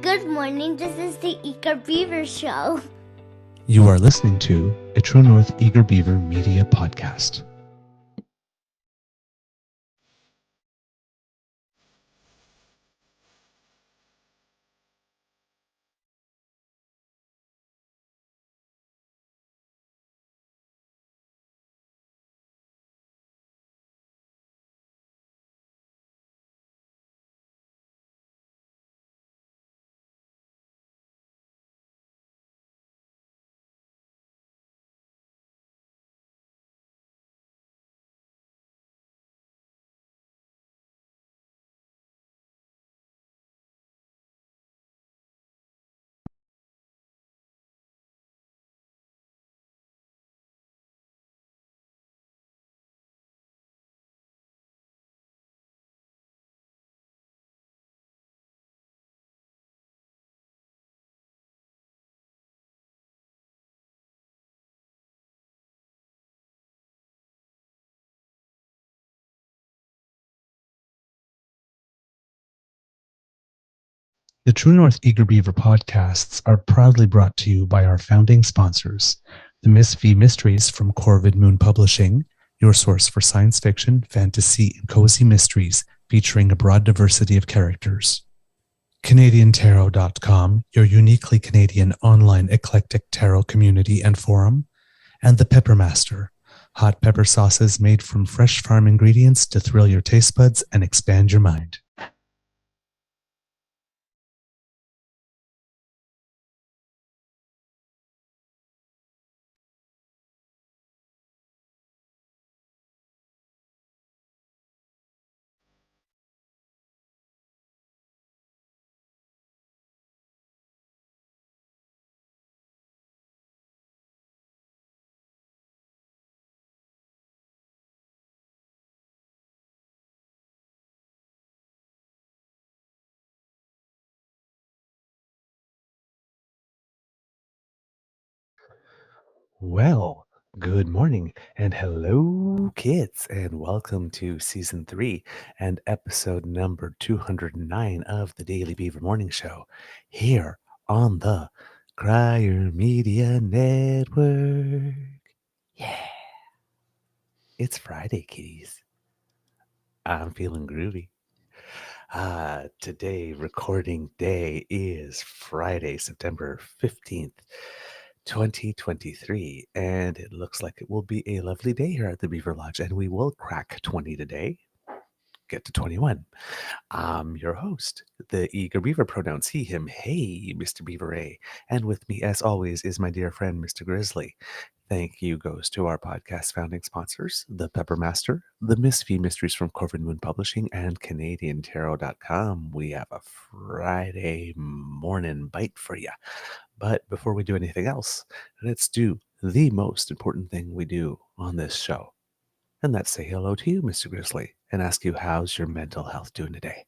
Good morning, this is the Eager Beaver Show. You are listening to a True North Eager Beaver Media Podcast. The True North Eager Beaver podcasts are proudly brought to you by our founding sponsors, the Miss V Mysteries from Corvid Moon Publishing, your source for science fiction, fantasy, and cozy mysteries featuring a broad diversity of characters. CanadianTarot.com, your uniquely Canadian online eclectic tarot community and forum, and the Peppermaster, hot pepper sauces made from fresh farm ingredients to thrill your taste buds and expand your mind. Well, good morning and hello, kids, and welcome to season 3 and episode number 209 of the Daily Beaver Morning Show here on the Crier Media Network. Yeah, it's Friday, kitties. I'm feeling groovy. Today, recording day is Friday, September 15th. 2023, and it looks like it will be a lovely day here at the Beaver Lodge, and we will crack 20 today, get to 21. I'm your host, the Eager Beaver, pronouns he, him, hey, Mr. Beaver A. And with me, as always, is my dear friend, Mr. Grizzly. Thank you goes to our podcast founding sponsors, the Peppermaster, the Miss V Mysteries from Corvid Moon Publishing, and CanadianTarot.com. We have a Friday morning bite for you. But before we do anything else, let's do the most important thing we do on this show. And that's say hello to you, Mr. Grizzly, and ask you, how's your mental health doing today?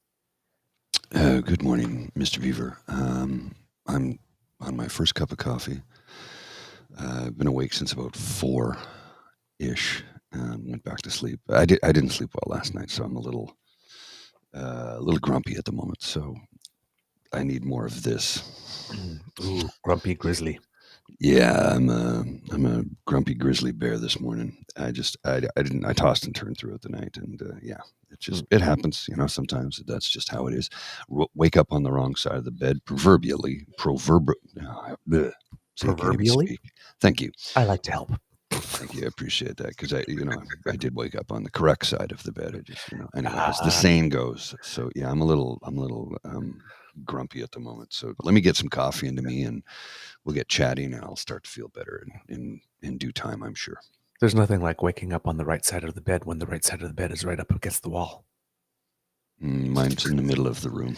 Good morning, Mr. Beaver. I'm on my first cup of coffee. I've been awake since about 4-ish and went back to sleep. I didn't sleep well last night, so I'm a little grumpy at the moment. So I need more of this. Ooh, grumpy grizzly. Yeah, I'm a grumpy grizzly bear this morning. I tossed and turned throughout the night, and it happens. Sometimes that's just how it is. Wake up on the wrong side of the bed, proverbially. Thank you. I like to help. Thank you. I appreciate that because I did wake up on the correct side of the bed. I just anyway, as the saying goes. So yeah, I'm a little grumpy at the moment. So let me get some coffee into me, and we'll get chatting, and I'll start to feel better in due time, I'm sure. There's nothing like waking up on the right side of the bed when the right side of the bed is right up against the wall. Mine's in the middle of the room.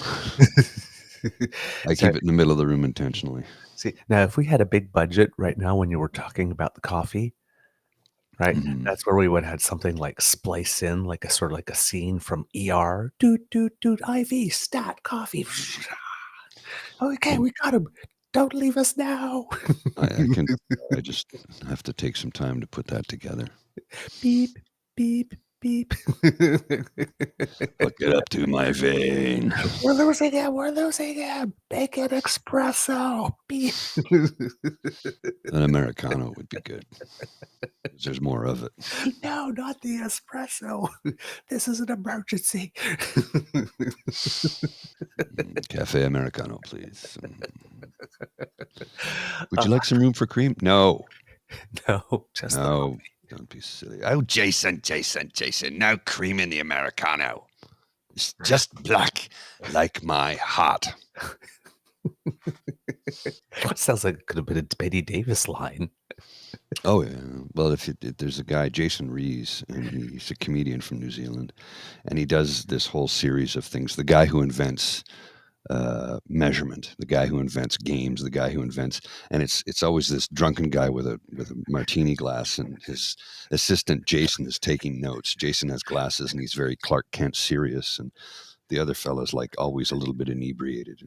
I keep it in the middle of the room intentionally. See, now if we had a big budget right now when you were talking about the coffee, right? Mhm. That's where we would have had something like splice in, like a sort of like a scene from ER. Doot, doot, doot, IV, stat, coffee. Okay, we got him. Don't leave us now. I just have to take some time to put that together. Beep, beep, beep. Hook it up to my vein. We're losing him. Make an espresso. Beep. An Americano would be good. There's more of it. No, not the espresso. This is an emergency. Cafe Americano, please. Would you like some room for cream? No. No, just No. Don't be silly. Oh, Jason, no cream in the Americano. It's just black, like my heart. sounds like it could have been a Betty Davis line. Oh, yeah. Well, if there's a guy, Jason Rees, and he's a comedian from New Zealand, and he does this whole series of things. The guy who invents measurement, the guy who invents games, the guy who invents, and it's always this drunken guy with a martini glass, and his assistant Jason is taking notes. Jason has glasses, and he's very Clark Kent serious, and the other fellow's like always a little bit inebriated.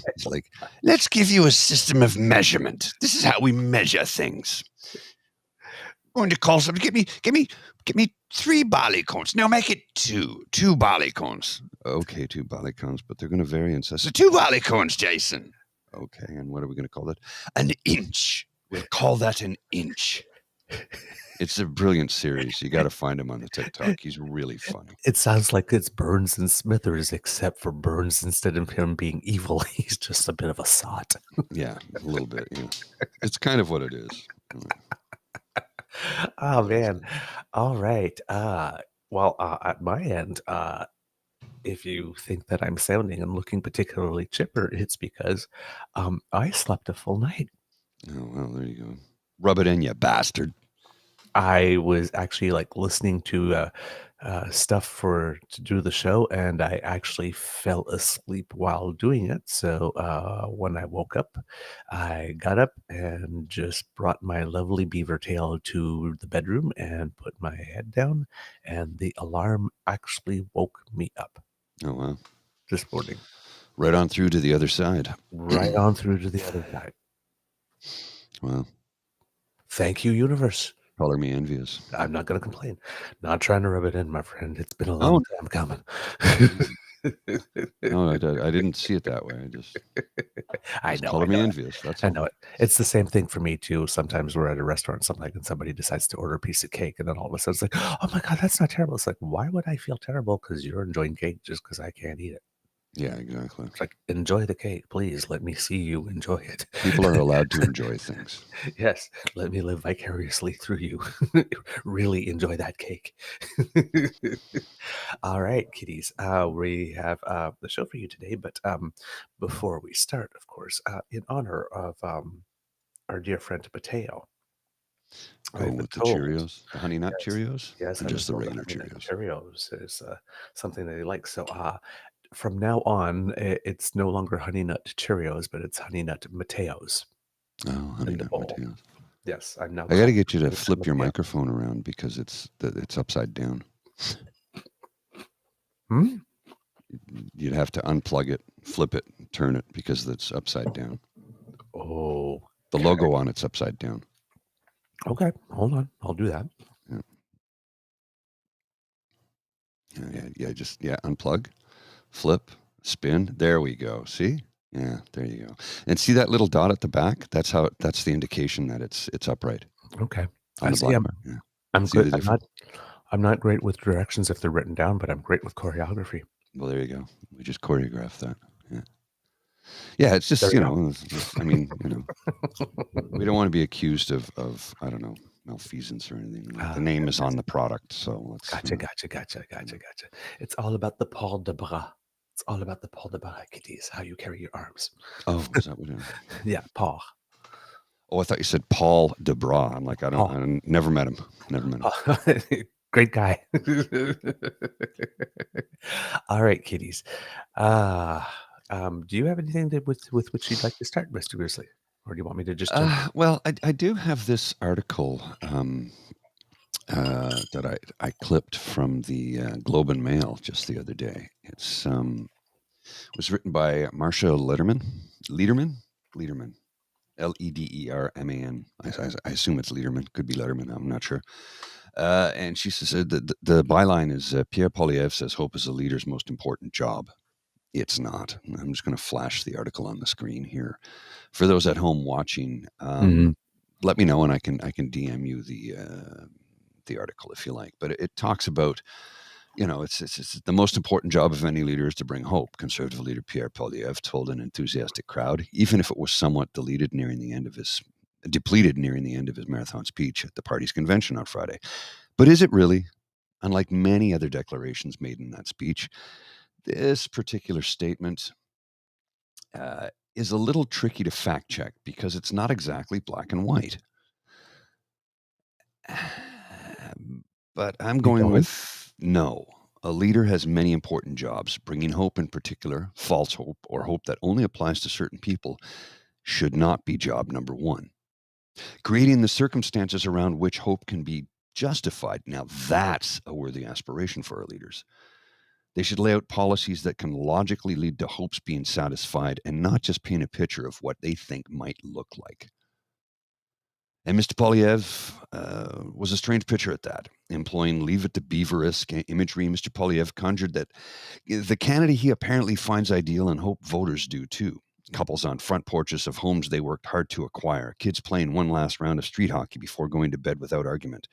It's like, let's give you a system of measurement. This is how we measure things. I'm going to call somebody. Give me 3 barley cones. No, make it 2 barley cones. Okay, 2 barley cones, but they're going to vary in size. So 2 barley cones, Jason. Okay, and what are we going to call that? An inch. We'll call that an inch. It's a brilliant series. You got to find him on the TikTok. He's really funny. It sounds like it's Burns and Smithers, except for Burns, instead of him being evil, he's just a bit of a sot. Yeah, a little bit. Yeah. It's kind of what it is. Oh, man. All right. Well, at my end, if you think that I'm sounding and looking particularly chipper, it's because I slept a full night. Oh, well, there you go. Rub it in, you bastard. I was actually like listening to stuff to do the show, and I actually fell asleep while doing it. So when I woke up, I got up and just brought my lovely beaver tail to the bedroom and put my head down, and the alarm actually woke me up. Oh, wow. This morning. Right on through to the other side. Right on through to the other side. Wow. Thank you, universe. Color me envious. I'm not going to complain. Not trying to rub it in, my friend. It's been a long time coming. No, I didn't see it that way. I know. Color me envious. That's I know it. It's the same thing for me too. Sometimes we're at a restaurant, something like, and somebody decides to order a piece of cake, and then all of a sudden it's like, oh my God, that's not terrible. It's like, why would I feel terrible because you're enjoying cake just because I can't eat it? Yeah, exactly. It's like, enjoy the cake, please. Let me see you enjoy it. People are allowed to enjoy things. Yes, let me live vicariously through you. Really enjoy that cake. All right, kiddies. We have the show for you today, but before we start, of course, in honor of our dear friend Mateo. Oh, with the Cheerios, the Honey Nut Cheerios? Yes, or just the regular Cheerios. Cheerios is something that they like. So from now on, it's no longer Honey Nut Cheerios, but it's Honey Nut Mateos. Oh, Honey Nut Mateos. Yes, I'm now. I got to get you to flip your microphone around because it's upside down. You'd have to unplug it, flip it, turn it because it's upside down. Oh, the logo on it's upside down. Okay, hold on. I'll do that. Yeah. Just unplug, flip, spin. There we go. See? Yeah, there you go. And see that little dot at the back? That's the indication that it's upright. Okay. On the see. black bar. I'm good. I'm not great with directions if they're written down, but I'm great with choreography. Well, there you go. We just choreographed that. Yeah. Yeah, it's just, we don't want to be accused of I don't know, malfeasance or anything. The name is on the product, so let's. Gotcha. It's all about the Paul de Bras. It's all about the Paul de Bras, kiddies, how you carry your arms. Oh, is that what it is? Yeah, Paul. Oh, I thought you said Paul de Bras. I'm like, I never met him. Great guy. All right, kiddies. Do you have anything with which you'd like to start, Mr. Grizzly? Or do you want me to just well, I do have this article that I clipped from the Globe and Mail just the other day. It's was written by Marsha Lederman. Lederman. I assume it's Lederman. Could be Letterman. I'm not sure. And she says the byline is Pierre Poilievre says hope is a leader's most important job. It's not. I'm just going to flash the article on the screen here. For those at home watching, let me know and I can DM you the article if you like. But it talks about, it's the most important job of any leader is to bring hope. Conservative leader Pierre Poilievre told an enthusiastic crowd, even if it was somewhat depleted nearing the end of his marathon speech at the party's convention on Friday. But is it really? Unlike many other declarations made in that speech, this particular statement is a little tricky to fact check because it's not exactly black and white. But I'm going with no. A leader has many important jobs. Bringing hope in particular, false hope, or hope that only applies to certain people, should not be job number one. Creating the circumstances around which hope can be justified, now that's a worthy aspiration for our leaders. They should lay out policies that can logically lead to hopes being satisfied and not just paint a picture of what they think might look like. And Mr. Poilievre was a strange picture at that. Employing Leave It to Beaver-esque imagery, Mr. Poilievre conjured that the Canada he apparently finds ideal and hope voters do too. Couples on front porches of homes they worked hard to acquire. Kids playing one last round of street hockey before going to bed without argument.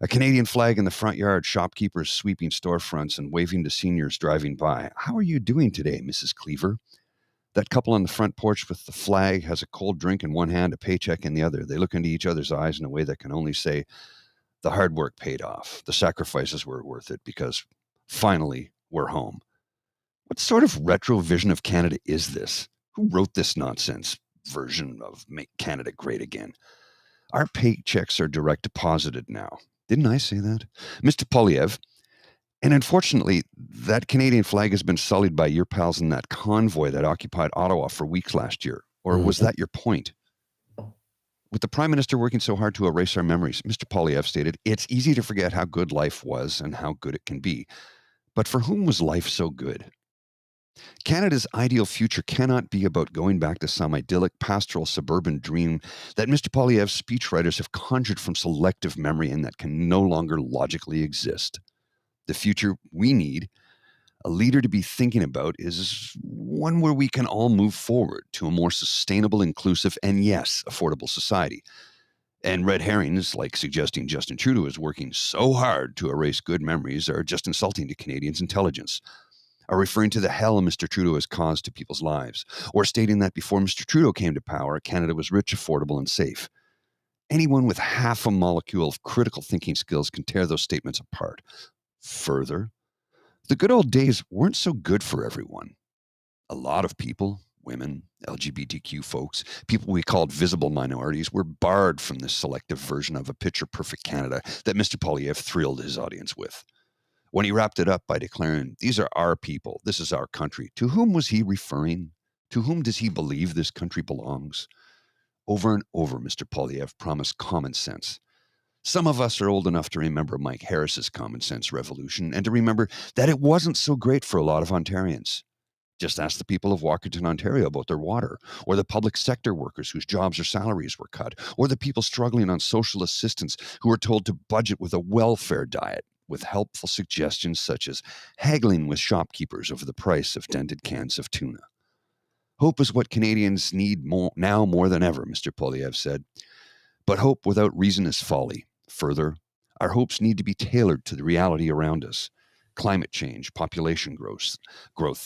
A Canadian flag in the front yard, shopkeepers sweeping storefronts and waving to seniors driving by. How are you doing today, Mrs. Cleaver? That couple on the front porch with the flag has a cold drink in one hand, a paycheck in the other. They look into each other's eyes in a way that can only say, the hard work paid off. The sacrifices were worth it because finally we're home. What sort of retro vision of Canada is this? Who wrote this nonsense version of Make Canada Great Again? Our paychecks are direct deposited now. Didn't I say that? Mr. Poilievre, and unfortunately, that Canadian flag has been sullied by your pals in that convoy that occupied Ottawa for weeks last year. Or was that your point? With the Prime Minister working so hard to erase our memories, Mr. Poilievre stated, it's easy to forget how good life was and how good it can be. But for whom was life so good? Canada's ideal future cannot be about going back to some idyllic pastoral suburban dream that Mr. Poilievre's speechwriters have conjured from selective memory and that can no longer logically exist. The future we need a leader to be thinking about is one where we can all move forward to a more sustainable, inclusive, and yes, affordable society. And red herrings like suggesting Justin Trudeau is working so hard to erase good memories are just insulting to Canadians' intelligence. Are referring to the hell Mr. Trudeau has caused to people's lives, or stating that before Mr. Trudeau came to power, Canada was rich, affordable, and safe. Anyone with half a molecule of critical thinking skills can tear those statements apart. Further, the good old days weren't so good for everyone. A lot of people, women, LGBTQ folks, people we called visible minorities, were barred from this selective version of a picture-perfect Canada that Mr. Poilievre thrilled his audience with. When he wrapped it up by declaring, these are our people, this is our country, to whom was he referring? To whom does he believe this country belongs? Over and over, Mr. Poilievre promised common sense. Some of us are old enough to remember Mike Harris's common sense revolution and to remember that it wasn't so great for a lot of Ontarians. Just ask the people of Walkerton, Ontario about their water, or the public sector workers whose jobs or salaries were cut, or the people struggling on social assistance who were told to budget with a welfare diet, with helpful suggestions such as haggling with shopkeepers over the price of dented cans of tuna. Hope is what Canadians need now more than ever, Mr. Poilievre said. But hope without reason is folly. Further, our hopes need to be tailored to the reality around us. Climate change, population growth,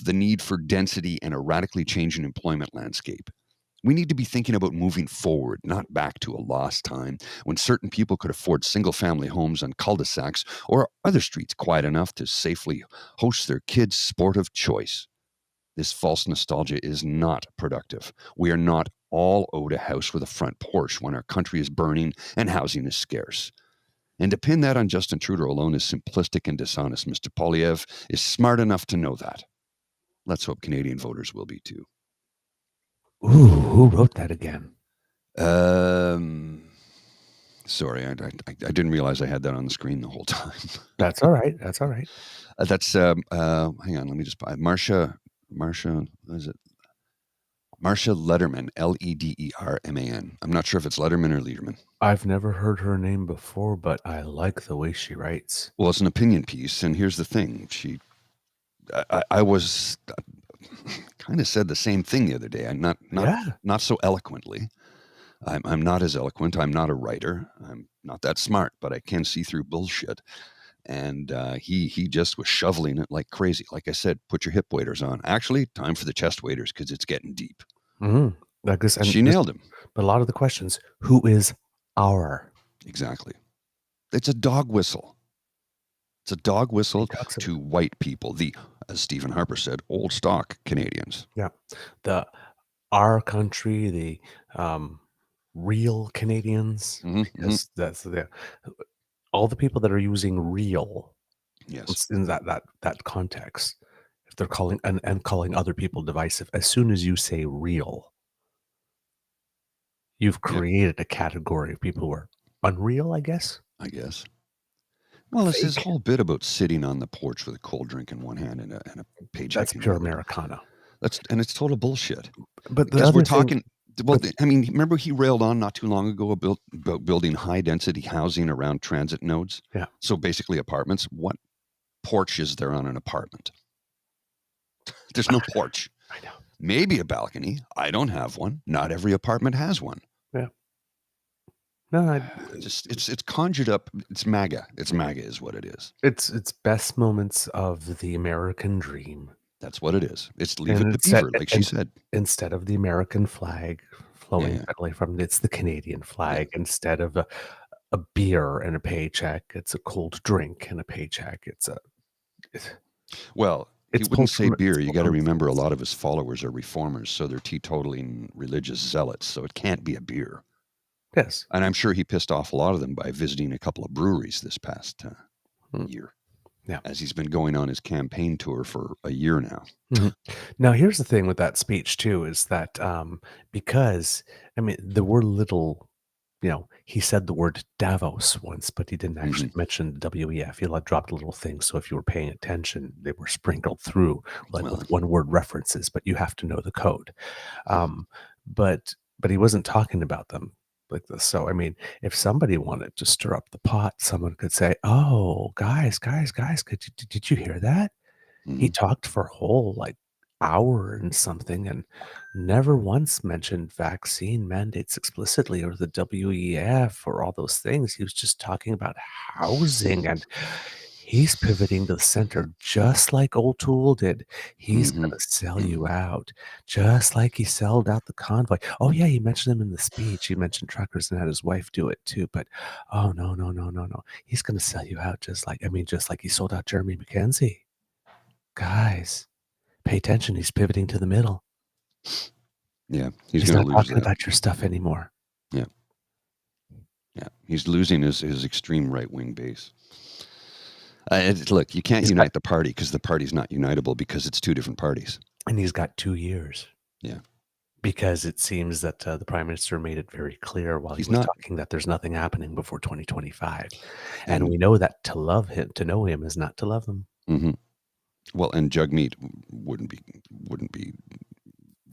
the need for density, and a radically changing employment landscape. We need to be thinking about moving forward, not back to a lost time when certain people could afford single-family homes on cul-de-sacs or other streets quiet enough to safely host their kids' sport of choice. This false nostalgia is not productive. We are not all owed a house with a front porch when our country is burning and housing is scarce. And to pin that on Justin Trudeau alone is simplistic and dishonest. Mr. Poilievre is smart enough to know that. Let's hope Canadian voters will be too. Ooh, who wrote that again? Sorry, I didn't realize I had that on the screen the whole time. That's all right. That's all right. Hang on, let me just Marsha, is it? Marsha Lederman, Lederman. I'm not sure if it's Lederman or Lederman. I've never heard her name before, but I like the way she writes. Well, it's an opinion piece, and here's the thing. I was kind of said the same thing the other day. I'm not so eloquently. I'm not as eloquent. I'm not a writer. I'm not that smart, but I can see through bullshit. And he just was shoveling it like crazy. Like I said, put your hip waders on. Actually, time for the chest waders because it's getting deep. Mm-hmm. Like this, and she nailed him. But a lot of the questions: who is our? Exactly. It's a dog whistle. It's a dog whistle to white people. The, as Stephen Harper said, old stock Canadians. Yeah, our country, the real Canadians, because that's the all the people that are using real. Yes, in that context, if they're calling and calling other people divisive, as soon as you say real, you've created a category of people who are unreal, I guess. Well, it's this whole bit about sitting on the porch with a cold drink in one hand and a paycheck. That's pure Americana. It's total bullshit. But because we're talking. Well, I mean, remember he railed on not too long ago about building high density housing around transit nodes. Yeah. So basically, apartments. What porch is there on an apartment? There's no porch. I know. Maybe a balcony. I don't have one. Not every apartment has one. Yeah. No, it's conjured up. It's MAGA. It's MAGA is what it is. It's best moments of the American dream. That's what it is. It's leave it to Beaver, like she said. Instead of the American flag flowing from it's the Canadian flag. Yeah. Instead of a beer and a paycheck, it's a cold drink and a paycheck. Well, he wouldn't say beer. You got to remember, a lot of his followers are reformers, so they're teetotaling religious zealots. So it can't be a beer. Yes, and I'm sure he pissed off a lot of them by visiting a couple of breweries this past year. Yeah, as he's been going on his campaign tour for a year now. Now, here's the thing with that speech too, is that because I mean there were little. He said the word Davos once, but he didn't actually mention WEF. He dropped a little thing. So if you were paying attention, they were sprinkled through with one-word references, but you have to know the code. But he wasn't talking about them like this. So, I mean, if somebody wanted to stir up the pot, someone could say, oh, guys, did you hear that? He talked for a whole hour and something and never once mentioned vaccine mandates explicitly or the WEF or all those things. He was just talking about housing, and he's pivoting to the center just like O'Toole did. He's going to sell you out just like he sold out the convoy. Oh yeah, he mentioned them in the speech. He mentioned truckers and had his wife do it too. But oh no. He's going to sell you out just like he sold out Jeremy McKenzie. Guys, pay attention. He's pivoting to the middle. Yeah. He's not talking about your stuff anymore. Yeah. Yeah. He's losing his extreme right-wing base. Look, you can't unite the party because the party's not unitable because it's two different parties. And he's got 2 years. Yeah. Because it seems that the Prime Minister made it very clear while he was talking that there's nothing happening before 2025. And we know that to know him is not to love him. Mm-hmm. Well, and Jagmeet wouldn't be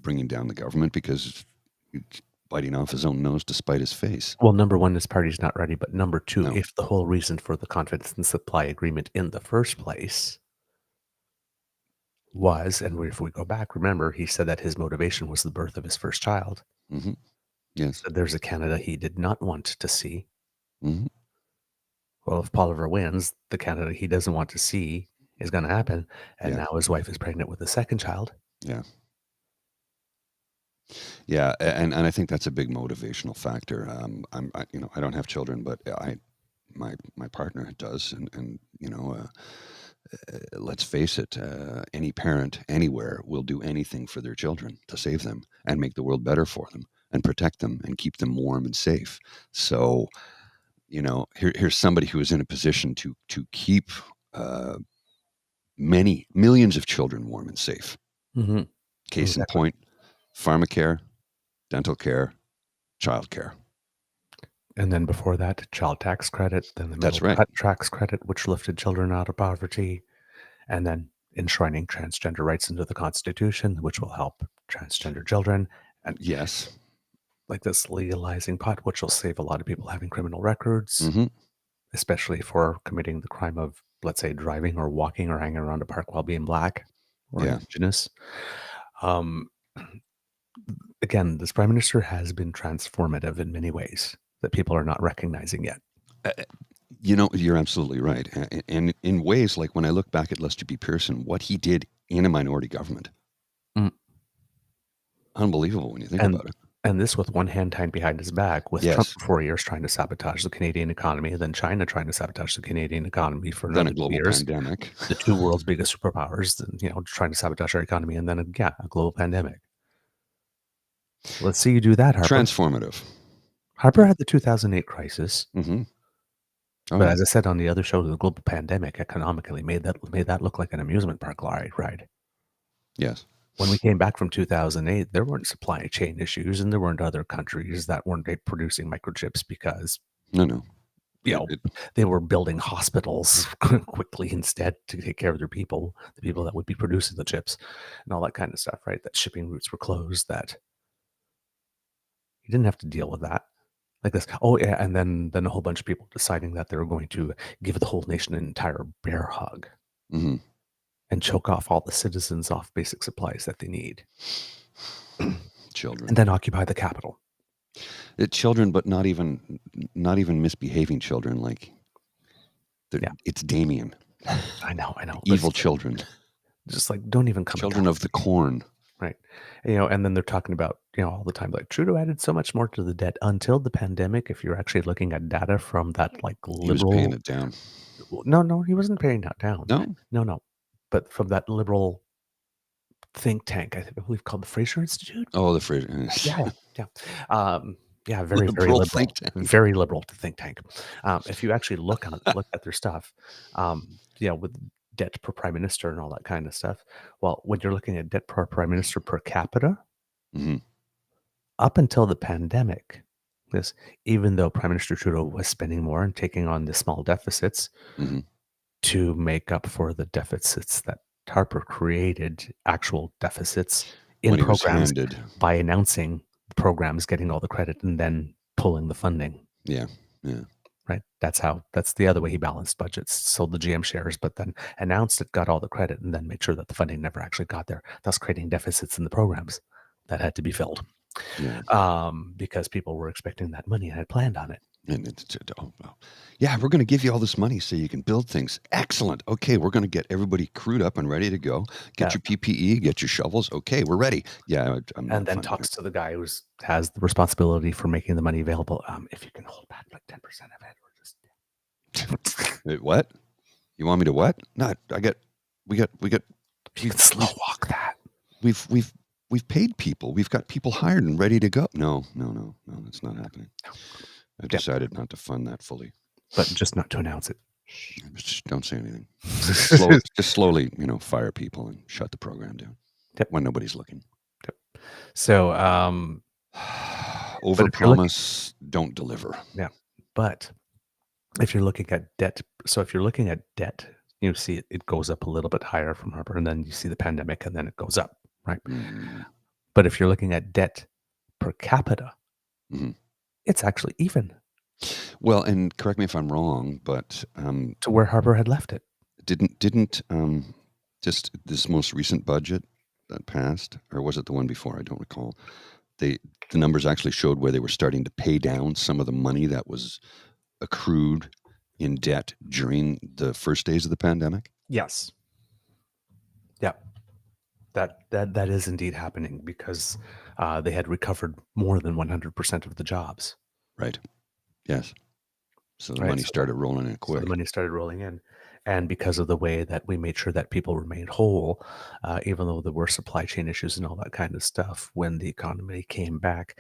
bringing down the government because he's biting off his own nose to spite his face. Well, number one, his party's not ready. But number two, if the whole reason for the confidence and supply agreement in the first place was, and if we go back, remember, he said that his motivation was the birth of his first child. Mm-hmm. Yes. So there's a Canada he did not want to see. Mm-hmm. Well, if Poilievre wins, the Canada he doesn't want to see is going to happen, and now his wife is pregnant with a second child. Yeah, and I think that's a big motivational factor. I don't have children, but my partner does, and let's face it, any parent anywhere will do anything for their children to save them and make the world better for them and protect them and keep them warm and safe. So, here's somebody who is in a position to keep many millions of children warm and safe. Mm-hmm. Case in point, pharmacare, dental care, child care. And then before that, child tax credit, then the middle tax credit, which lifted children out of poverty, and then enshrining transgender rights into the Constitution, which will help transgender children, and Yes. like this legalizing pot, which will save a lot of people having criminal records, Hmm. especially for committing the crime of, let's say, driving or walking or hanging around a park while being black or Yeah. indigenous. Um, again, this prime minister has been transformative in many ways that people are not recognizing yet. You know, you're absolutely right. And in ways like when I look back at Lester B. Pearson, what he did in a minority government, Mm. unbelievable when you think And about it. and this with one hand tied behind his back, with Trump Yes. for 4 years trying to sabotage the Canadian economy, then China trying to sabotage the Canadian economy for Then another a 2 global years. pandemic. The two world's biggest superpowers, trying to sabotage our economy, and then a global pandemic. Let's see you do that, Harper. Transformative. Harper had the 2008 crisis, Mm-hmm. Oh, but yeah. as I said on the other show, the global pandemic economically made that look like an amusement park ride. Yes. When we came back from 2008, there weren't supply chain issues, and there weren't other countries that weren't producing microchips because No. they were building hospitals quickly instead to take care of their people, the people that would be producing the chips and all that kind of stuff, right? That shipping routes were closed, that you didn't have to deal with that like this. Oh, yeah. And then a whole bunch of people deciding that they were going to give the whole nation an entire bear hug Mm-hmm. and choke off all the citizens off basic supplies that they need. Children. And then occupy the capital. Children, but not even misbehaving children. Like, it's Damien. I know. Evil children. Just like, don't even come. Children of the corn. Right. And then they're talking about, all the time, like Trudeau added so much more to the debt until the pandemic. If you're actually looking at data from that, like, liberal. He was paying it down. No, he wasn't paying that down. No. But from that liberal think tank, I believe called the Frasier Institute. Oh, the Frasier. Yeah. Very Liberal liberal. think tank. Very liberal think tank. If you actually look at their stuff, with debt per prime minister and all that kind of stuff. Well, when you're looking at debt per prime minister per capita, Mm-hmm. up until the pandemic, even though Prime Minister Trudeau was spending more and taking on the small deficits Mm-hmm. to make up for the deficits that Harper created, actual deficits in When he was programs handed. by announcing the programs, getting all the credit, and then pulling the funding. Yeah. Right. That's the other way he balanced budgets. Sold the GM shares, but then announced it, got all the credit, and then made sure that the funding never actually got there, thus creating deficits in the programs that had to be filled. Yeah. Because people were expecting that money and had planned on it. And yeah, we're going to give you all this money so you can build things. Excellent. Okay, we're going to get everybody crewed up and ready to go. Get your PPE, get your shovels. Okay, we're ready. Yeah, and then talks to the guy who has the responsibility for making the money available. If you can hold back like 10% of it, or just Wait, what? You want me to what? No, we got. You can slow walk that. We've paid people. We've got people hired and ready to go. No, that's not happening. I've decided not to fund that fully. But just not to announce it. Just don't say anything. Just slowly, fire people and shut the program down when nobody's looking. Yep. So, overpromise, don't deliver. Yeah, but if you're looking at debt, you see it goes up a little bit higher from Harper, and then you see the pandemic, and then it goes up, right? Mm. But if you're looking at debt per capita, it's actually even. Well, and correct me if I'm wrong, but to where Harper had left it. Didn't just this most recent budget that passed, or was it the one before? I don't recall. The numbers actually showed where they were starting to pay down some of the money that was accrued in debt during the first days of the pandemic. Yes. Yeah. That is indeed happening because they had recovered more than 100% of the jobs. Right. Yes. So the money started rolling in quick. So the money started rolling in. And because of the way that we made sure that people remained whole, even though there were supply chain issues and all that kind of stuff, when the economy came back,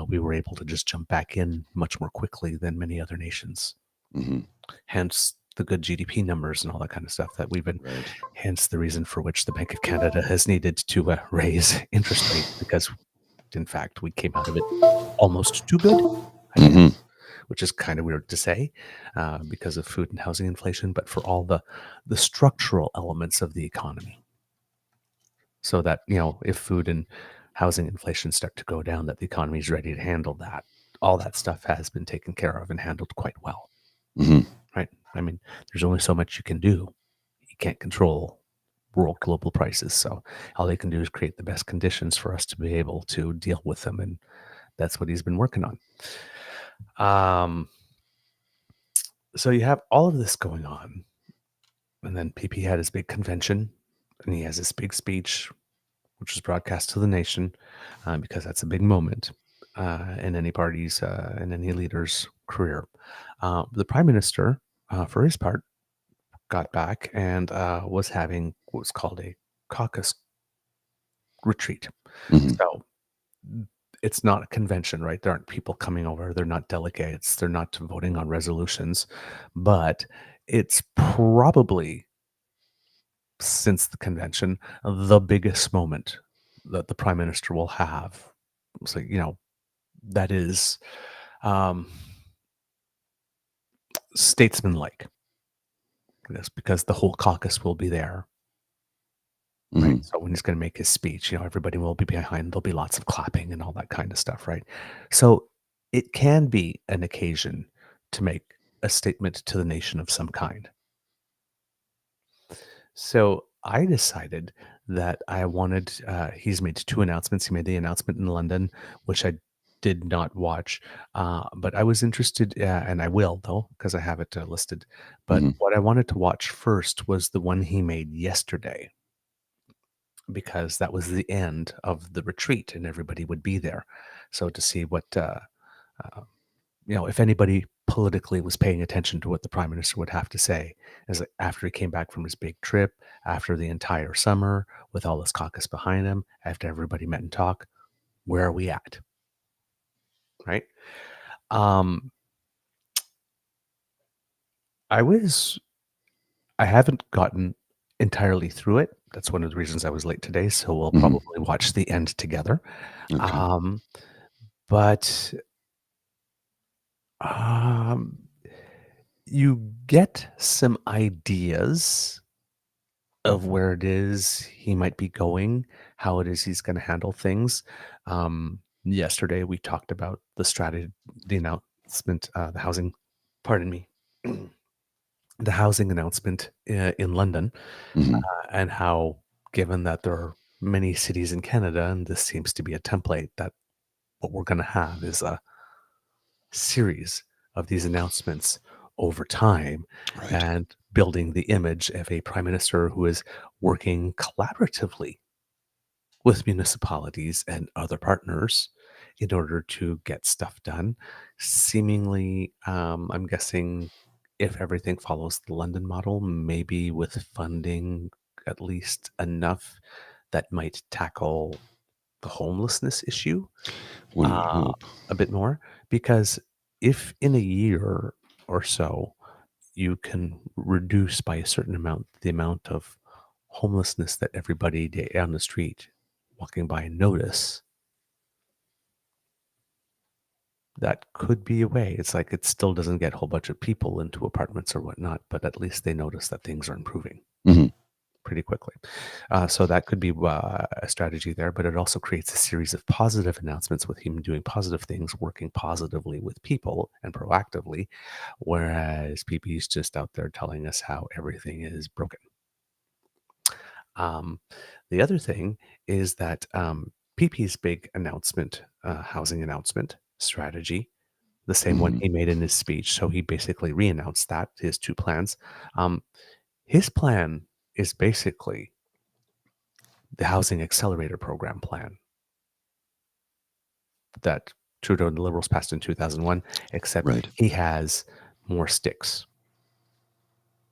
we were able to just jump back in much more quickly than many other nations. Mm-hmm. Hence the good GDP numbers and all that kind of stuff that we've been. Right. Hence the reason for which the Bank of Canada has needed to raise interest rate, because in fact we came out of it almost too good. Which is kind of weird to say because of food and housing inflation, but for all the structural elements of the economy. So that, if food and housing inflation start to go down, that the economy is ready to handle that. All that stuff has been taken care of and handled quite well, right? I mean, there's only so much you can do. You can't control world global prices. So all they can do is create the best conditions for us to be able to deal with them. And that's what he's been working on. So you have all of this going on. And then PeePee had his big convention, and he has this big speech, which was broadcast to the nation, because that's a big moment in any party's, in any leader's career. The prime minister, for his part, got back and was having what was called a caucus retreat. So it's not a convention, right? There aren't people coming over. They're not delegates. They're not voting on resolutions. But it's probably, since the convention, the biggest moment that the prime minister will have. So, that is statesmanlike. Yes, because the whole caucus will be there. Right. So when he's going to make his speech, everybody will be behind. There'll be lots of clapping and all that kind of stuff. Right. So it can be an occasion to make a statement to the nation of some kind. So I decided that I wanted, he's made 2 announcements. He made the announcement in London, which I did not watch, but I was interested, and I will though, because I have it listed. But what I wanted to watch first was the one he made yesterday, because that was the end of the retreat and everybody would be there. So to see what, if anybody politically was paying attention to what the prime minister would have to say, is that after he came back from his big trip, after the entire summer, with all this caucus behind him, after everybody met and talked, where are we at? Right? I haven't gotten entirely through it. That's one of the reasons I was late today. So we'll probably watch the end together. Okay. But you get some ideas of where it is he might be going, how it is he's going to handle things. Yesterday we talked about the strategy, the announcement, the housing, pardon me, the housing announcement in London, and how, given that there are many cities in Canada, and this seems to be a template, that what we're going to have is a series of these announcements over time, Right. and building the image of a prime minister who is working collaboratively with municipalities and other partners in order to get stuff done. Seemingly, I'm guessing, if everything follows the London model, maybe with funding at least enough that might tackle the homelessness issue One would hope. a bit more. Because if in a year or so you can reduce by a certain amount the amount of homelessness that everybody on the street walking by notice, that could be a way. It's like it still doesn't get a whole bunch of people into apartments or whatnot, but at least they notice that things are improving pretty quickly. So that could be a strategy there, but it also creates a series of positive announcements with him doing positive things, working positively with people and proactively, whereas PeePee is just out there telling us how everything is broken. The other thing is that PeePee's big announcement, housing announcement strategy, the same one he made in his speech. So he basically re-announced that, his 2 plans. His plan is basically the Housing Accelerator Program plan that Trudeau and the Liberals passed in 2001, except Right. he has more sticks.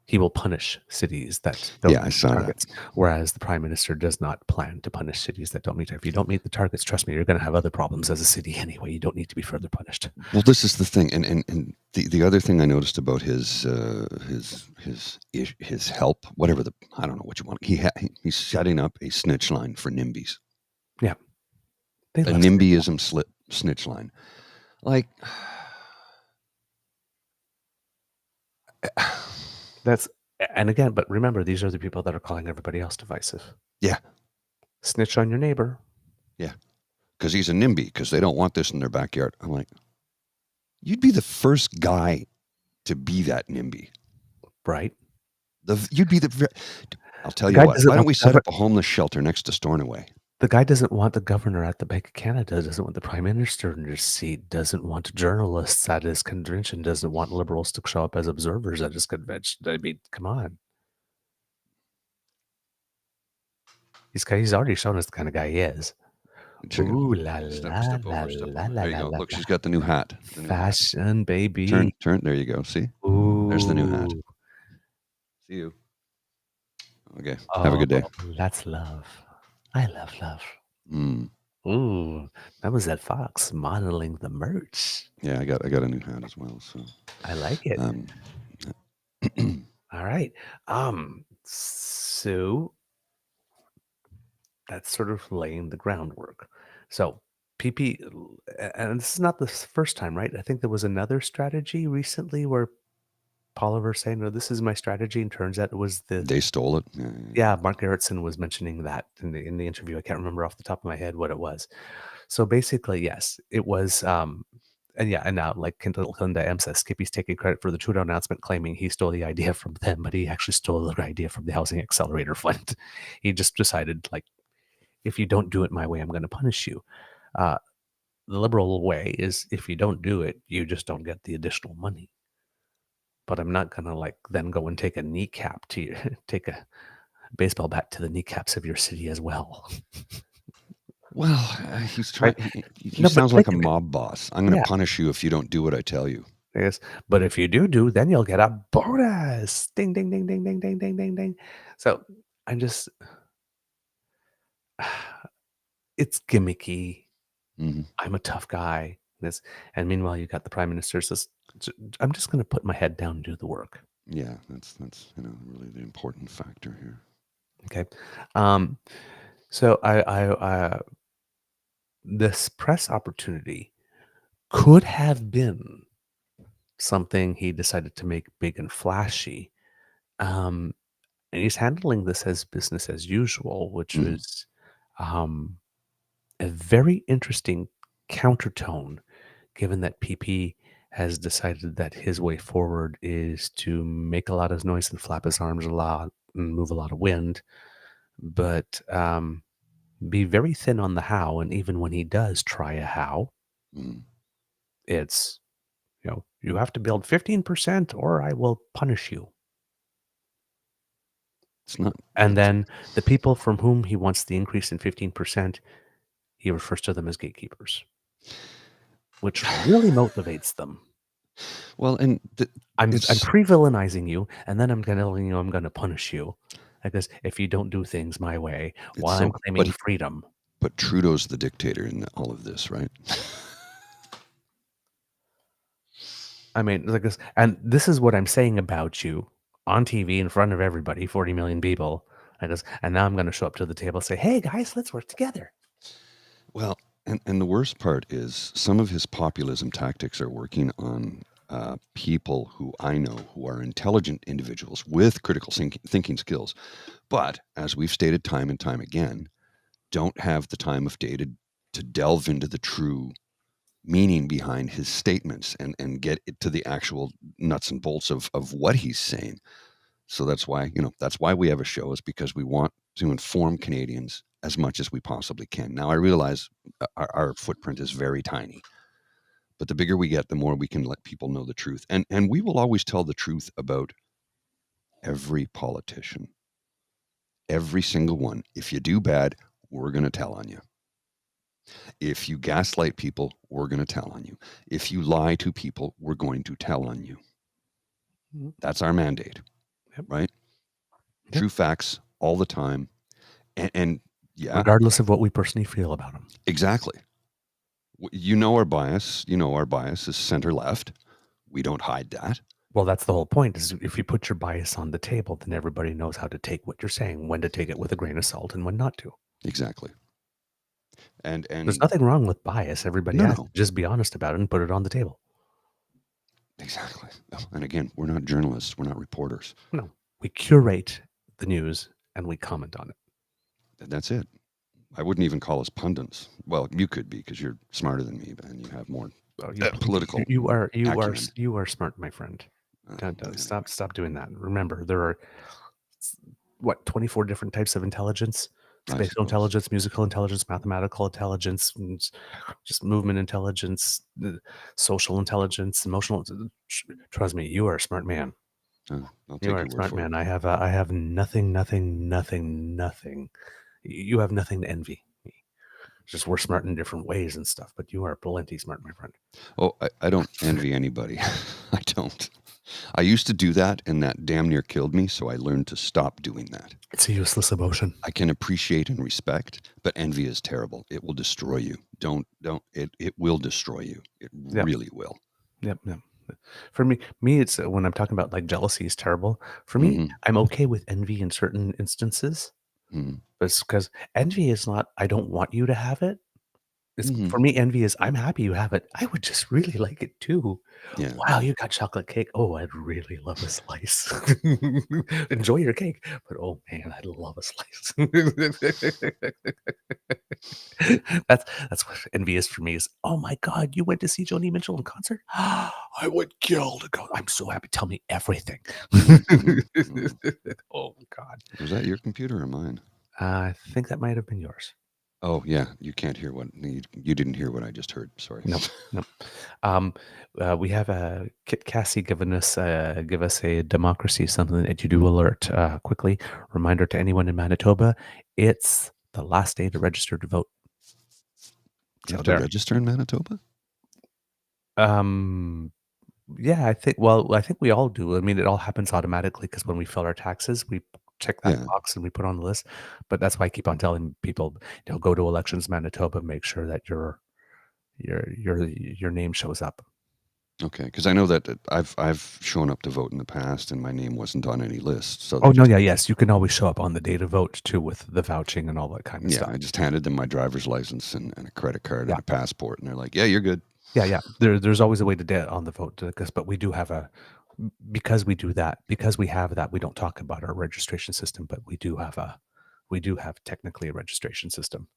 He will punish cities that don't Yeah, I meet saw that. targets, whereas the prime minister does not plan to punish cities that don't meet. If you don't meet the targets, trust me, you're going to have other problems as a city anyway. You don't need to be further punished. Well, this is the thing, and the other thing I noticed about his help, whatever I don't know what you want. He's setting up a snitch line for NIMBYs. Yeah, they A love NIMBYism snitch line, like that's. And again, but remember, these are the people that are calling everybody else divisive. Yeah. Snitch on your neighbor. Yeah. because he's a NIMBY, because they don't want this in their backyard. I'm like, you'd be the first guy to be that NIMBY. Right. You'd be the. I'll tell The you guy what. doesn't Why don't want we the set up a homeless shelter next to Stornoway? The guy doesn't want the governor at the Bank of Canada, doesn't want the prime minister in his seat, doesn't want journalists at his convention, doesn't want liberals to show up as observers at his convention. I mean, come on. He's already shown us the kind of guy he is. Check it. Ooh la Step la over. la la There you la go. la Look, la. she's got the new hat. The new hat. Fashion, baby. Turn. There you go. See? Ooh. There's the new hat. See you. Okay. Have a good day. That's love. I love love. Mm. Ooh, that was that Fox modeling the merch. Yeah, I got a new hat as well. So I like it. All right. So that's sort of laying the groundwork. So PeePee, and this is not the first time, right? I think there was another strategy recently where Poilievre saying, "No, this is my strategy," and turns out it was they stole it. Yeah, Mark Gerritsen was mentioning that in the interview. I can't remember off the top of my head what it was. So basically, yes, it was. And now like Linda M says, Skippy's taking credit for the Trudeau announcement, claiming he stole the idea from them, but he actually stole the idea from the Housing Accelerator Fund. He just decided, like, if you don't do it my way, I'm going to punish you. The liberal way is if you don't do it, you just don't get the additional money. But I'm not going to like then go and take a kneecap to you, take a baseball bat to the kneecaps of your city as well. Well, he's trying. He sounds like a mob boss. I'm going to punish you if you don't do what I tell you. Yes, but if you do, then you'll get a bonus. Ding, ding, ding, ding, ding, ding, ding, ding, ding. So I'm just, it's gimmicky. Mm-hmm. I'm a tough guy. And meanwhile, you got the prime minister says, "I'm just going to put my head down and do the work." Yeah, that's really the important factor here. Okay, so I this press opportunity could have been something he decided to make big and flashy. And he's handling this as business as usual, which was a very interesting countertone, given that PeePee has decided that his way forward is to make a lot of noise and flap his arms a lot and move a lot of wind, but be very thin on the how. And even when he does try a how, it's, you have to build 15% or I will punish you. It's not. And then the people from whom he wants the increase in 15%, he refers to them as gatekeepers, which really motivates them. Well, and I'm pre-villainizing you, and then I'm telling you I'm going to punish you, because if you don't do things my way, while I'm claiming freedom. But Trudeau's the dictator in all of this, right? I mean, like this, and this is what I'm saying about you on TV in front of everybody, 40 million people. And now I'm going to show up to the table and say, "Hey guys, let's work together." Well, and the worst part is some of his populism tactics are working on people who I know who are intelligent individuals with critical thinking skills, but as we've stated time and time again, don't have the time of day to delve into the true meaning behind his statements and get it to the actual nuts and bolts of what he's saying. So that's why we have a show, is because we want to inform Canadians as much as we possibly can. Now I realize our footprint is very tiny, but the bigger we get, the more we can let people know the truth. And we will always tell the truth about every politician, every single one. If you do bad, we're going to tell on you. If you gaslight people, we're going to tell on you. If you lie to people, we're going to tell on you. That's our mandate, right? Yep. True facts all the time. And yeah. Regardless of what we personally feel about them. Exactly. Our bias. Our bias is center-left. We don't hide that. Well, that's the whole point, is if you put your bias on the table, then everybody knows how to take what you're saying, when to take it with a grain of salt and when not to. Exactly. And there's nothing wrong with bias. Everybody has to just be honest about it and put it on the table. Exactly. And again, we're not journalists. We're not reporters. No. We curate the news and we comment on it. That's it. I wouldn't even call us pundits. Well, you could be because you're smarter than me, and you have more political You are acumen. smart, my friend. Don't Anyway. stop doing that. Remember, there are 24 different types of intelligence: I spatial suppose. intelligence, musical intelligence, mathematical intelligence, just movement intelligence, social intelligence, emotional. Trust me, you are a smart man. I'll You take are your a word smart for it. man. I have nothing. You have nothing to envy me. Just we're smart in different ways and stuff, but you are plenty smart, my friend. Oh, I don't envy anybody. I don't. I used to do that, and that damn near killed me, so I learned to stop doing that. It's a useless emotion. I can appreciate and respect, but envy is terrible. It will destroy you. Don't. It will destroy you. It Yep. really will. Yep. For me, it's when I'm talking about like jealousy is terrible. For me, I'm okay with envy in certain instances, Mhm. but it's because envy is not, I don't want you to have it. It's for me, envy is I'm happy you have it. I would just really like it too. Yeah. Wow, you got chocolate cake. Oh, I'd really love a slice. Enjoy your cake, but oh man, I'd love a slice. That's what envy is for me. Is oh my god, you went to see Joni Mitchell in concert? I would kill to go. I'm so happy. Tell me everything. Oh god, Was that your computer or mine? I think that might have been yours. Oh yeah, you can't hear what you didn't hear what I just heard. Sorry. No. We have a Kit Cassie give us a democracy something that you do alert quickly. Reminder to anyone in Manitoba: it's the last day to register to vote. You have to register in Manitoba? Yeah, I think. Well, I think we all do. I mean, it all happens automatically because when we fill our taxes, we check that Yeah. box and we put on the list. But that's why I keep on telling people, go to Elections Manitoba, make sure that your name shows up. Okay, because I know that I've shown up to vote in the past, and my name wasn't on any list. So Oh no, yeah, yes, you can always show up on the day to vote too with the vouching and all that kind of yeah, stuff. I just handed them my driver's license and a credit card Yeah. and a passport, and they're like, "Yeah, you're good." Yeah. There's always a way to get on the vote but we do have because we do that, because we have that, we don't talk about our registration system, but we do have technically a registration system.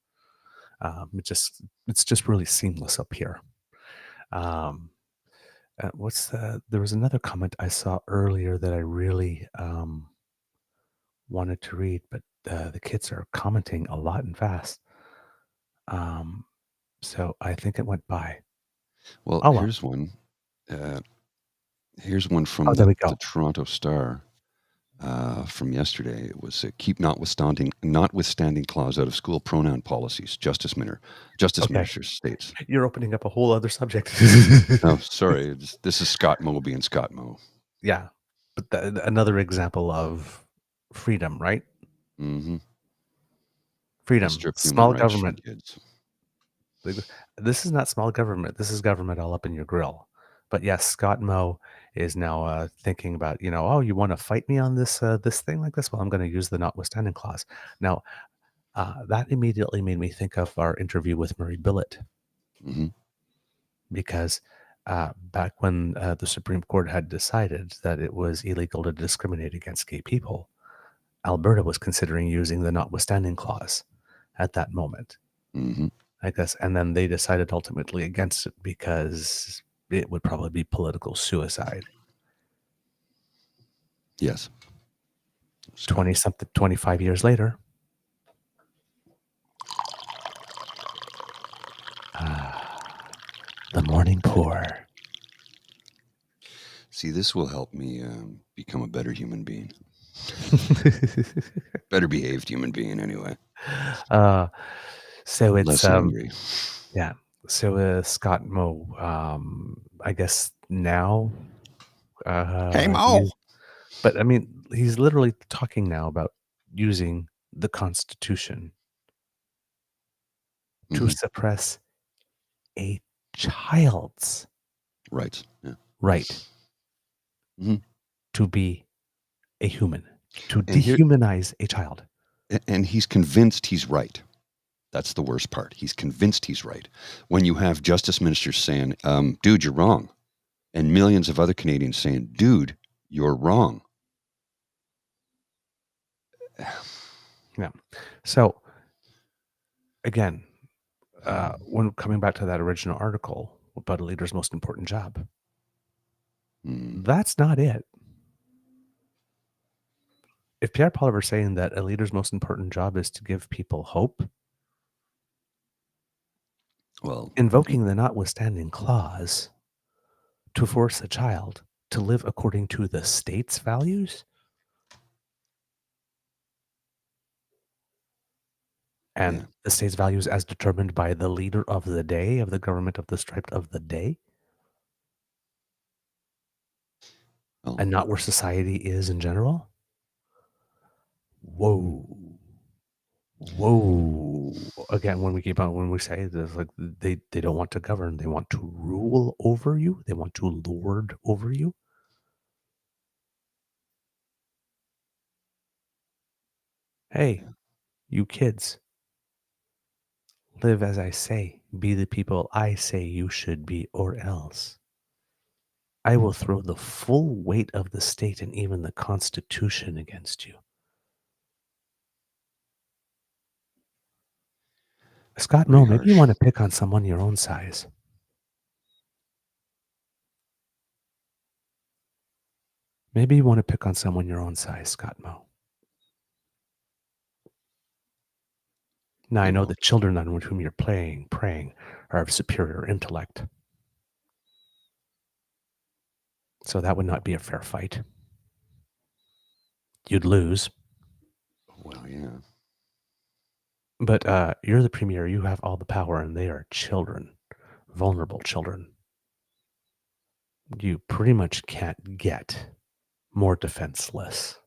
It's just really seamless up here. There was another comment I saw earlier that I really wanted to read, but the kids are commenting a lot and fast. So I think it went by. Well, Oh, well. here's one. Here's one from there we the go. Toronto Star from yesterday. It was keep notwithstanding clause out of school pronoun policies. Justice Minister states. You're opening up a whole other subject. Oh, sorry. This is Scott Moe being Scott Moe. Yeah, but another example of freedom, right? Mm-hmm. Freedom, Strip human small rights government. from kids. This is not small government. This is government all up in your grill. But yes, Scott Moe is now thinking about, oh, you want to fight me on this thing like this? Well, I'm going to use the notwithstanding clause. Now, that immediately made me think of our interview with Murray Billett. Mm-hmm. Because back when the Supreme Court had decided that it was illegal to discriminate against gay people, Alberta was considering using the notwithstanding clause at that moment. Mm-hmm. I guess, and then they decided ultimately against it because it would probably be political suicide. Yes. 25 years later. The morning pour. See, this will help me become a better human being. Better behaved human being, anyway. So it's less angry. Yeah. So Scott Moe, I guess now. Hey Mo. But I mean, he's literally talking now about using the Constitution to suppress a child's right to be a human, to dehumanize a child. And he's convinced he's right. That's the worst part. He's convinced he's right. When you have justice ministers saying, dude, you're wrong. And millions of other Canadians saying, dude, you're wrong. Yeah. So again, when coming back to that original article about a leader's most important job, that's not it. If Pierre Poilievre is saying that a leader's most important job is to give people hope, Well, invoking the notwithstanding clause to force a child to live according to the state's values and the state's values as determined by the leader of the day, of the government of the stripe of the day, and not where society is in general. Whoa. Again, when we say this, like they don't want to govern, they want to rule over you, they want to lord over you. Hey, you kids, live as I say, be the people I say you should be, or else I will throw the full weight of the state and even the Constitution against you. Scott, no, maybe you want to pick on someone your own size. Maybe you want to pick on someone your own size, Scott Moe. Now, I know the children on whom you're praying are of superior intellect. So that would not be a fair fight. You'd lose. Well, yeah. But you're the premier. You have all the power, and they are children, vulnerable children. You pretty much can't get more defenseless.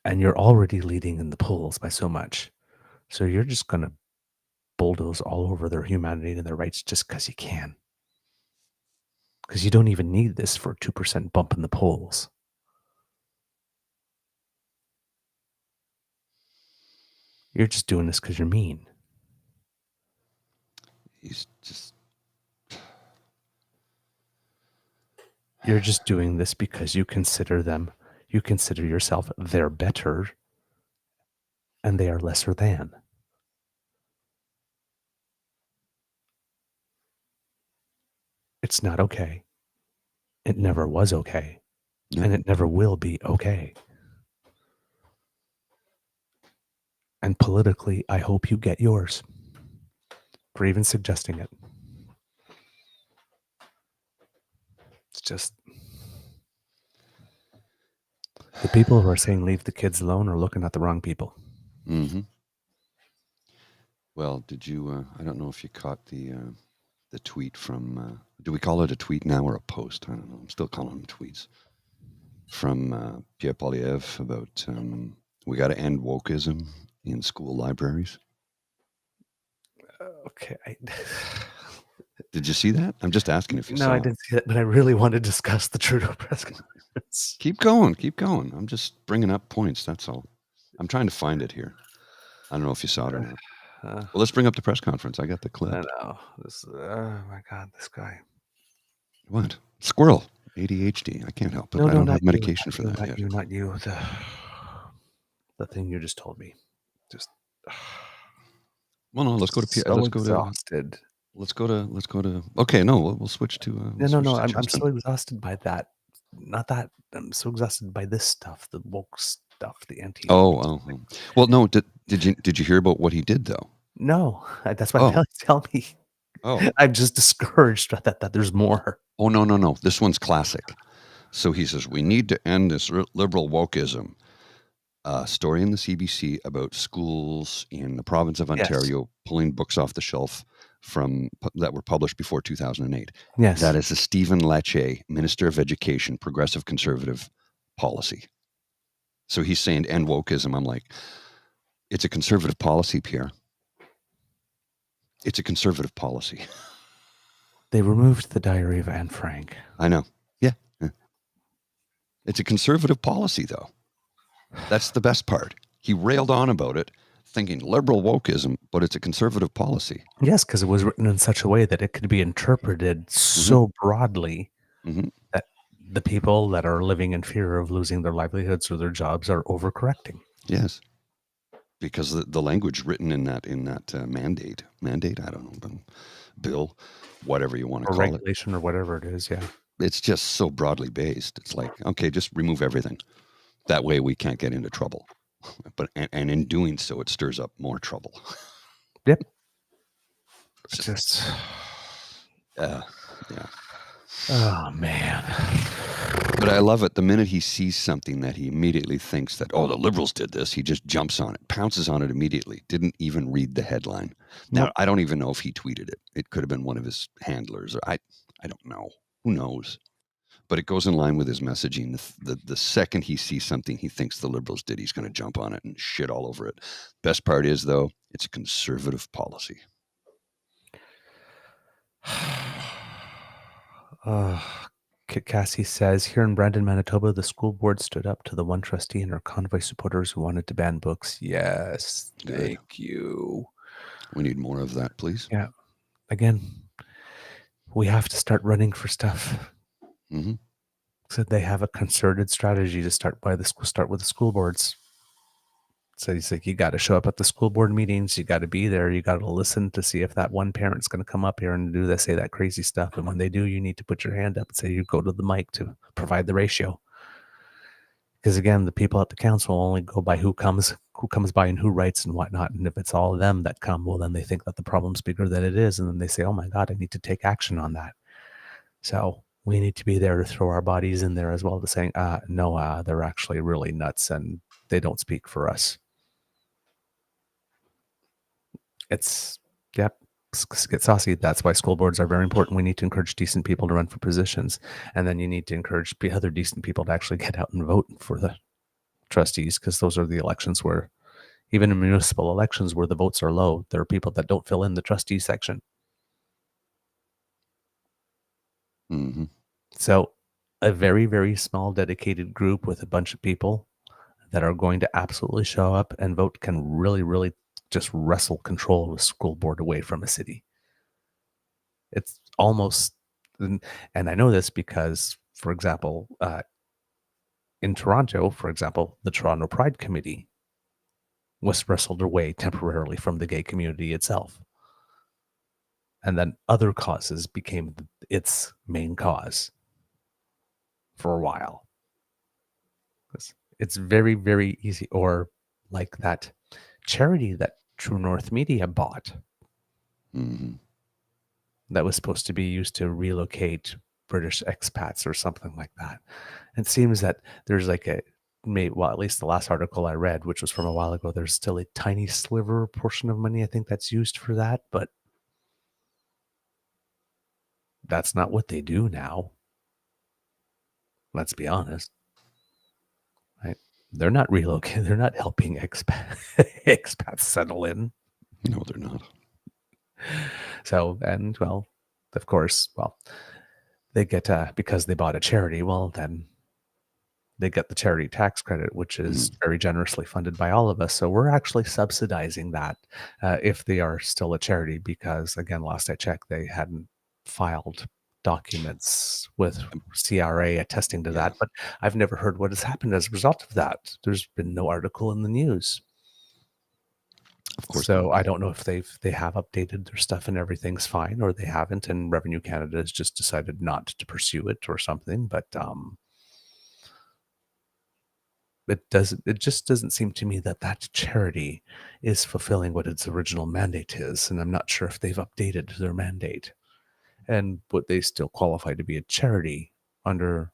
And you're already leading in the polls by so much. So you're just going to bulldoze all over their humanity and their rights just because you can. Because you don't even need this for a 2% bump in the polls. You're just doing this because you're mean. You're just doing this because you consider yourself their better, and they are lesser than. It's not okay. It never was okay. No. And it never will be okay. And politically, I hope you get yours for even suggesting it. It's just the people who are saying leave the kids alone are looking at the wrong people. Mm-hmm. Well, did you, I don't know if you caught the tweet from, do we call it a tweet now or a post? I don't know. I'm still calling them tweets. From Pierre Poilievre about we got to end wokeism in school libraries. Okay. Did you see that? I'm just asking if you saw it. No, I didn't see that, but I really want to discuss the Trudeau press conference. Keep going. I'm just bringing up points, that's all. I'm trying to find it here. I don't know if you saw it or not. Well, let's bring up the press conference. I got the clip. I know. Oh, my God, this guy. What? Squirrel. ADHD. I can't help it. I don't have medication for that yet. Not you. The thing you just told me. Just. Well, no. Let's go to. Exhausted. Let's go to. Okay, no. We'll switch to. No. I'm so exhausted by that. Not that. I'm so exhausted by this stuff. The woke stuff. The anti. Oh. Well, no. Did you hear about what he did though? No. That's what tell me. Oh. I'm just discouraged that there's more. Oh, no. This one's classic. So he says, we need to end this liberal wokeism. Story in the CBC about schools in the province of Ontario pulling books off the shelf that were published before 2008. Yes. That is a Stephen Lecce, Minister of Education, progressive conservative policy. So he's saying end wokeism. I'm like, it's a conservative policy, Pierre. It's a conservative policy. They removed the Diary of Anne Frank. I know. Yeah. It's a conservative policy, though. That's the best part. He railed on about it, thinking liberal wokeism, but it's a conservative policy. Yes, because it was written in such a way that it could be interpreted so broadly that the people that are living in fear of losing their livelihoods or their jobs are overcorrecting. Yes, because the language written in that mandate, I don't know, bill, whatever you want to Or call it, regulation or whatever it is, yeah. it's just so broadly based. It's like, okay, just remove everything. That way we can't get into trouble. But and in doing so, it stirs up more trouble. Yep. It's Just yeah. oh man. But I love it. The minute he sees something that he immediately thinks that, oh, the Liberals did this, he just jumps on it, pounces on it immediately, didn't even read the headline. Now, Nope. I don't even know if he tweeted it. It could have been one of his handlers. Or I don't know. Who knows? But it goes in line with his messaging. The second he sees something he thinks the Liberals did, he's going to jump on it and shit all over it. Best part is, though, it's a conservative policy. Cassie says, here in Brandon, Manitoba, the school board stood up to the one trustee and her convoy supporters who wanted to ban books. Yes, thank you. We need more of that, please. Yeah. Again, we have to start running for stuff. Mm-hmm. So they have a concerted strategy to start with the school boards. So he's like, you got to show up at the school board meetings. You got to be there. You got to listen to see if that one parent's going to come up here and say that crazy stuff. And when they do, you need to put your hand up and say you go to the mic to provide the ratio. Because again, the people at the council only go by who comes by and who writes and whatnot. And if it's all of them that come, well, then they think that the problem's bigger than it is. And then they say, oh my God, I need to take action on that. So we need to be there to throw our bodies in there as well to saying, no, they're actually really nuts and they don't speak for us. It's get saucy. That's why school boards are very important. We need to encourage decent people to run for positions. And then you need to encourage other decent people to actually get out and vote for the trustees, because those are the elections where, even in municipal elections where the votes are low, there are people that don't fill in the trustee section. Mm-hmm. So a very, very small dedicated group with a bunch of people that are going to absolutely show up and vote can really, really just wrestle control of a school board away from a city. It's almost, and I know this because, for example, in Toronto, for example, the Toronto Pride Committee was wrestled away temporarily from the gay community itself. And then other causes became its main cause for a while. It's very, very easy. Or like that charity that True North Media bought. Mm-hmm. That was supposed to be used to relocate British expats or something like that. It seems that there's like at least the last article I read, which was from a while ago, there's still a tiny sliver portion of money I think that's used for that, but that's not what they do now. Let's be honest. Right? They're not relocating. They're not helping expats settle in. No, they're not. So, and well, of course, they get, because they bought a charity, well, then they get the charity tax credit, which is very generously funded by all of us. So we're actually subsidizing that if they are still a charity, because again, last I checked, they hadn't filed documents with CRA attesting to that. But I've never heard what has happened as a result of that. There's been no article in the news. Of course. So I don't know if they have updated their stuff and everything's fine, or they haven't, and Revenue Canada has just decided not to pursue it or something. But it just doesn't seem to me that charity is fulfilling what its original mandate is, and I'm not sure if they've updated their mandate and would they still qualify to be a charity under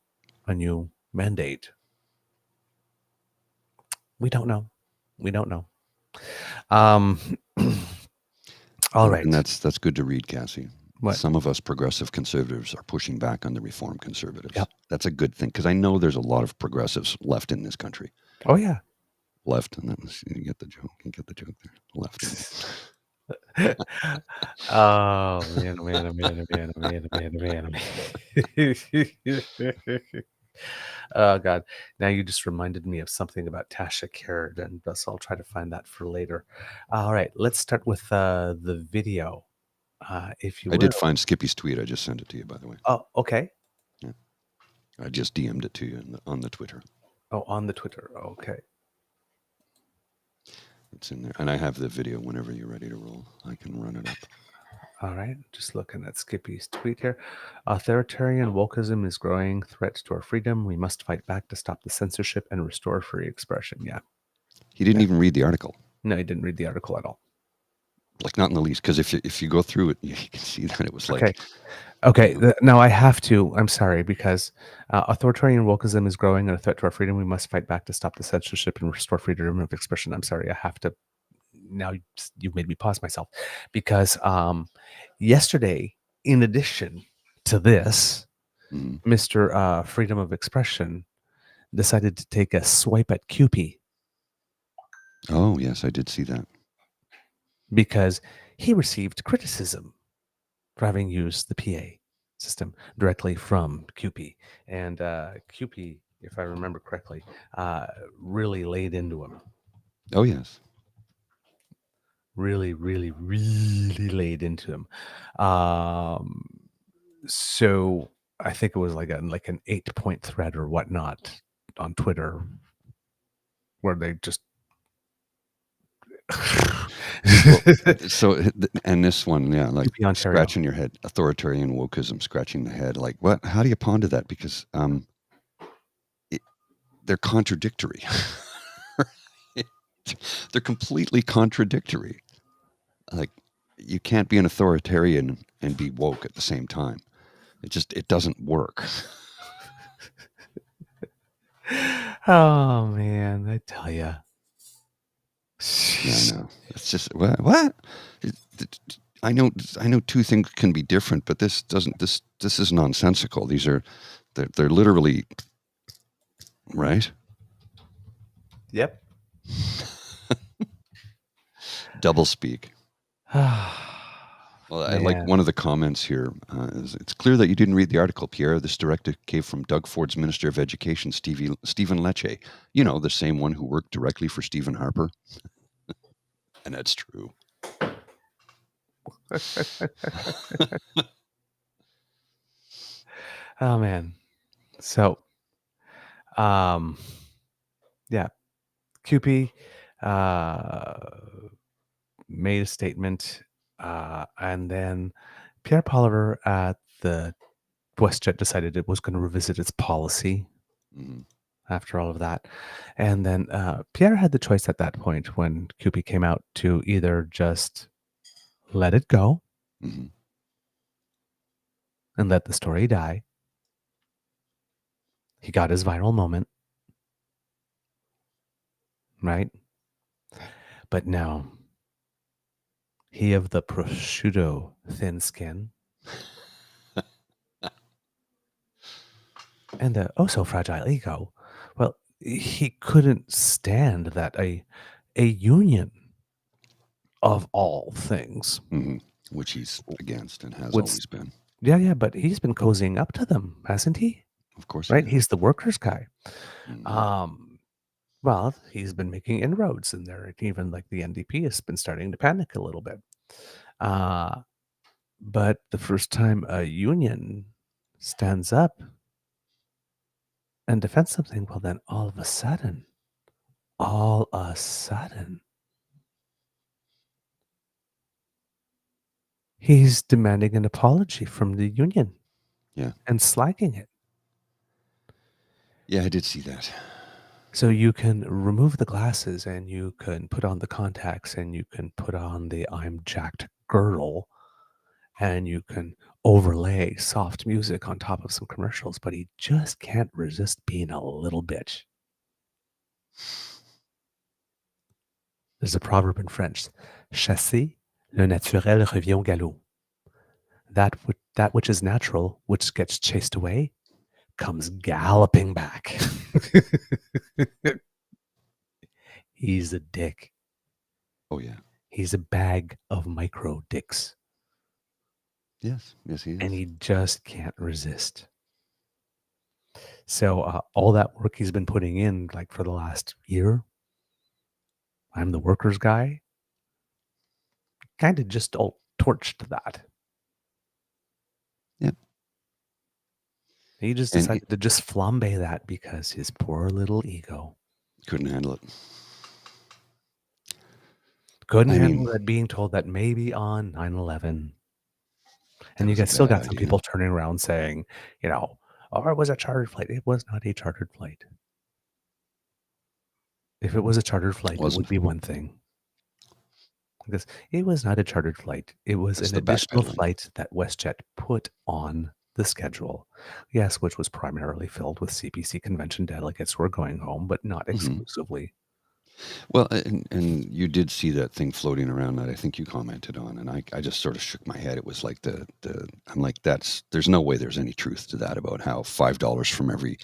a new mandate. We don't know. All right. And that's good to read, Cassie. What? Some of us progressive conservatives are pushing back on the reform conservatives. Yep. That's a good thing, because I know there's a lot of progressives left in this country. Oh, yeah. Left, and you get the joke. You get the joke there. Left. Oh, man. Oh, God. Now you just reminded me of something about Tasha Caird, and so I'll try to find that for later. All right. Let's start with the video, if you will. I did find Skippy's tweet. I just sent it to you, by the way. Oh, okay. Yeah. I just DM'd it to you on the Twitter. Oh, on the Twitter. Okay. It's in there. And I have the video whenever you're ready to roll. I can run it up. All right. Just looking at Skippy's tweet here. Authoritarian wokeism is growing threat to our freedom. We must fight back to stop the censorship and restore free expression. Yeah. He didn't even read the article. No, he didn't read the article at all. Like, not in the least, because if you go through it, you can see that it was like... Okay. Now I have to. I'm sorry, because authoritarian wokeism is growing and a threat to our freedom. We must fight back to stop the censorship and restore freedom of expression. I'm sorry. I have to. Now you've made me pause myself, because yesterday, in addition to this, Mr. Freedom of Expression decided to take a swipe at PeePee. Oh, yes, I did see that. Because he received criticism for having used the PA system directly from PeePee. And PeePee, if I remember correctly, really laid into him. Oh, yes. Really, really, really laid into him. So I think it was like an 8-point thread or whatnot on Twitter where they just... And this one, yeah, like Ontario. Scratching your head, authoritarian wokeism, scratching the head. Like, what? How do you ponder that? Because they're contradictory. They're completely contradictory. Like, you can't be an authoritarian and be woke at the same time. It doesn't work. Oh man, I tell you. Yeah, I know. It's just what? I know two things can be different, but this doesn't. This is nonsensical. They're literally right. Yep. Double speak. Well, I like one of the comments here. It's clear that you didn't read the article, Pierre. This directive came from Doug Ford's Minister of Education, Stephen Lecce. You know, the same one who worked directly for Stephen Harper. And that's true. Oh man. So yeah, PeePee made a statement, and then Pierre Poilievre at the WestJet decided it was going to revisit its policy after all of that. And then Pierre had the choice at that point when PeePee came out to either just let it go and let the story die. He got his viral moment, right? But no, he of the prosciutto thin skin and the oh so fragile ego, well, he couldn't stand that a union of all things, which he's against and has Would- always been. Yeah, but he's been cozying up to them, hasn't he? Of course, Right? he He's the workers' guy. Mhm. Well, he's been making inroads in there. Even like the NDP has been starting to panic a little bit. But the first time a union stands up and defends something, well, then all of a sudden, he's demanding an apology from the union. Yeah. And slagging it. Yeah, I did see that. So you can remove the glasses and you can put on the contacts and you can put on the I'm jacked girdle and you can overlay soft music on top of some commercials, but he just can't resist being a little bitch. There's a proverb in French, chasser le naturel revient au galop. That which is natural, which gets chased away, comes galloping back. He's a dick. Oh, yeah. He's a bag of micro dicks. Yes, he is. And he just can't resist. So all that work he's been putting in, like for the last year, I'm the workers guy, kind of just all torched that. Yep. He just And decided to just flambe that because his poor little ego couldn't handle it. couldn't I handle mean, that being told that maybe on 9/11. that And you was a guys still got bad some idea. people turning around saying, oh, it was a chartered flight. It was not a chartered flight. If it was a chartered flight, it would Wasn't. be one thing. Because it was not a chartered flight. It was That's an the additional backpedaling. flight that WestJet put on the schedule. Yes, which was primarily filled with CPC convention delegates who were going home, but not exclusively. Well, and you did see that thing floating around that I think you commented on, and I just sort of shook my head. It was like I'm like, there's no way there's any truth to that about how $5 from every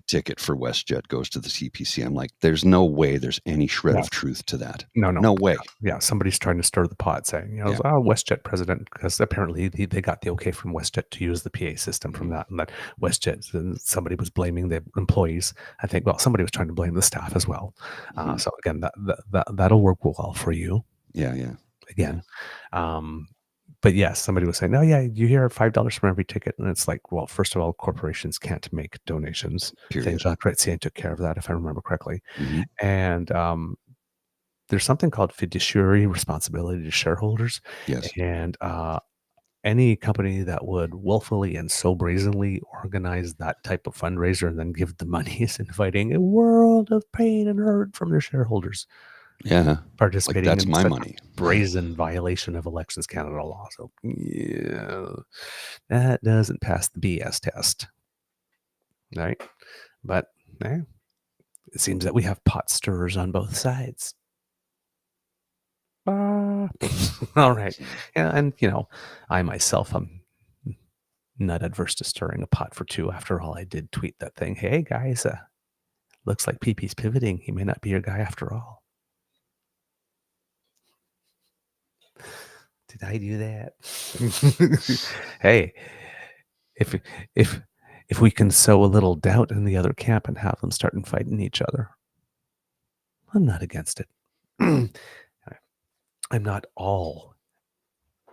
ticket for WestJet goes to the CPC. I'm like, there's no way there's any shred of truth to that. No. No way. Yeah, somebody's trying to stir the pot saying, WestJet president, because apparently they got the okay from WestJet to use the PA system from that, and that WestJet, and somebody was blaming the employees. I think, somebody was trying to blame the staff as well. So again, that'll work well for you. Yeah. Again. But yes, somebody was saying, "Oh yeah, you hear $5 from every ticket," and it's like, well, first of all, corporations can't make donations. I think Period. Jacques Chrétien took care of that, if I remember correctly. Mhm. And there's something called fiduciary responsibility to shareholders, Yes. and any company that would willfully and so brazenly organize that type of fundraiser and then give the money is inviting a world of pain and hurt from their shareholders. Yeah. Participating Like, that's in my such money. a brazen violation of Elections Canada law. So, yeah, that doesn't pass the BS test, right? But it seems that we have pot stirrers on both sides. All right. Yeah, and, I myself, I'm not adverse to stirring a pot for two. After all, I did tweet that thing. Hey, guys, looks like PeePee's pivoting. He may not be your guy after all. Did I do that? Hey, if we can sow a little doubt in the other camp and have them start fighting each other, I'm not against it. I'm not all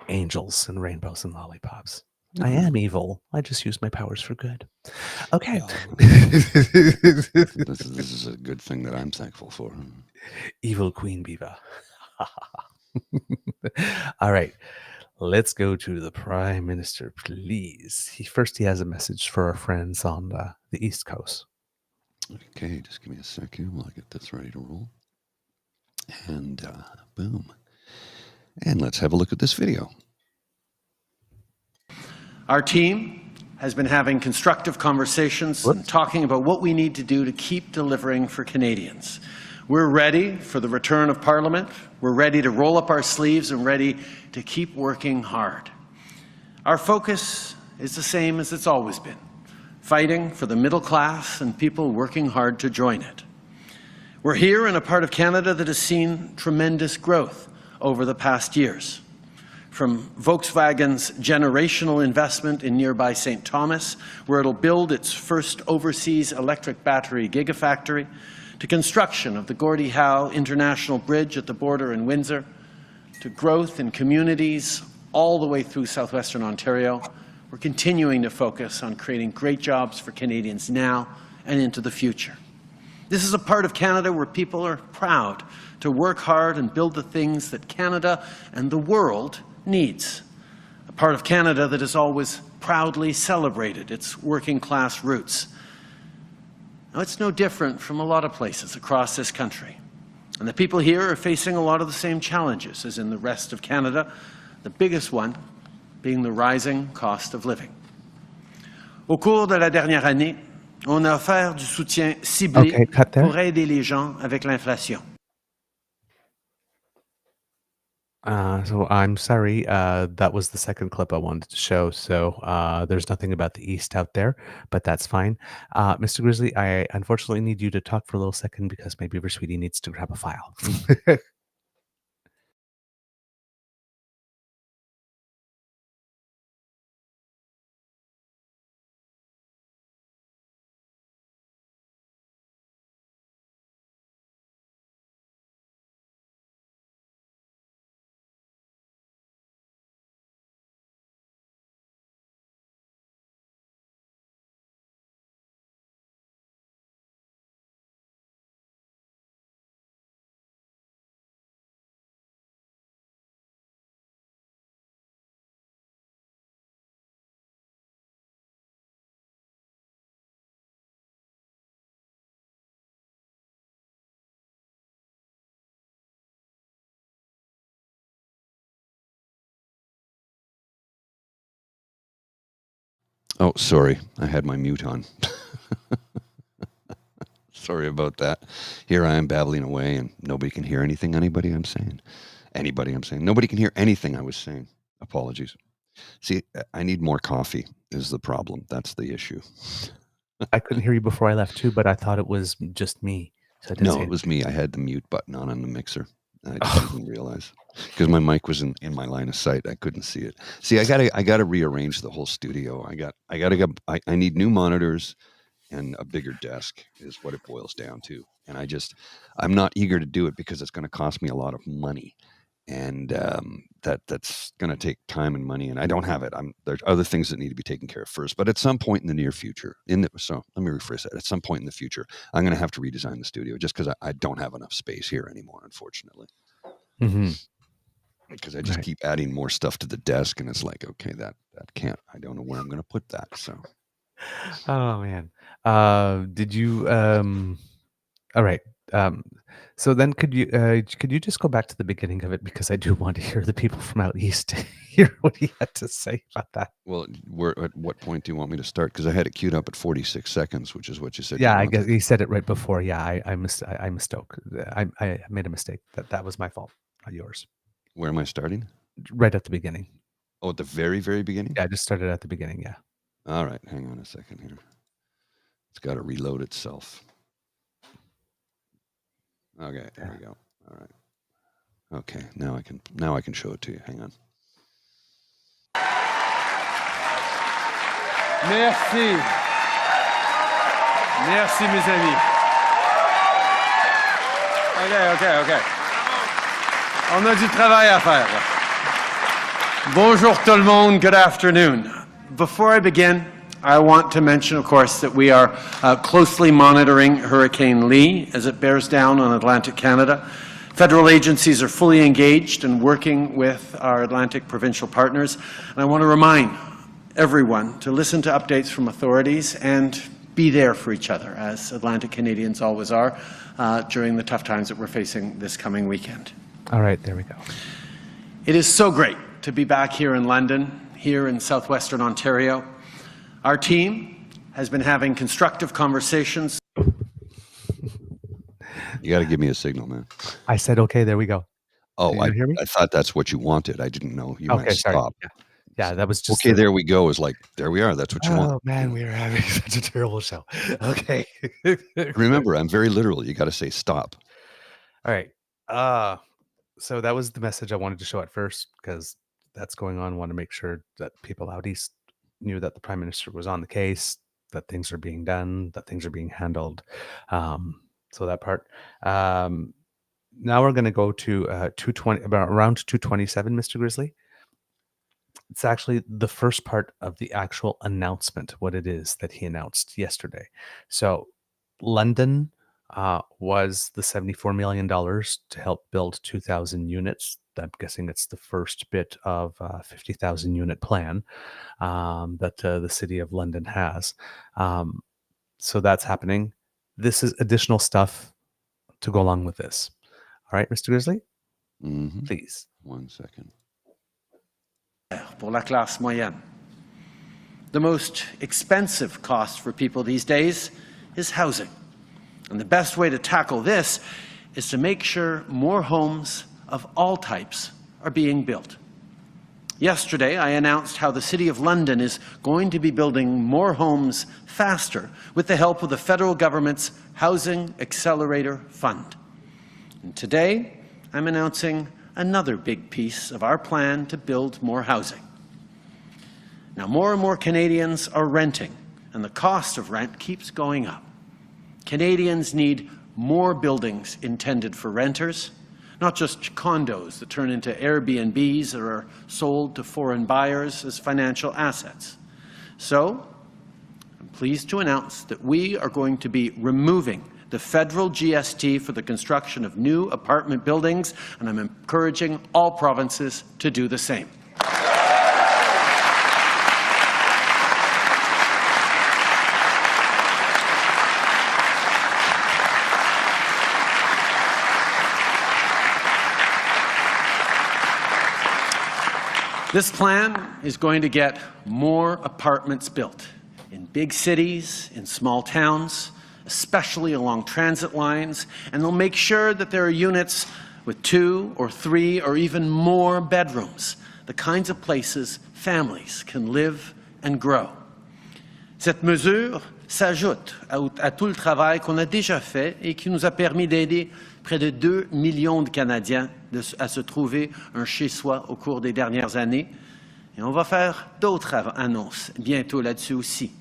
angels and rainbows and lollipops. I am evil. I just use my powers for good. Okay. This is a good thing that I'm thankful for. Evil Queen Beaver. All right. Let's go to the Prime Minister, please. He has a message for our friends on the East Coast. Okay, just give me a second while I get this ready to roll. And boom. And let's have a look at this video. Our team has been having constructive conversations and talking about what we need to do to keep delivering for Canadians. We're ready for the return of Parliament. We're ready to roll up our sleeves and ready to keep working hard. Our focus is the same as it's always been, fighting for the middle class and people working hard to join it. We're here in a part of Canada that has seen tremendous growth over the past years. From Volkswagen's generational investment in nearby St. Thomas, where it'll build its first overseas electric battery gigafactory, to construction of the Gordie Howe International Bridge at the border in Windsor, to growth in communities all the way through southwestern Ontario, we're continuing to focus on creating great jobs for Canadians now and into the future. This is a part of Canada where people are proud to work hard and build the things that Canada and the world needs. A part of Canada that has always proudly celebrated its working class roots. Now, it's no different from a lot of places across this country. And the people here are facing a lot of the same challenges as in the rest of Canada, the biggest one being the rising cost of living. Au cours de la dernière année, on a offert du soutien ciblé pour aider les gens avec l'inflation. So I'm sorry, that was the second clip I wanted to show. So there's nothing about the East out there, but that's fine. Mr. Grizzly, I unfortunately need you to talk for a little second because my Beaver Sweetie needs to grab a file. Oh, sorry. I had my mute on. Sorry about that. Here I am babbling away and nobody can hear anything anybody I'm saying. Nobody can hear anything I was saying. Apologies. See, I need more coffee is the problem. That's the issue. I couldn't hear you before I left too, but I thought it was just me. So I didn't No, say it was me. I had the mute button on the mixer. I didn't realize because my mic was in my line of sight. I couldn't see it. See, I gotta rearrange the whole studio. I need new monitors and a bigger desk is what it boils down to. And I'm not eager to do it because it's going to cost me a lot of money. And that's going to take time and money, and I don't have it. There's other things that need to be taken care of first. But at some point in the near future, so let me rephrase that. At some point in the future, I'm going to have to redesign the studio just because I don't have enough space here anymore, unfortunately. Mm-hmm. Because I just keep adding more stuff to the desk, and it's like, okay, that can't. I don't know where I'm going to put that. So, Oh man, did you? All right. So then could you just go back to the beginning of it, because I do want to hear the people from out east hear what he had to say about that. Well, at what point do you want me to start? Because I had it queued up at 46 seconds, which is what you said. Yeah, I guess he said it right before. Yeah, I mistook. I made a mistake. That was my fault, not yours. Where am I starting? Right at the beginning. Oh, at the very, very beginning? Yeah, I just started at the beginning. Yeah. All right, hang on a second here. It's got to reload itself. Okay, there we go. All right. Okay, now I can show it to you. Hang on. Merci. Merci, mes amis. OK. On a du travail à faire. Bonjour tout le monde. Good afternoon. Before I begin, I want to mention, of course, that we are closely monitoring Hurricane Lee as it bears down on Atlantic Canada. Federal agencies are fully engaged and working with our Atlantic provincial partners. And I want to remind everyone to listen to updates from authorities and be there for each other, as Atlantic Canadians always are, during the tough times that we're facing this coming weekend. All right, there we go. It is so great to be back here in London, here in southwestern Ontario. Our team has been having constructive conversations. You got to give me a signal, man. I said, okay, there we go. Oh, Did you hear me? I thought that's what you wanted. I didn't know you meant Sorry. stop. Yeah, that was just... Okay, there we go. Is like, there we are. That's what you want. Oh, man, we are having such a terrible show. Okay. Remember, I'm very literal. You got to say stop. All right. So that was the message I wanted to show at first, because that's going on. I want to make sure that people out east knew that the Prime Minister was on the case, that things are being done, that things are being handled. So that part. Now we're going to go to 220, about around 227, Mr. Grizzly. It's actually the first part of the actual announcement, what it is that he announced yesterday. So London was the $74 million to help build 2,000 units. I'm guessing it's the first bit of 50,000 unit plan that the city of London has. So that's happening. This is additional stuff to go along with this. All right, Mr. Grizzly, please. 1 second. Pour la classe moyenne. The most expensive cost for people these days is housing. And the best way to tackle this is to make sure more homes of all types are being built. Yesterday, I announced how the City of London is going to be building more homes faster with the help of the federal government's Housing Accelerator Fund. And today, I'm announcing another big piece of our plan to build more housing. Now, more and more Canadians are renting, and the cost of rent keeps going up. Canadians need more buildings intended for renters, not just condos that turn into Airbnbs that are sold to foreign buyers as financial assets. So, I'm pleased to announce that we are going to be removing the federal GST for the construction of new apartment buildings, and I'm encouraging all provinces to do the same. This plan is going to get more apartments built in big cities, in small towns, especially along transit lines, and they'll make sure that there are units with 2 or 3 or even more bedrooms, the kinds of places families can live and grow. Cette mesure s'ajoute à tout le travail qu'on a déjà fait et qui nous a permis d'aider près de 2 millions de Canadiens à se trouver un chez-soi au cours des dernières années. Et on va faire d'autres annonces bientôt là-dessus aussi.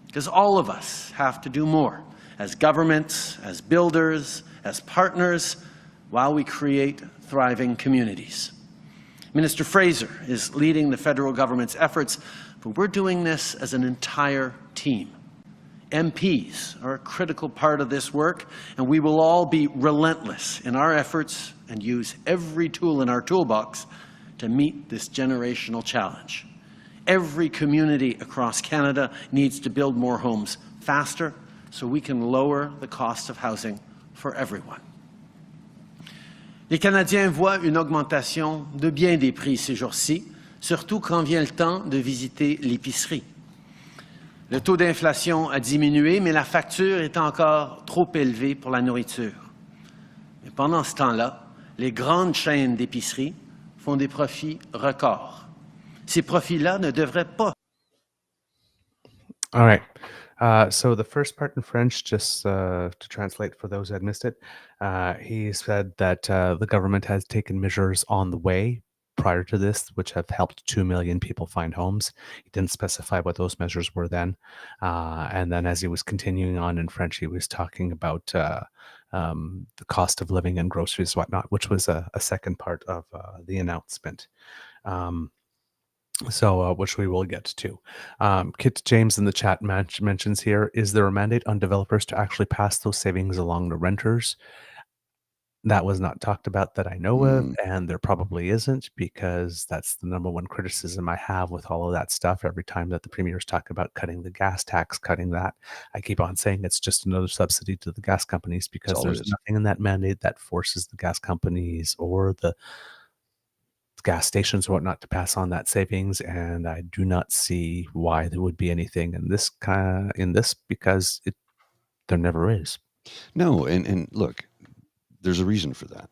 Because all of us have to do more, as governments, as builders, as partners, while we create thriving communities. Minister Frasier is leading the federal government's efforts, but we're doing this as an entire team. MPs are a critical part of this work, and we will all be relentless in our efforts and use every tool in our toolbox to meet this generational challenge. Every community across Canada needs to build more homes faster so we can lower the cost of housing for everyone. Les Canadiens voient une augmentation de bien des prix ces jours-ci, surtout quand vient le temps de visiter l'épicerie. Le taux d'inflation a diminué, mais la facture est encore trop élevée pour la nourriture. Mais pendant ce temps-là, les grandes chaînes d'épicerie font des profits records. Ces profits-là ne devraient pas. All right. So the first part in French, just to translate for those who had missed it, he said that the government has taken measures on the way prior to this, which have helped 2 million people find homes. He didn't specify what those measures were then. And then as he was continuing on in French, he was talking about the cost of living and groceries, whatnot, which was a second part of the announcement. Which we will get to. Kit James in the chat mentions here, is there a mandate on developers to actually pass those savings along to renters? That was not talked about that I know of, and there probably isn't, because that's the number one criticism I have with all of that stuff. Every time that the premiers talk about cutting the gas tax, cutting that, I keep on saying it's just another subsidy to the gas companies, because there's nothing in that mandate that forces the gas companies or the gas stations or whatnot to pass on that savings, and I do not see why there would be anything in this because there never is. No, and look, there's a reason for that.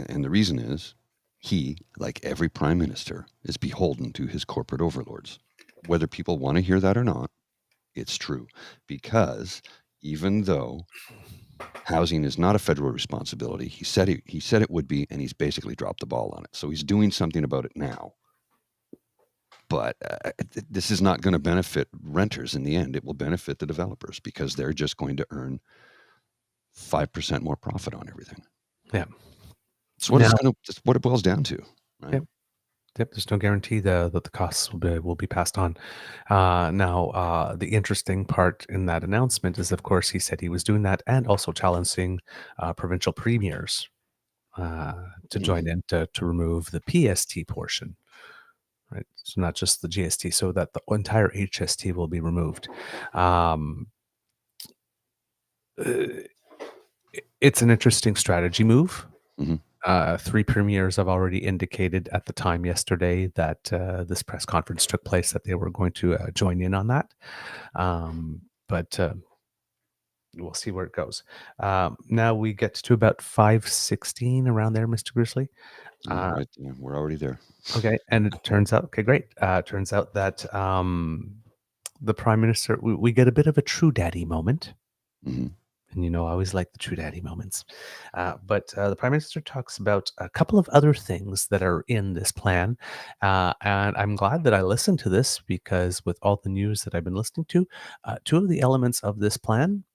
And the reason is he, like every prime minister, is beholden to his corporate overlords. Whether people want to hear that or not, it's true. Because even though housing is not a federal responsibility, he said it would be, and he's basically dropped the ball on it. So he's doing something about it now. But this is not going to benefit renters in the end. It will benefit the developers, because they're just going to earn 5% more profit on everything. Yeah. That's what it boils down to. Right? Yep. There's no guarantee that the costs will be passed on. Now, the interesting part in that announcement is, of course, he said he was doing that and also challenging provincial premiers to join in to remove the PST portion. Right. So not just the GST, so that the entire HST will be removed. It's an interesting strategy move. 3 premiers have already indicated at the time yesterday that this press conference took place that they were going to join in on that. But we'll see where it goes. Now we get to about 5:16 around there, Mr. Grizzly. Right, yeah, we're already there. Okay, and it turns out, okay, great. Turns out that the Prime Minister, we get a bit of a true daddy moment. And I always like the true daddy moments. But the Prime Minister talks about a couple of other things that are in this plan. And I'm glad that I listened to this, because with all the news that I've been listening to, 2 of the elements of this plan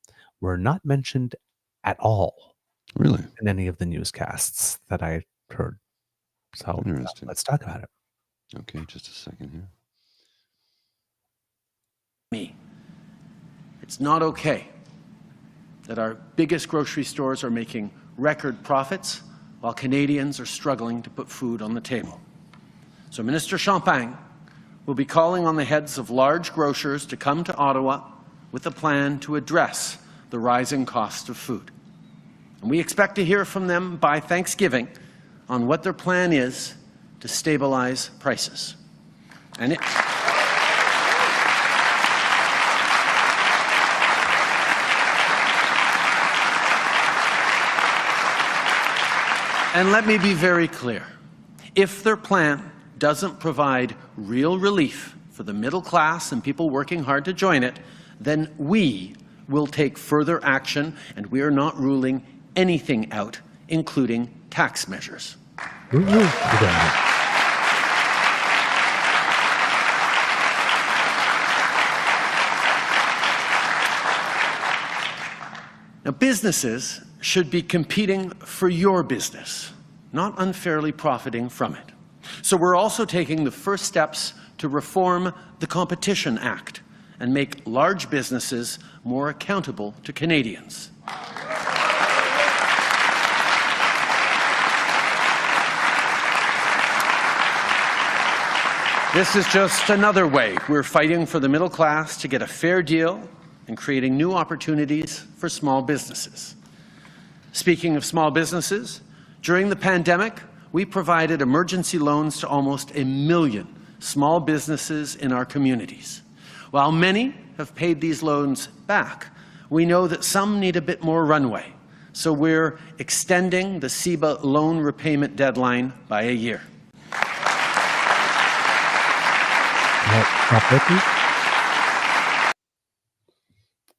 were not mentioned at all. Really? In any of the newscasts that I heard. So let's talk about it. Okay, just a second here. It's not okay that our biggest grocery stores are making record profits while Canadians are struggling to put food on the table. So Minister Champagne will be calling on the heads of large grocers to come to Ottawa with a plan to address the rising cost of food. And we expect to hear from them by Thanksgiving on what their plan is to stabilize prices. And let me be very clear. If their plan doesn't provide real relief for the middle class and people working hard to join it, then we will take further action, and we are not ruling anything out, including tax measures. Now, businesses should be competing for your business, not unfairly profiting from it. So we're also taking the first steps to reform the Competition Act and make large businesses more accountable to Canadians. This is just another way we're fighting for the middle class to get a fair deal and creating new opportunities for small businesses. Speaking of small businesses, during the pandemic, we provided emergency loans to almost 1 million small businesses in our communities. While many have paid these loans back, we know that some need a bit more runway. So we're extending the CEBA loan repayment deadline by a year.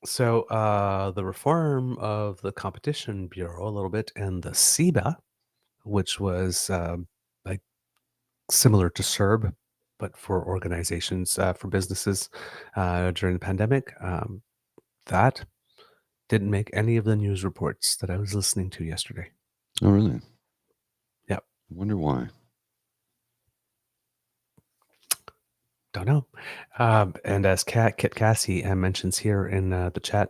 So the reform of the Competition Bureau a little bit, and the CEBA, which was like similar to CERB, but for organizations, for businesses during the pandemic, that didn't make any of the news reports that I was listening to yesterday. Oh, really? Yep. I wonder why. Don't know. And as Kit Cassie mentions here in the chat,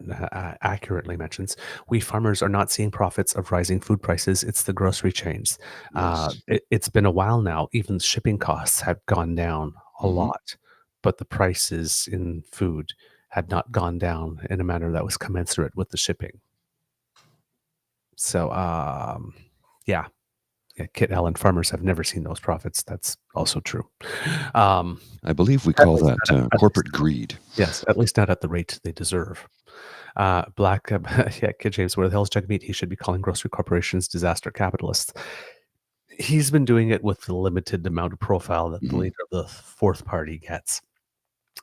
accurately mentions, we farmers are not seeing profits of rising food prices. It's the grocery chains. Yes. It's been a while now. Even shipping costs have gone down a lot, but the prices in food had not gone down in a manner that was commensurate with the shipping. So, yeah, Kit Allen, farmers have never seen those profits. That's also true. I believe we call that corporate greed. Yes, at least not at the rate they deserve. Kid James, where the hell's Jagmeet? He should be calling grocery corporations disaster capitalists. He's been doing it with the limited amount of profile that the leader of the fourth party gets.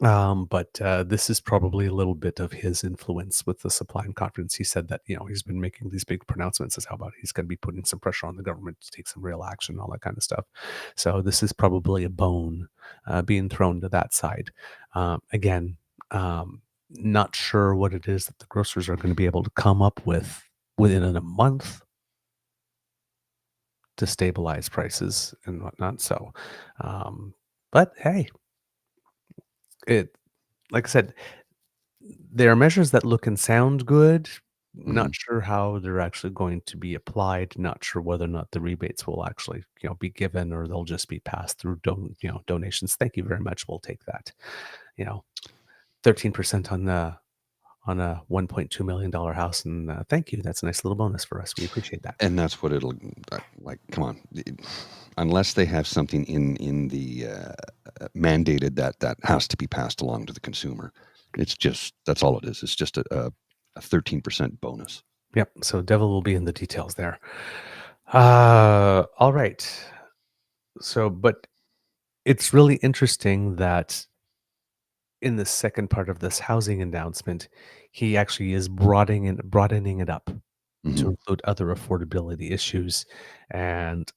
But this is probably a little bit of his influence with the supply and confidence. He said that, he's been making these big pronouncements as how about he's going to be putting some pressure on the government to take some real action, all that kind of stuff. So this is probably a bone being thrown to that side. Again, not sure what it is that the grocers are going to be able to come up with within a month to stabilize prices and whatnot. So, but hey, like I said, there are measures that look and sound good. Not sure how they're actually going to be applied. Not sure whether or not the rebates will actually, be given, or they'll just be passed through donations. Thank you very much. We'll take that. 13% on a $1.2 million house, and thank you. That's a nice little bonus for us. We appreciate that. And that's what it'll like. Come on, unless they have something in the mandated that has to be passed along to the consumer. It's just that's all it is. It's just a 13% bonus. Yep. So devil will be in the details there. All right. So, but it's really interesting that in the second part of this housing announcement, he actually is broadening it up to include other affordability issues. And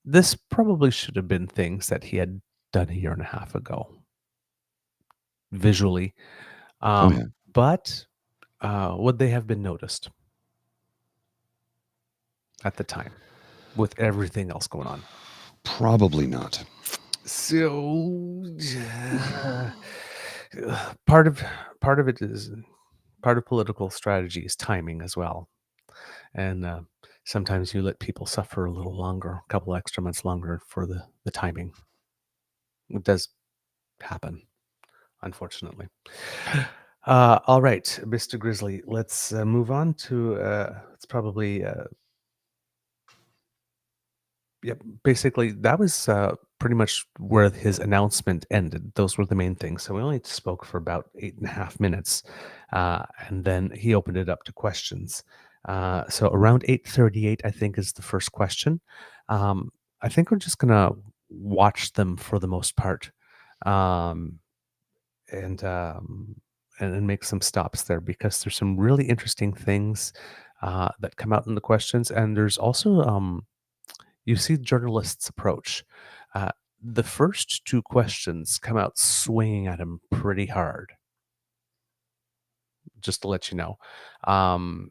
this probably should have been things that he had done a year and a half ago visually. But would they have been noticed at the time with everything else going on? Probably not. So part of political strategy is timing as well. And sometimes you let people suffer a little longer, a couple extra months longer for the timing. It does happen, unfortunately. All right, Mr. Grizzly, let's move on to it's probably Yep. Basically, that was pretty much where his announcement ended. Those were the main things. So we only spoke for about 8.5 minutes, and then he opened it up to questions. So around 8:38, I think, is the first question. I think we're just gonna watch them for the most part, um, and um, and make some stops there because there's some really interesting things that come out in the questions, and there's also you see journalists approach. Uh, the first two questions come out swinging at him pretty hard, just to let you know. Um,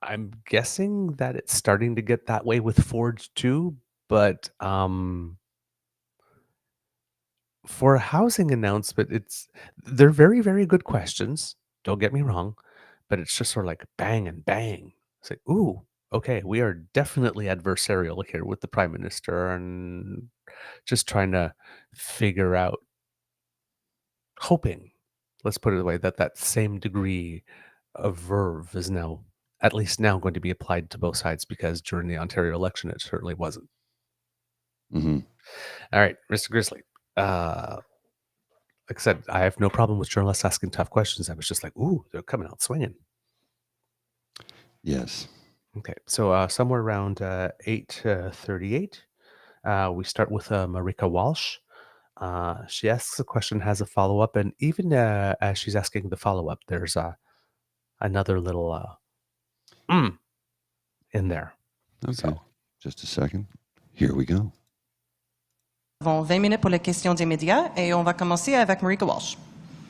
I'm guessing that it's starting to get that way with Ford too, but for a housing announcement, they're very, very good questions. Don't get me wrong, but it's just sort of like bang and bang. It's like, ooh, okay, we are definitely adversarial here with the prime minister and just trying to figure out, hoping, let's put it away, that that same degree of verve is now, at least now, going to be applied to both sides because during the Ontario election, it certainly wasn't. Hmm. All right, Mr. Grizzly. Like I said, I have no problem with journalists asking tough questions. I was just like, ooh, they're coming out swinging. Yes. Okay, so somewhere around 8:38, we start with Marika Walsh. She asks a question, has a follow-up, and even as she's asking the follow-up, there's another little in there. Okay. So, Just a second. Here we go. Nous avons 20 minutes pour les questions des médias et on va commencer avec Marika Walsh.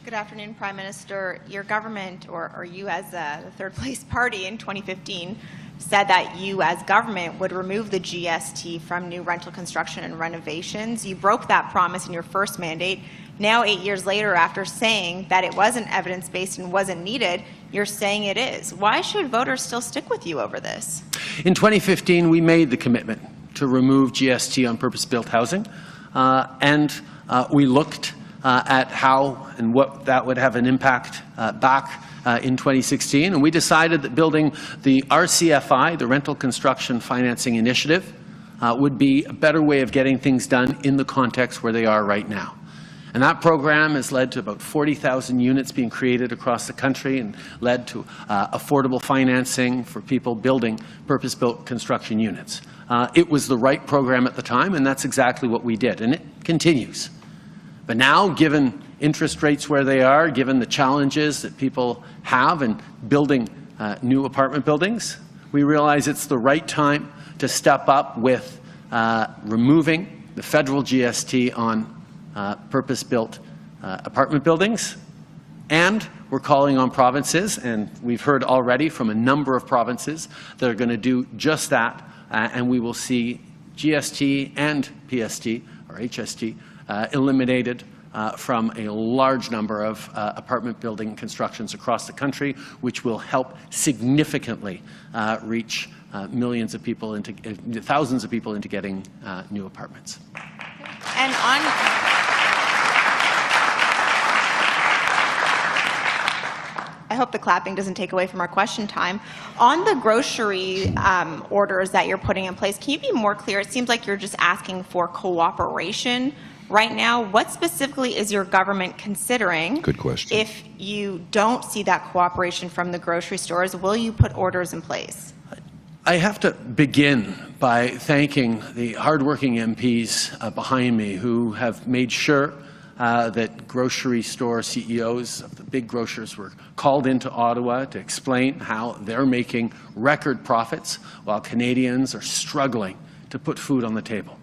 Good afternoon, Prime Minister. Your government, or you as the third place party in 2015, said that you as government would remove the GST from new rental construction and renovations. You broke that promise in your first mandate. Now, 8 years later, after saying that it wasn't evidence-based and wasn't needed, you're saying it is. Why should voters still stick with you over this? In 2015, we made the commitment to remove GST on purpose-built housing, and we looked at how and what that would have an impact back in 2016, and we decided that building the RCFI, the Rental Construction Financing Initiative, would be a better way of getting things done in the context where they are right now. And that program has led to about 40,000 units being created across the country and led to affordable financing for people building purpose-built construction units. It was the right program at the time, and that's exactly what we did, and it continues. But now, given interest rates where they are, given the challenges that people have in building new apartment buildings, we realize it's the right time to step up with removing the federal GST on purpose-built apartment buildings. And we're calling on provinces, and we've heard already from a number of provinces that are going to do just that, and we will see GST and PST, or HST, eliminated from a large number of apartment building constructions across the country, which will help significantly reach millions of people into thousands of people into getting new apartments. And on... I hope the clapping doesn't take away from our question time. On the grocery orders that you're putting in place, can you be more clear? It seems like you're just asking for cooperation right now. What specifically is your government considering? Good question. If you don't see that cooperation from the grocery stores, will you put orders in place? I have to begin by thanking the hardworking MPs behind me who have made sure that grocery store CEOs of the big grocers were called into Ottawa to explain how they're making record profits while Canadians are struggling to put food on the table.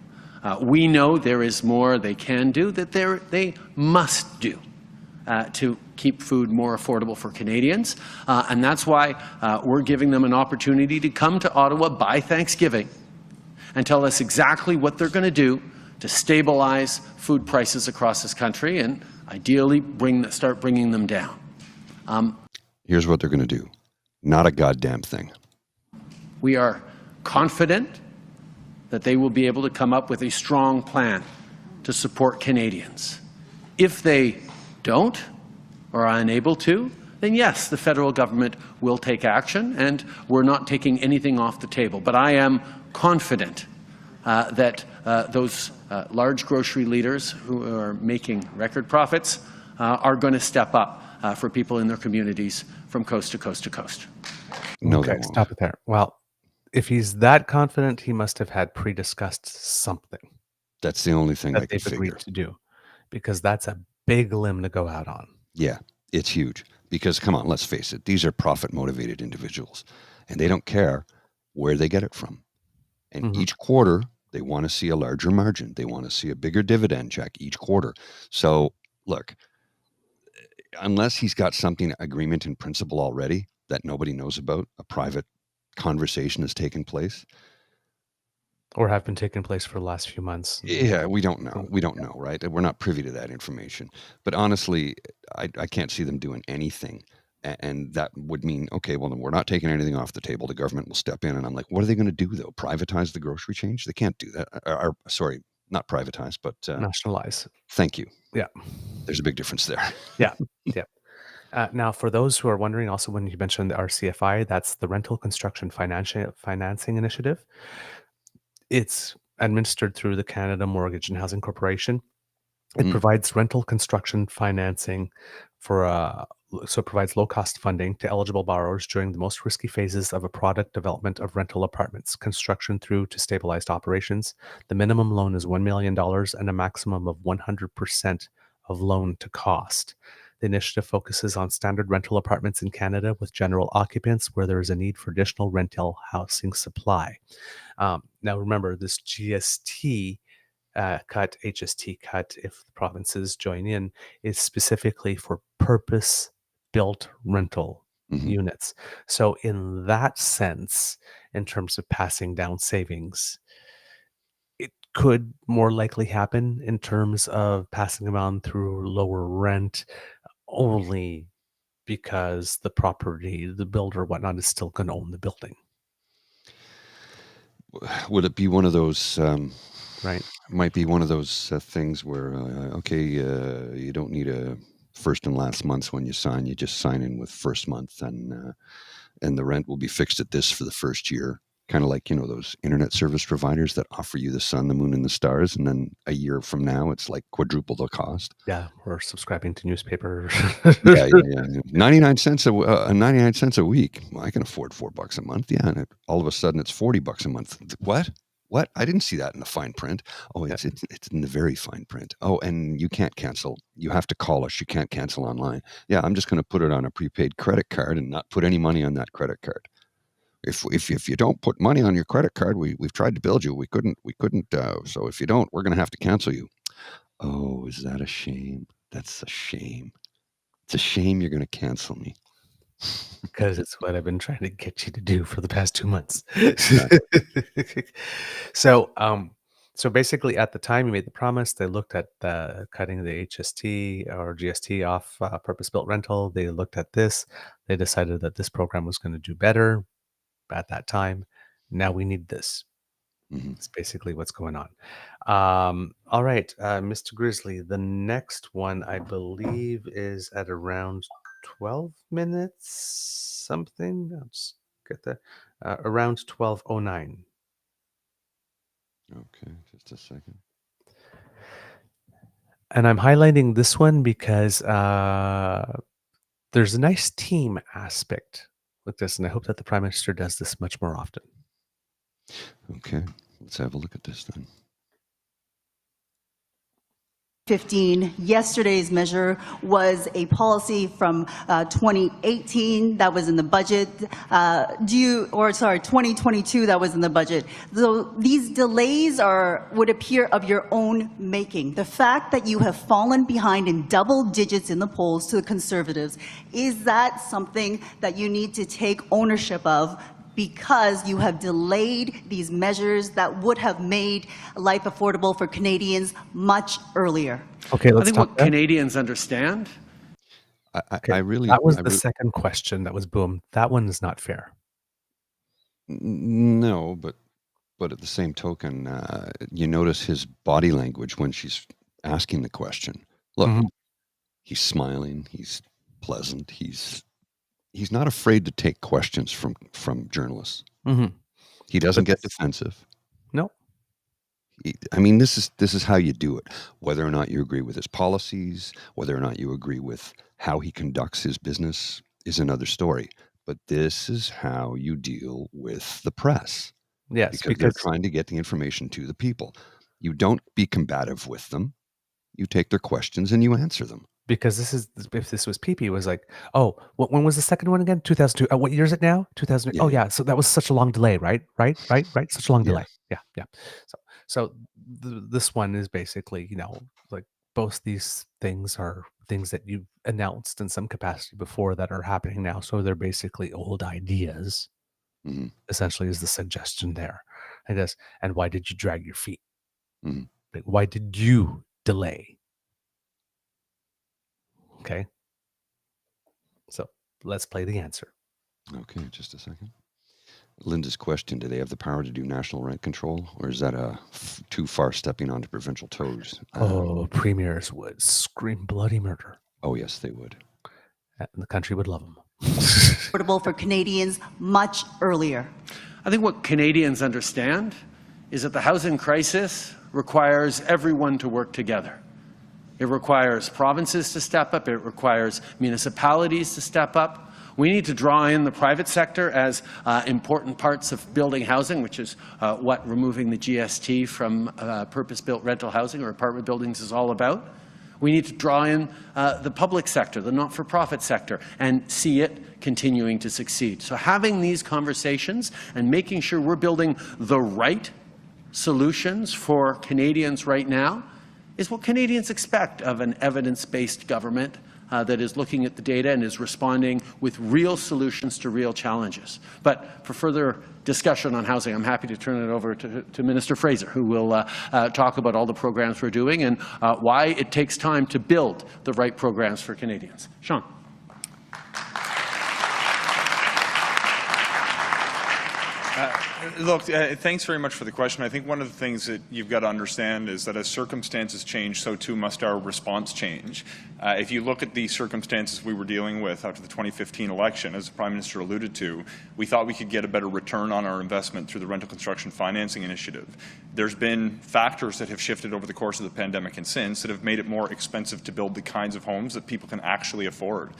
We know there is more they can do, that they must do to keep food more affordable for Canadians. And that's why we're giving them an opportunity to come to Ottawa by Thanksgiving and tell us exactly what they're going to do to stabilize food prices across this country and ideally start bringing them down. Here's what they're going to do. Not a goddamn thing. We are confident that they will be able to come up with a strong plan to support Canadians. If they don't or are unable to, then yes, the federal government will take action, and we're not taking anything off the table. But I am confident that those large grocery leaders who are making record profits are going to step up for people in their communities from coast to coast to coast. No, Okay, they won't. Stop it there. Well, if he's that confident, he must have had pre-discussed something That's the only thing I that could they've figure. agreed to do, because that's a big limb to go out on. Yeah, it's huge. Because come on, let's face it, these are profit-motivated individuals, and they don't care where they get it from. And each quarter, they want to see a larger margin. They want to see a bigger dividend check each quarter. So, look, unless he's got something, agreement in principle already that nobody knows about, a private conversation has taken place. Or have been taking place for the last few months. Yeah, we don't know. We don't know, right? We're not privy to that information. But honestly, I can't see them doing anything. And that would mean, okay, well, then we're not taking anything off the table. The government will step in. And I'm like, what are they going to do, though? Privatize the grocery chain? They can't do that. Or sorry, not privatize, but nationalize. Thank you. Yeah. There's a big difference there. Yeah. Yeah. Now, for those who are wondering, also when you mentioned the RCFI, that's the Rental Construction Financing Initiative. It's administered through the Canada Mortgage and Housing Corporation. It provides rental construction financing for so it provides low-cost funding to eligible borrowers during the most risky phases of a product development of rental apartments, construction through to stabilized operations. The minimum loan is $1 million and a maximum of 100% of loan to cost. The initiative focuses on standard rental apartments in Canada with general occupants where there is a need for additional rental housing supply. Now, remember, this GST cut, HST cut, if the provinces join in, is specifically for purpose-built rental units. So in that sense, in terms of passing down savings, it could more likely happen in terms of passing them on through lower rent, only because the property, the builder, whatnot, is still going to own the building. Would it be one of those... right. Might be one of those things where, you don't need a first and last months when you sign. You just sign in with first month, and the rent will be fixed at this for the first year. Kind of like, those internet service providers that offer you the sun, the moon, and the stars, and then a year from now, it's like quadruple the cost. Yeah, or subscribing to newspaper. yeah. 99 cents a 99 cents a week. Well, I can afford $4 a month. Yeah, and all of a sudden it's $40 a month. What? I didn't see that in the fine print. Oh, it's in the very fine print. Oh, and you can't cancel. You have to call us. You can't cancel online. Yeah, I'm just going to put it on a prepaid credit card and not put any money on that credit card. If you don't put money on your credit card, we've tried to build you. We couldn't. So if you don't, we're going to have to cancel you. Oh, is that a shame? That's a shame. It's a shame you're going to cancel me. Because it's what I've been trying to get you to do for the past 2 months. So basically, at the time you made the promise, they looked at cutting the HST or GST off purpose-built rental. They looked at this. They decided that this program was going to do better at that time. Now we need this. It's basically what's going on. All right, Mr. Grizzly, the next one I believe is at around 12 minutes something. I'll just get that. Around 12:09. Okay, just a second. And I'm highlighting this one because there's a nice team aspect with this, and I hope that the Prime Minister does this much more often. Okay, let's have a look at this then. 15. Yesterday's measure was a policy from 2018 that was in the budget, 2022 that was in the budget. So these delays would appear of your own making. The fact that you have fallen behind in double digits in the polls to the Conservatives, is that something that you need to take ownership of? Because you have delayed these measures that would have made life affordable for Canadians much earlier. Okay, I think what Canadians understand. That was the second question that was boom. That one is not fair. No, but at the same token, you notice his body language when she's asking the question. Look, he's smiling. He's pleasant. He's not afraid to take questions from journalists. He doesn't But get defensive. no, I mean, this is how you do it. Whether or not you agree with his policies, whether or not you agree with how he conducts his business is another story. But this is how you deal with the press, yes, because they're because trying to get the information to the people. You don't be combative with them. You take their questions and you answer them. because this is if this was PeePee, was like, oh, when was the second one again? 2002. What year is it now? 2000. Oh Yeah. yeah, so that was such a long delay, right? Such a long Yeah. delay. Yeah. So this one is basically, like both these things are things that you've announced in some capacity before that are happening now. So they're basically old ideas. Mhm. Essentially, is the suggestion there. I guess. And why did you drag your feet? Mhm. Like, why did you delay? Okay. So let's play the answer. Okay, just a second. Linda's question, do they have the power to do national rent control, or is that too far stepping onto provincial toes? Premiers would scream bloody murder, Oh, yes, they would. and the country would love them. Affordable for Canadians much earlier. I think what Canadians understand is that the housing crisis requires everyone to work together. It requires provinces to step up. It requires municipalities to step up. We need to draw in the private sector as important parts of building housing, which is what removing the GST from purpose-built rental housing or apartment buildings is all about. We need to draw in the public sector, the not-for-profit sector, and see it continuing to succeed. So having these conversations and making sure we're building the right solutions for Canadians right now is what Canadians expect of an evidence-based government that is looking at the data and is responding with real solutions to real challenges. But for further discussion on housing, I'm happy to turn it over to Minister Frasier, who will talk about all the programs we're doing and why it takes time to build the right programs for Canadians. Sean. Look, thanks very much for the question. I think one of the things that you've got to understand is that as circumstances change, so too must our response change. If you look at the circumstances we were dealing with after the 2015 election, as the Prime Minister alluded to, we thought we could get a better return on our investment through the rental construction financing initiative. There's been factors that have shifted over the course of the pandemic and since that have made it more expensive to build the kinds of homes that people can actually afford.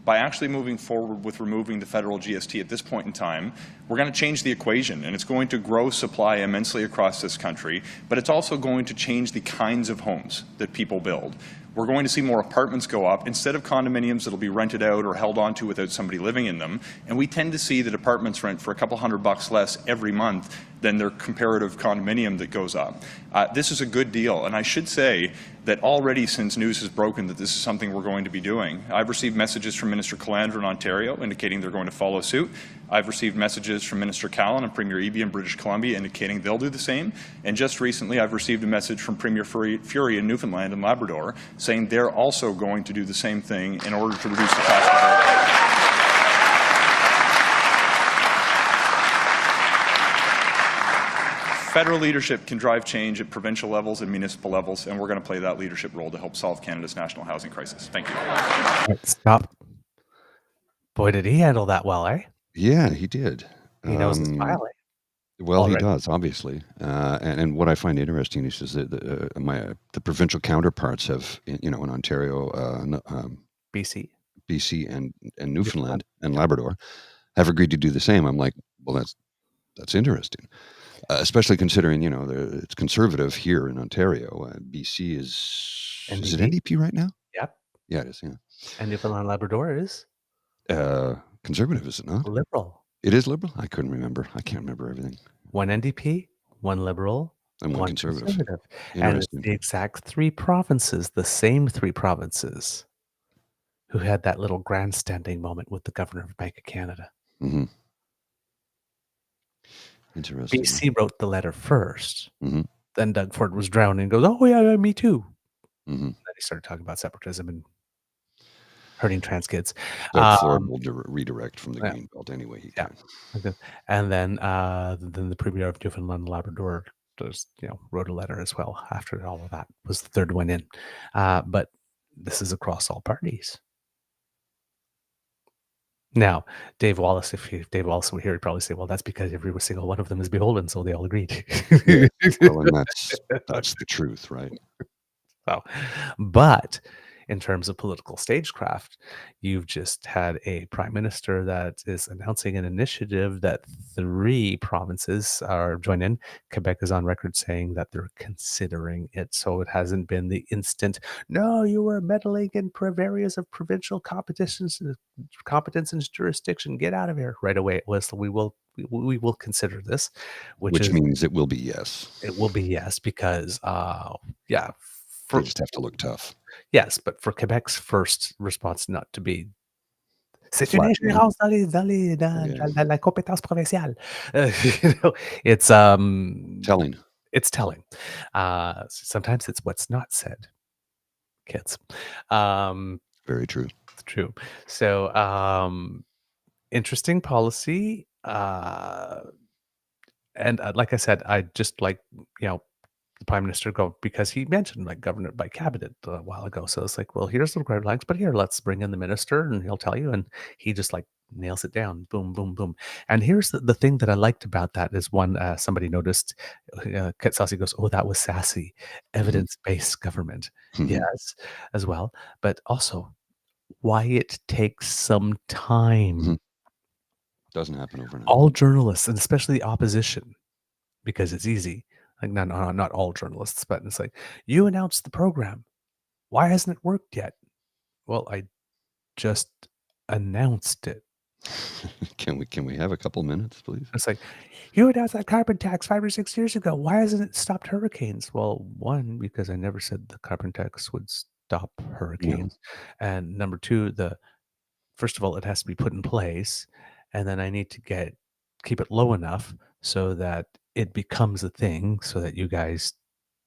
By actually moving forward with removing the federal GST at this point in time, we're going to change the equation, and it's going to grow supply immensely across this country, but it's also going to change the kinds of homes that people build. We're going to see more apartments go up instead of condominiums that'll be rented out or held onto without somebody living in them. And we tend to see that apartments rent for a couple $100 less every month than their comparative condominium that goes up. This is a good deal, and I should say that already since news has broken that this is something we're going to be doing, I've received messages from Minister Calandra in Ontario indicating they're going to follow suit. I've received messages from Minister Callan and Premier Eby in British Columbia indicating they'll do the same. And just recently I've received a message from Premier Fury in Newfoundland and Labrador saying they're also going to do the same thing in order to reduce the cost of building. Federal leadership can drive change at provincial levels and municipal levels, and we're going to play that leadership role to help solve Canada's national housing crisis. Thank you. Right, stop. Boy, did he handle that well, eh? Yeah, he did. He knows his file, eh? Well, Already. he does, obviously. And what I find interesting is that the provincial counterparts have, in Ontario, BC. and Newfoundland and Labrador have agreed to do the same. I'm like, well, that's interesting, especially considering it's conservative here in Ontario. BC is it NDP right now? Yep. Yeah, it is. Yeah, And Newfoundland and Labrador is conservative, is it not? liberal. It is liberal. I couldn't remember. I can't remember everything. One NDP, one liberal, And one conservative. And it's Interesting. the exact three provinces, the same three provinces, who had that little grandstanding moment with the governor of Bank of Canada. Mm-hmm. Interesting. BC wrote the letter first. Mm-hmm. Then Doug Ford was drowning and goes, oh, yeah, me too. Mm-hmm. Then he started talking about separatism and hurting trans kids. Doug Ford will redirect from the Green Belt anyway he can. Okay. And then the Premier of Newfoundland and Labrador just, wrote a letter as well after all of that. Was the third one in. But this is across all parties. Now, Dave Wallace, if Dave Wallace were here, he'd probably say, well, that's because every single one of them is beholden, so they all agreed. Yeah. Well, and that's the truth, right? So, but in terms of political stagecraft, you've just had a prime minister that is announcing an initiative that 3 provinces are join in. Quebec is on record saying that they're considering it. So it hasn't been the instant, no, you were meddling in areas of provincial competence and jurisdiction. Get out of here right away. It was, we will consider this, Which means it will be yes. it will be yes, because yeah. They just have to look tough. Yes, but for Quebec's first response not to be c'est une ingérence dans la compétence provinciale. You know, it's Telling. It's telling. Sometimes it's what's not said, kids. Very true. It's true. So interesting policy. And like I said, I just like, the prime minister go, because he mentioned like government by cabinet a while ago. So it's like, well, here's the guidelines, but here, let's bring in the minister and he'll tell you. And he just like nails it down. Boom, boom, boom. And here's the thing that I liked about that is somebody noticed, Saucy goes, oh, that was sassy. Evidence-based government. Yes, as well. But also why it takes some time. Doesn't happen overnight. All journalists, and especially the opposition, because it's easy. Like not all journalists, but it's like, you announced the program. Why hasn't it worked yet? Well, I just announced it. Can we have a couple minutes, please? It's like, you announced that carbon tax 5 or 6 years ago. Why hasn't it stopped hurricanes? Well, one, because I never said the carbon tax would stop hurricanes. And number 2, first of all, it has to be put in place. And then I need to keep it low enough so that it becomes a thing, so that you guys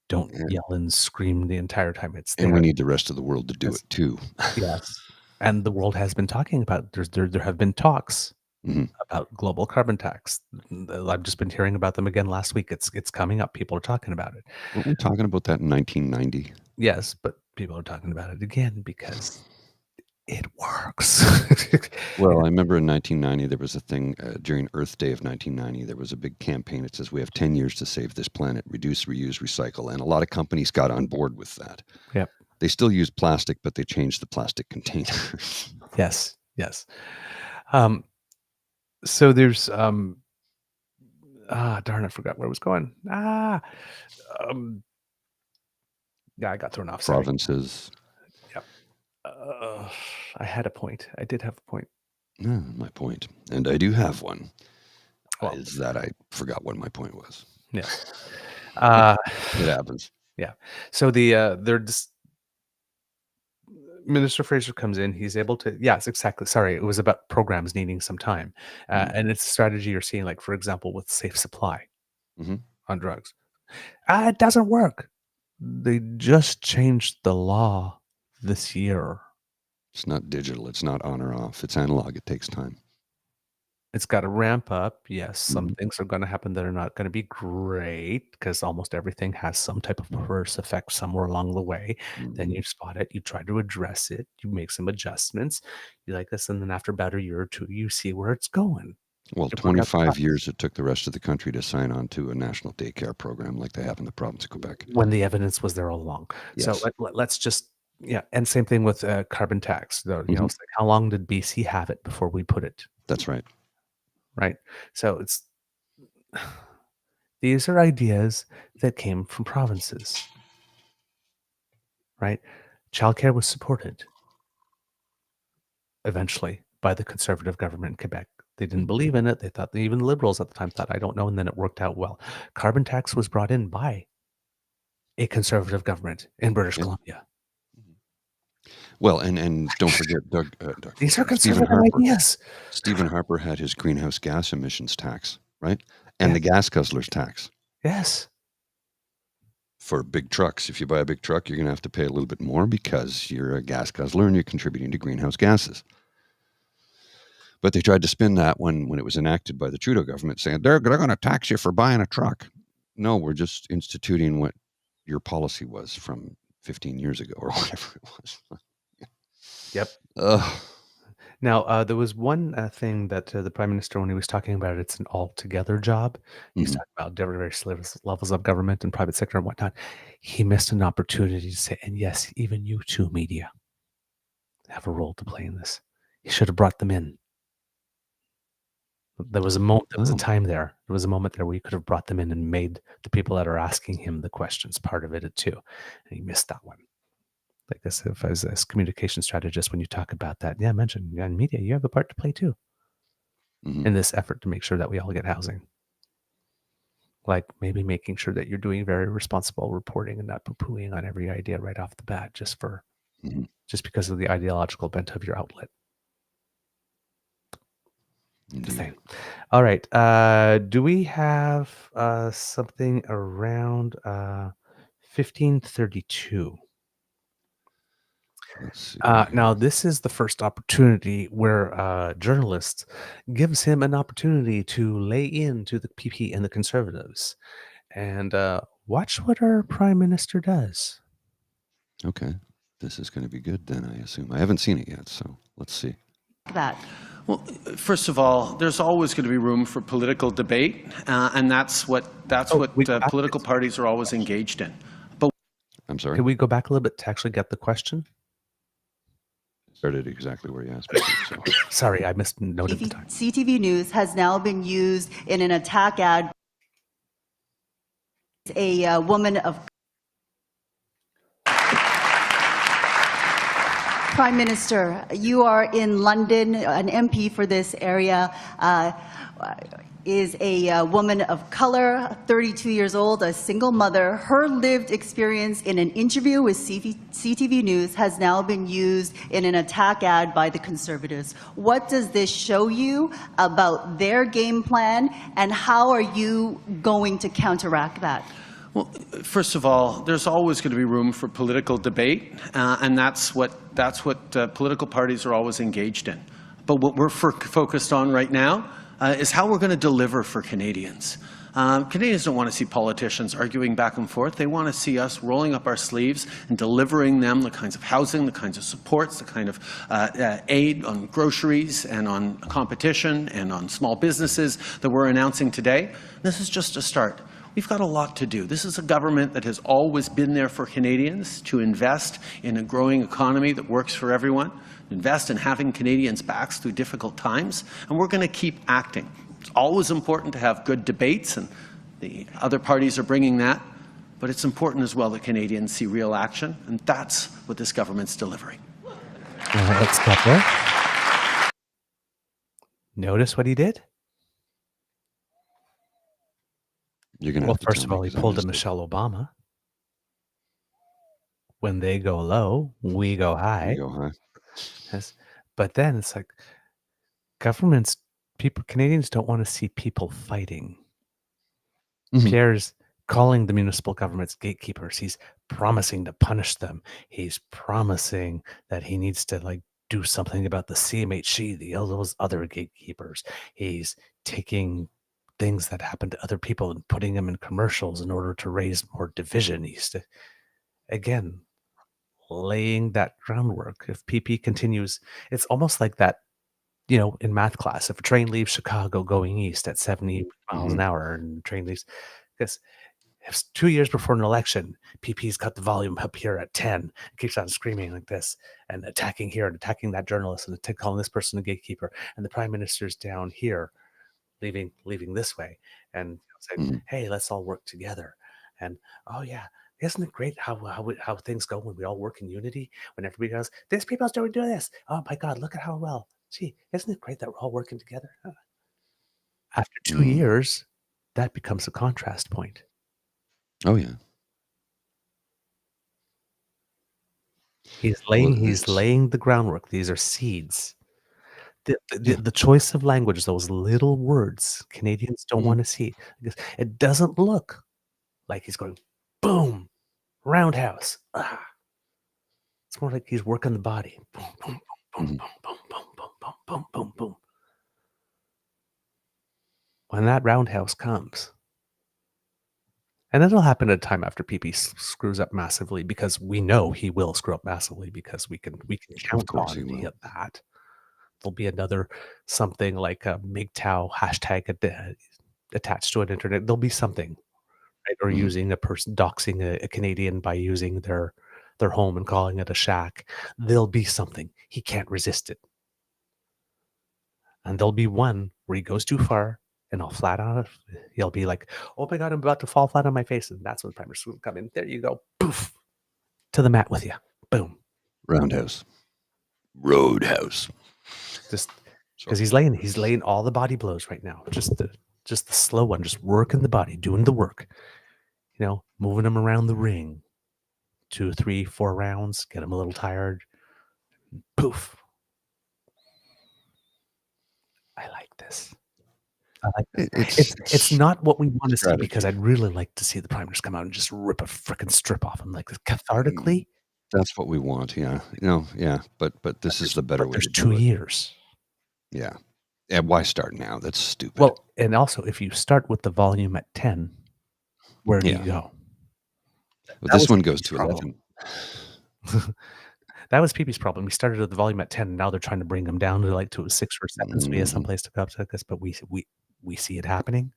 don't yell and scream the entire time it's there. And we need the rest of the world to do it too. Yes. And the world has been talking about, there have been talks about global carbon tax. I've just been hearing about them again last week. It's coming up. People are talking about it. Weren't we talking about that in 1990? Yes, but people are talking about it again because it works. Well, I remember in 1990, there was a thing during Earth Day of 1990, there was a big campaign. It says, we have 10 years to save this planet, reduce, reuse, recycle. And a lot of companies got on board with that. Yep. They still use plastic, but they changed the plastic containers. Yes. So there's, darn, I forgot where I was going. Yeah, I got thrown off. Sorry. Provinces. Yep. I had a point. I did have a point. My point, and I do have one, is that I forgot what my point was. Yeah. It happens. Yeah. So Minister Frasier comes in. He's able to, yes, exactly. Sorry, it was about programs needing some time, and it's a strategy you're seeing, like for example, with safe supply on drugs. It doesn't work. They just changed the law this year. It's not digital. It's not on or off. It's analog. It takes time. It's got to ramp up. Yes, some things are going to happen that are not going to be great, because almost everything has some type of perverse effect somewhere along the way. Then you spot it, you try to address it, you make some adjustments, you like this, and then after about a year or two, you see where it's going. Well, 25 years it took the rest of the country to sign on to a national daycare program like they have in the province of Quebec. When the evidence was there all along. Yes. So let's just, and same thing with carbon tax. You know, it's like, how long did BC have it before we put it? That's right. Right. So these are ideas that came from provinces, right? Childcare was supported eventually by the Conservative government in Quebec. They didn't believe in it. They thought, even the Liberals at the time thought, I don't know. And then it worked out well. Carbon tax was brought in by a Conservative government in British Columbia. Well, and don't forget Doug these are conservative ideas. Stephen Harper had his greenhouse gas emissions tax, right? And the gas guzzlers tax. Yes. For big trucks. If you buy a big truck, you're going to have to pay a little bit more because you're a gas guzzler and you're contributing to greenhouse gases. But they tried to spin that when it was enacted by the Trudeau government, saying they're going to tax you for buying a truck. No, we're just instituting what your policy was from 15 years ago or whatever it was. Yep. Now, there was one thing that the Prime Minister, when he was talking about it, it's an all-together job. He's Mhm. talking about different various levels of government and private sector and whatnot. He missed an opportunity to say, and yes, even you too, media, have a role to play in this. He should have brought them in. There was a moment, there was a Oh, time there. There was a moment there where you could have brought them in and made the people that are asking him the questions part of it too. And he missed that one. Like this, if as a communication strategist, when you talk about that, yeah, mention in media, you have a part to play too mhm. in this effort to make sure that we all get housing. Like maybe making sure that you're doing very responsible reporting and not poo-pooing on every idea right off the bat Mhm. just because of the ideological bent of your outlet. Just Indeed. saying. All right. Do we have something around 1532? Let's see Now, here. this is the first opportunity where a journalist gives him an opportunity to lay into the PP and the Conservatives. And watch what our Prime Minister does. Okay. This is going to be good then, I assume. I haven't seen it yet, so let's see. That. Well, first of all, there's always going to be room for political debate, and that's what political parties are always engaged in. But I'm sorry. Can we go back a little bit to actually get the question? Started exactly where you asked me to, so. Sorry, I misnoted the time. CTV News has now been used in an attack ad. A woman of Prime Minister, you are in London, an MP for this area, is a woman of color, 32 years old, a single mother. Her lived experience in an interview with CTV News has now been used in an attack ad by the Conservatives. What does this show you about their game plan, and how are you going to counteract that? Well, first of all, there's always going to be room for political debate, and that's what political parties are always engaged in. But what we're focused on right now is how we're going to deliver for Canadians. Canadians don't want to see politicians arguing back and forth. They want to see us rolling up our sleeves and delivering them the kinds of housing, the kinds of supports, the kind of aid on groceries and on competition and on small businesses that we're announcing today. This is just a start. We've got a lot to do. This is a government that has always been there for Canadians, to invest in a growing economy that works for everyone, invest in having Canadians' backs through difficult times, and we're going to keep acting. It's always important to have good debates, and the other parties are bringing that, but it's important as well that Canadians see real action, and that's what this government's delivering. Let's stop there. Notice what he did? You're going to Well, have to first tell of me all, he 'cause I pulled a missed it. Michelle Obama. When they go low, we go high. You go high. Yes. But then it's like Canadians don't want to see people fighting. Mhm. Pierre's calling the municipal governments gatekeepers. He's promising to punish them. He's promising that he needs to do something about the CMHC, those other gatekeepers. He's taking things that happen to other people and putting them in commercials in order to raise more division. Again, laying that groundwork. If PP continues, it's almost like that, in math class, if a train leaves Chicago going east at 70 miles an hour and the train leaves, because if 2 years before an election, PP's got the volume up here at 10, keeps on screaming like this and attacking here and attacking that journalist and calling this person a gatekeeper, and the Prime Minister's down here leaving this way and saying, Mhm. hey, let's all work together. And oh yeah, isn't it great how things go when we all work in unity? When everybody goes, this people's doing this. Oh my God, look at how well. Gee, isn't it great that we're all working together? After 2 Mhm. years, that becomes a contrast point. Oh, yeah. He's Well, laying the groundwork. These are seeds. Yeah. The choice of language, those little words, Canadians don't Mhm. want to see. Because it doesn't look like he's going, boom, roundhouse. Ah. It's more like he's working the body. Boom, boom, boom, boom, Mhm. boom, boom, boom, boom, boom, boom, boom. When that roundhouse comes, and it'll happen at a time after PP screws up massively, because we know he will screw up massively, because we can Of count course he on will. that. there'll be another something like a MGTOW hashtag attached to an internet. There'll be something, right? Or using a person, doxing a Canadian by using their home and calling it a shack. There'll be something. He can't resist it. And there'll be one where he goes too far and I'll flat on it. He'll be like, oh my God, I'm about to fall flat on my face. And that's when the Prime Minister will come in. There you go. Poof. To the mat with you. Boom. Roundhouse. Roadhouse. Just because he's laying all the body blows right now. Just the slow one, just working the body, doing the work. You know, moving him around the ring. 2, 3, 4 rounds, get him a little tired. Poof. I like this. I like this. It's not what we want to see, because I'd really like to see the Prime Minister come out and just rip a freaking strip off him, like cathartically. That's what we want, yeah. But this is the better way to do it. There's 2 years. Yeah. And why start now? That's stupid. Well, and also, if you start with the volume at 10, where do you go? Well, this one goes to 11. That was PeePee's problem. We started at the volume at 10, and now they're trying to bring them down to like to a 6 or 7, so he has someplace to go up to this. But we see it happening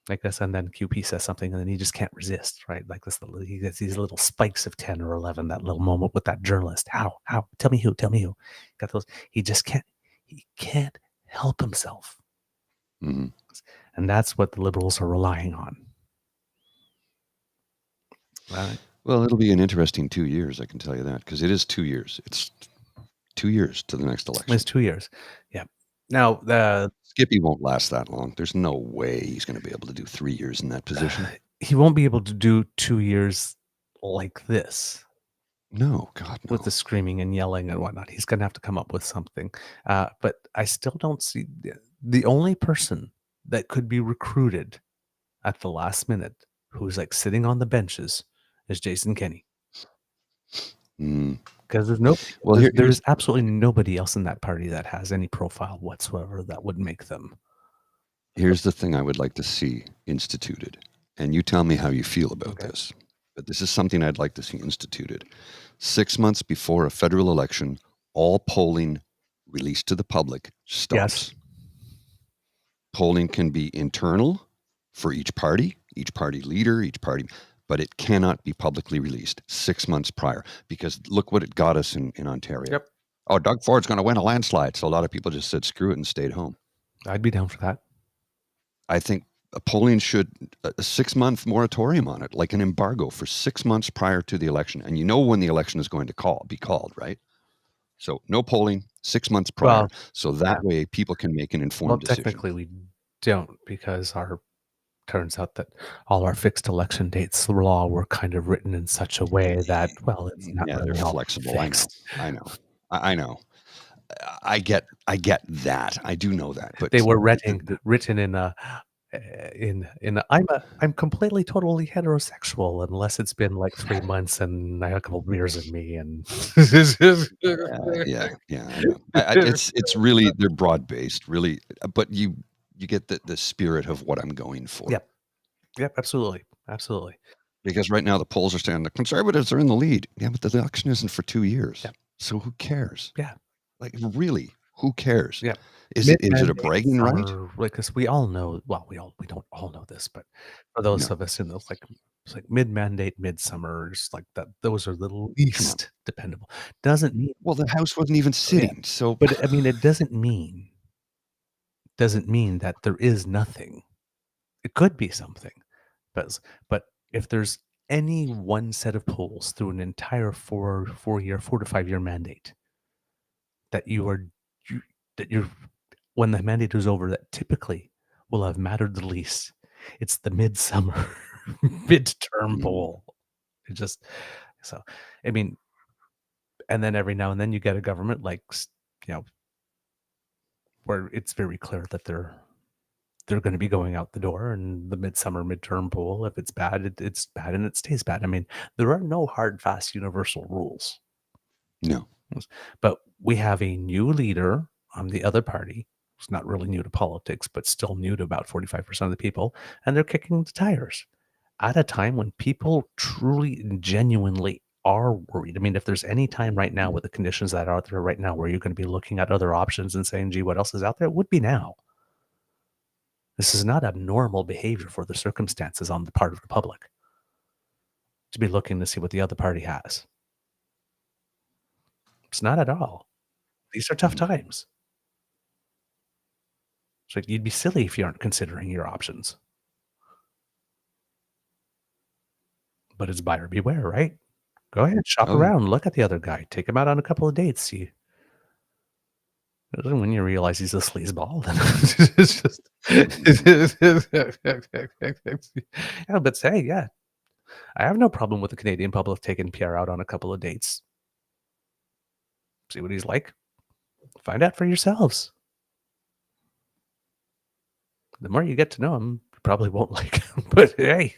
like this, and then QP says something, and then he just can't resist, right? Like this, he gets these little spikes of 10 or 11. That little moment with that journalist. How? Tell me who? Got those? He just can't. He can't help himself, and that's what the Liberals are relying on. Right. Well, it'll be an interesting 2 years, I can tell you that, because it is 2 years. It's 2 years to the next election. It's 2 years. Yeah. Now, Skippy won't last that long. There's no way he's going to be able to do 3 years in that position. He won't be able to do 2 years like this. No, God, no. With the screaming and yelling and whatnot. He's going to have to come up with something. But I still don't see the only person that could be recruited at the last minute who's like sitting on the benches is Jason Kenney. Because there's absolutely nobody else in that party that has any profile whatsoever that would make them. Here's the thing I would like to see instituted, and you tell me how you feel about this. But this is something I'd like to see instituted. 6 months before a federal election, all polling released to the public stops. Yes. Polling can be internal for each party leader, but it cannot be publicly released 6 months prior, because look what it got us in Ontario. Yep. Oh, Doug Ford's going to win a landslide. So a lot of people just said, screw it, and stayed home. I'd be down for that. I think polling should, a 6-month moratorium on it, like an embargo for 6 months prior to the election. And you know when the election is going to be called, right? So no polling 6 months prior. So that way people can make an informed decision. Technically we don't, because turns out that all our fixed election dates law were kind of written in such a way that, well, it's not really they're flexible. Fixed. I know. I get that. I do know that. But they were written in I'm completely totally heterosexual unless it's been like 3 months and I had a couple of beers in me and yeah. I know. It's really, they're broad based, really, but you get the spirit of what I'm going for. Yep, absolutely. Because right now the polls are saying the Conservatives are in the lead. Yeah, but the election isn't for 2 years. Yep. So who cares? Yeah. Like, really, who cares? Yeah. Is it a bragging right? Because we all know, well, we don't all know this, but for those of us in those, it's like mid-mandate, midsummer, just like that, those are the least dependable. Doesn't mean, well, the House wasn't even sitting. So, but I mean, it doesn't mean that there is nothing. It could be something, but if there's any one set of polls through an entire 4 to 5 year mandate that you're when the mandate is over, that typically will have mattered the least, it's the midsummer midterm poll. It just, so I mean, and then every now and then you get a government like, where it's very clear that they're going to be going out the door, and the midsummer midterm poll, if it's bad, it's bad and it stays bad. I mean, there are no hard, fast, universal rules. No. But we have a new leader on the other party who's not really new to politics, but still new to about 45% of the people, and they're kicking the tires at a time when people truly and genuinely are worried. I mean, if there's any time right now with the conditions that are out there right now where you're going to be looking at other options and saying, gee, what else is out there? It would be now. This is not abnormal behavior for the circumstances on the part of the public to be looking to see what the other party has. It's not at all. These are tough times. It's like you'd be silly if you aren't considering your options. But it's buyer beware, right? Go ahead, shop around, look at the other guy, take him out on a couple of dates, see. When you realize he's a sleazeball, then it's just yeah, but say, yeah, I have no problem with the Canadian public taking Pierre out on a couple of dates. See what he's like. Find out for yourselves. The more you get to know him, you probably won't like him. But hey,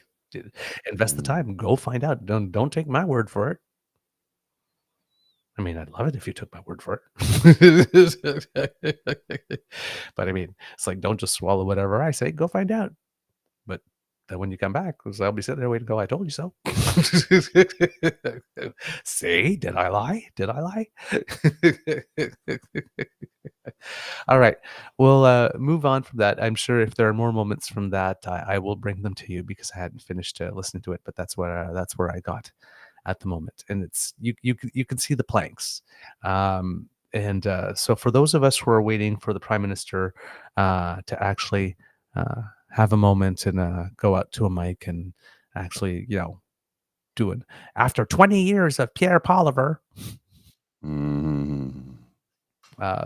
invest the time. Go find out. Don't take my word for it. I mean, I'd love it if you took my word for it. But I mean, it's like, don't just swallow whatever I say. Go find out. But then when you come back, because I'll be sitting there waiting to go, I told you so. See, did I lie? Did I lie? All right. We'll move on from that. I'm sure if there are more moments from that, I will bring them to you because I hadn't finished listening to it. But that's where I got at the moment, and it's you can see the planks. So for those of us who are waiting for the Prime Minister to actually have a moment and go out to a mic and actually, do it after 20 years of Pierre Poilievre,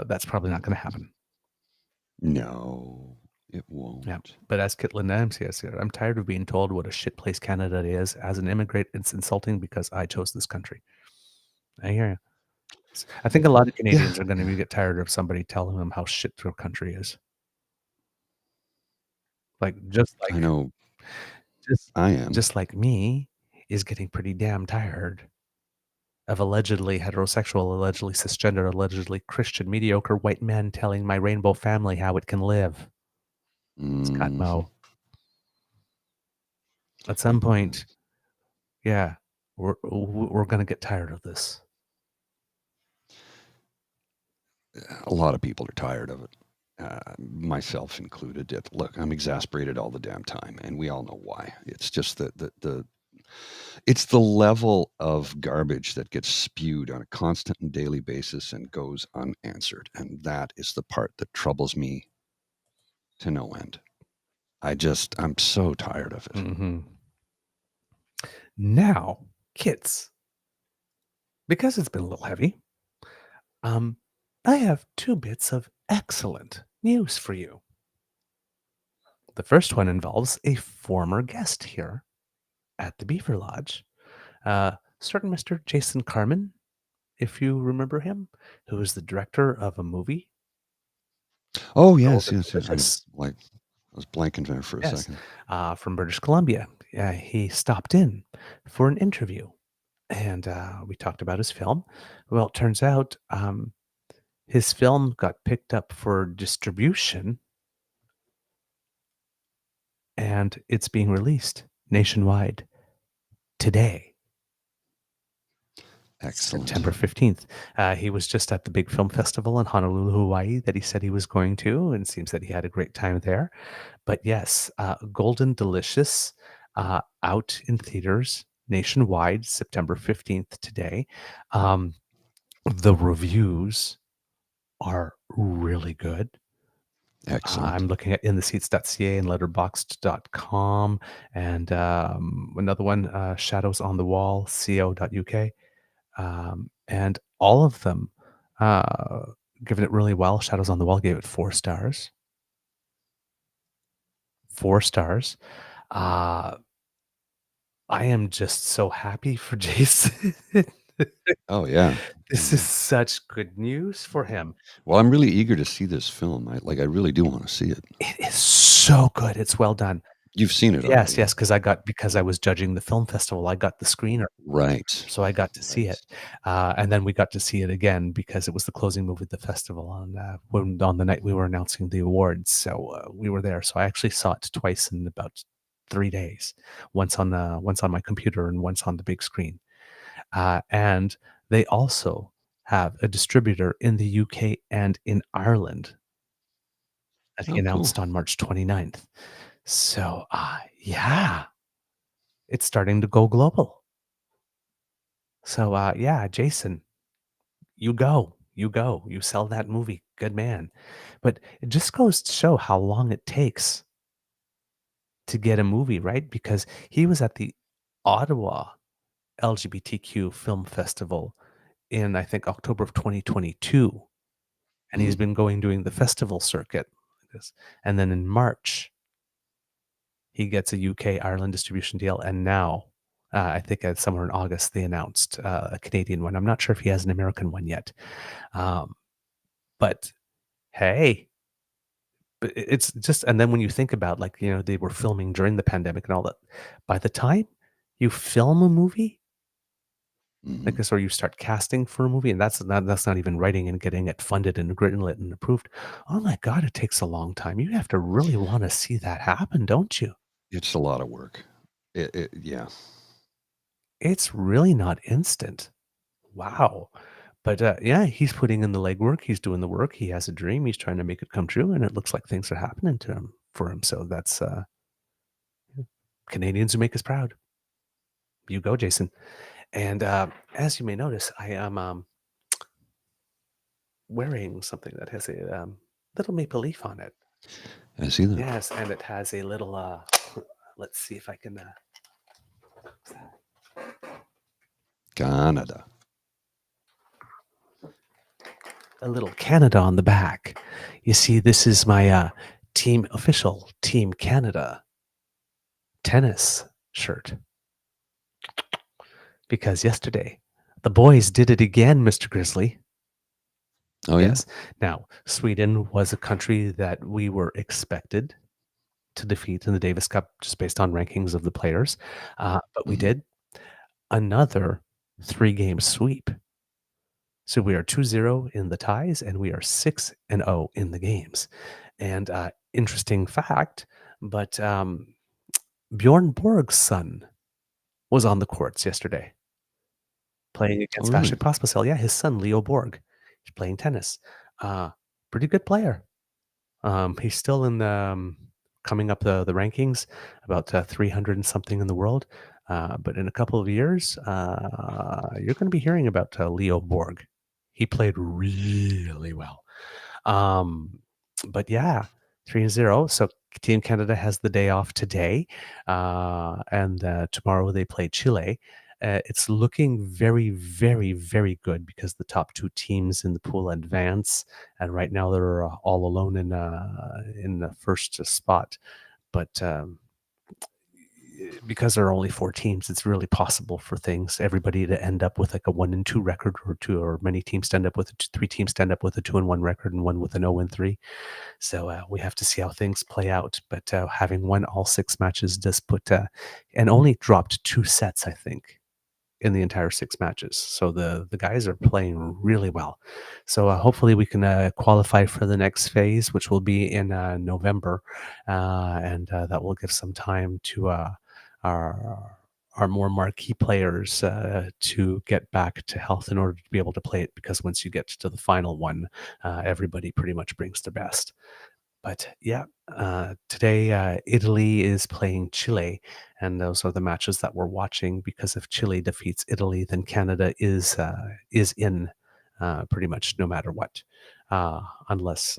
that's probably not going to happen. No, it won't. Yeah, but as Kitlin M says here, I'm tired of being told what a shit place Canada is. As an immigrant, it's insulting because I chose this country. I hear you. I think a lot of Canadians are going to get tired of somebody telling them how shit their country is. I know. I am. Just like me, is getting pretty damn tired of allegedly heterosexual, allegedly cisgender, allegedly Christian, mediocre white men telling my rainbow family how it can live. Scott Moe. At some point, yeah, we're going to get tired of this. A lot of people are tired of it, myself included. Look, I'm exasperated all the damn time, and we all know why. It's just it's the level of garbage that gets spewed on a constant and daily basis and goes unanswered, and that is the part that troubles me to no end. I'm so tired of it. Mm-hmm. Now, kids, because it's been a little heavy, I have 2 bits of excellent news for you. The first one involves a former guest here at the Beaver Lodge, certain Mr. Jason Carman, if you remember him, who is the director of a movie. Oh, yes. I was blanking there for a second. From British Columbia. He stopped in for an interview, and we talked about his film. Well, it turns out his film got picked up for distribution, and it's being released nationwide today. Excellent. September 15th. He was just at the big film festival in Honolulu, Hawaii that he said he was going to, and it seems that he had a great time there. But yes, Golden Delicious, out in theaters nationwide, September 15th today. The reviews are really good. Excellent. I'm looking at intheseats.ca and letterboxd.com, and another one, Shadows on the Wall, co.uk. And all of them given it really well. Shadows on the Wall gave it 4 stars. 4 stars. I am just so happy for Jason. Oh, yeah. This is such good news for him. Well, I'm really eager to see this film. I really do want to see it. It is so good. It's well done. You've seen it Yes, already. yes, because I was judging the film festival, I got the screener. Right. So I got to see it. And then we got to see it again because it was the closing movie of the festival on the night we were announcing the awards. So we were there. So I actually saw it twice in about 3 days. Once on my computer and once on the big screen. And they also have a distributor in the UK and in Ireland that he Oh, cool. announced on March 29th. So, yeah, it's starting to go global. So, yeah, Jason, you sell that movie. Good man. But it just goes to show how long it takes to get a movie, right? Because he was at the Ottawa LGBTQ Film Festival in, I think, October of 2022. And he's been doing the festival circuit. And then in March, he gets a UK Ireland distribution deal. And now, I think somewhere in August, they announced a Canadian one. I'm not sure if he has an American one yet. But hey, it's just, and then when you think about, like, they were filming during the pandemic and all that, by the time you film a movie, I guess, or you start casting for a movie, and that's not even writing and getting it funded and greenlit and approved. Oh my God, it takes a long time. You have to really want to see that happen, don't you? It's a lot of work. Yeah. It's really not instant. Wow. But yeah, he's putting in the legwork. He's doing the work. He has a dream. He's trying to make it come true, and it looks like things are happening for him. So that's Canadians who make us proud. You go, Jason. And as you may notice, I am wearing something that has a little maple leaf on it. I see that. Yes, and it has a little. Let's see if I can. Canada. A little Canada on the back. You see, this is my official Team Canada tennis shirt. Because yesterday, the boys did it again, Mr. Grizzly. Oh, yeah? Yes. Now, Sweden was a country that we were expected to defeat in the Davis Cup just based on rankings of the players. But we did another 3-game sweep. So we are 2-0 in the ties, and we are 6-0 in the games. And interesting fact, but Bjorn Borg's son was on the courts yesterday playing against really? Vasek Pospisil. Yeah, his son, Leo Borg. He's playing tennis. Pretty good player. He's still in the coming up the rankings, about 300 and something in the world. But in a couple of years, you're going to be hearing about Leo Borg. He played really well. But yeah, 3-0. So Team Canada has the day off today, and tomorrow they play Chile. It's looking very, very, very good because the top 2 teams in the pool advance, and right now they're all alone in the first spot. But because there are only 4 teams, it's really possible for everybody to end up with like a 1-2 record, or many teams to end up with 3 teams to end up with a 2-1 record, and one with an 0-3. So we have to see how things play out. But having won all 6 matches does put and only dropped 2 sets, I think, in the entire 6 matches. So the guys are playing really well. So hopefully we can qualify for the next phase, which will be in November, and that will give some time to our more marquee players to get back to health in order to be able to play it, because once you get to the final one, everybody pretty much brings their best. But yeah, today Italy is playing Chile, and those are the matches that we're watching. Because if Chile defeats Italy, then Canada is in pretty much no matter what, unless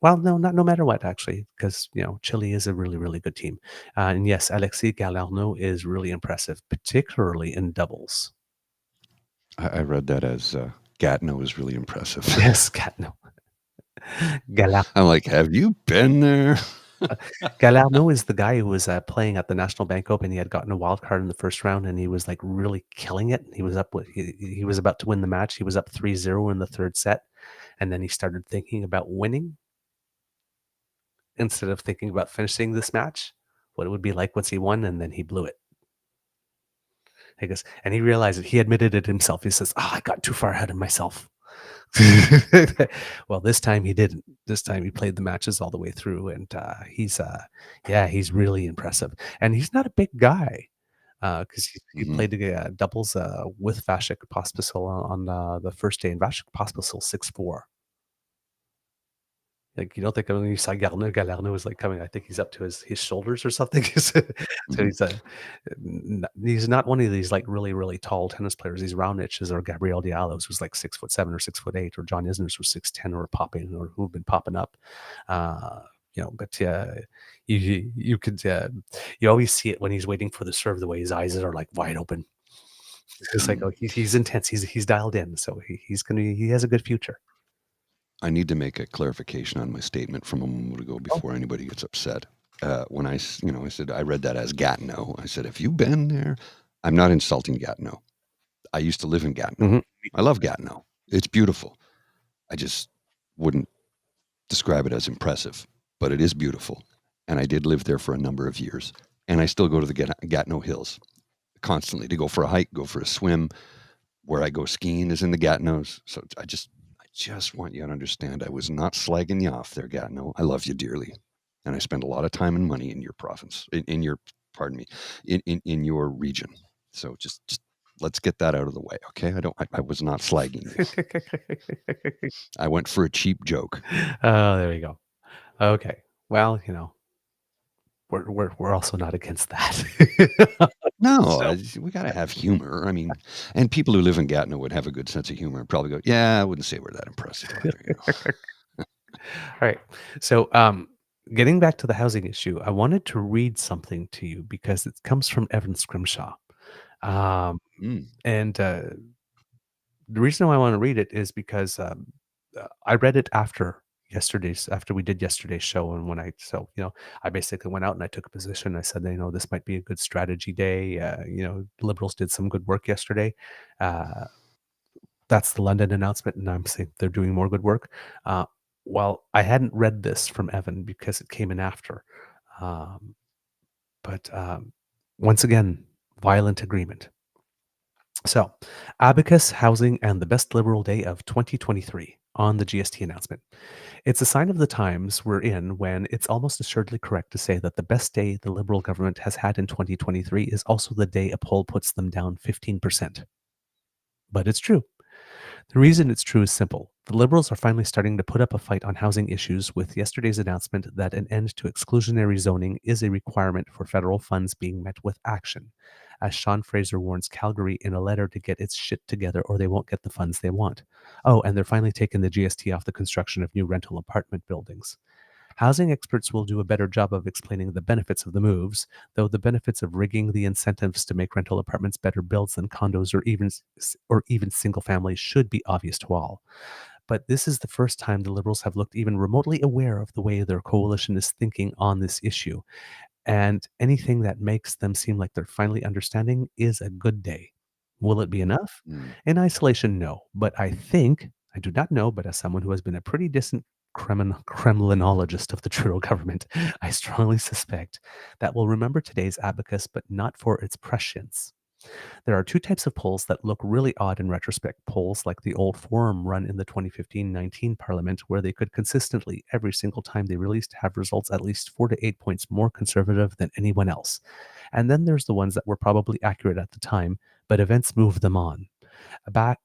well, no, not no matter what, actually, because Chile is a really, really good team, and yes, Alexis Galarneau is really impressive, particularly in doubles. I read that as Gatineau is really impressive. Yes, Gatineau. I'm like, have you been there? Galarneau is the guy who was playing at the National Bank Open. He had gotten a wild card in the first round, and he was like really killing it. He was he was about to win the match. He was up 3-0 in the 3rd set, and then he started thinking about winning instead of thinking about finishing this match, what it would be like once he won, and then he blew it. I guess, and he realized it. He admitted it himself. He says, I got too far ahead of myself. Well, this time he didn't. This time he played the matches all the way through, and he's really impressive. And he's not a big guy. because he played doubles with Vasek Pospisil on the first day, and Vasek Pospisil 6'4". Like, you don't think when you saw Galarneau was like coming, I think he's up to his shoulders or something. So he's not one of these like really, really tall tennis players. These round niches or Gabriel Diallo's who's like 6'7" or 6'8", or John Isner's was 6'10", or popping, or who've been popping up. But you could you always see it when he's waiting for the serve, the way his eyes are like wide open. It's like, oh, he's intense. He's dialed in. So he has a good future. I need to make a clarification on my statement from a moment ago before anybody gets upset. When I said I read that as Gatineau. I said, if you've been there, I'm not insulting Gatineau. I used to live in Gatineau. I love Gatineau. It's beautiful. I just wouldn't describe it as impressive, but it is beautiful. And I did live there for a number of years. And I still go to the Gatineau Hills constantly to go for a hike, go for a swim. Where I go skiing is in the Gatineaus. So I just want you to understand, I was not slagging you off there, Gatineau. I love you dearly. And I spend a lot of time and money in your province, in your region. So just let's get that out of the way, okay? I was not slagging you. I went for a cheap joke. Oh, there you go. Okay. Well, we're also not against that. No, we got to have humor. I mean, and people who live in Gatineau would have a good sense of humor and probably go, yeah, I wouldn't say we're that impressive. All right. So getting back to the housing issue, I wanted to read something to you because it comes from Evan Scrimshaw. And the reason why I want to read it is because I read it after we did yesterday's show, and I basically went out and I took a position. I said, this might be a good strategy day. Liberals did some good work yesterday. That's the London announcement, and I'm saying they're doing more good work. Well, I hadn't read this from Evan because it came in after. But once again, violent agreement. So, Abacus Housing and the best Liberal day of 2023 on the GST announcement. It's a sign of the times we're in when it's almost assuredly correct to say that the best day the Liberal government has had in 2023 is also the day a poll puts them down 15%. But it's true. The reason it's true is simple. The Liberals are finally starting to put up a fight on housing issues with yesterday's announcement that an end to exclusionary zoning is a requirement for federal funds being met with action, as Sean Fraser warns Calgary in a letter to get its shit together or they won't get the funds they want. Oh, and they're finally taking the GST off the construction of new rental apartment buildings. Housing experts will do a better job of explaining the benefits of the moves, though the benefits of rigging the incentives to make rental apartments better builds than condos or even single families should be obvious to all. But this is the first time the Liberals have looked even remotely aware of the way their coalition is thinking on this issue. And anything that makes them seem like they're finally understanding is a good day. Will it be enough? In isolation, no. But I do not know, but as someone who has been a pretty distant Kremlinologist of the Trudeau government, I strongly suspect that we'll remember today's abacus, but not for its prescience. There are two types of polls that look really odd in retrospect. Polls like the old Forum run in the 2015-19 Parliament, where they could consistently, every single time they released, have results at least 4 to 8 points more conservative than anyone else. And then there's the ones that were probably accurate at the time, but events moved them on.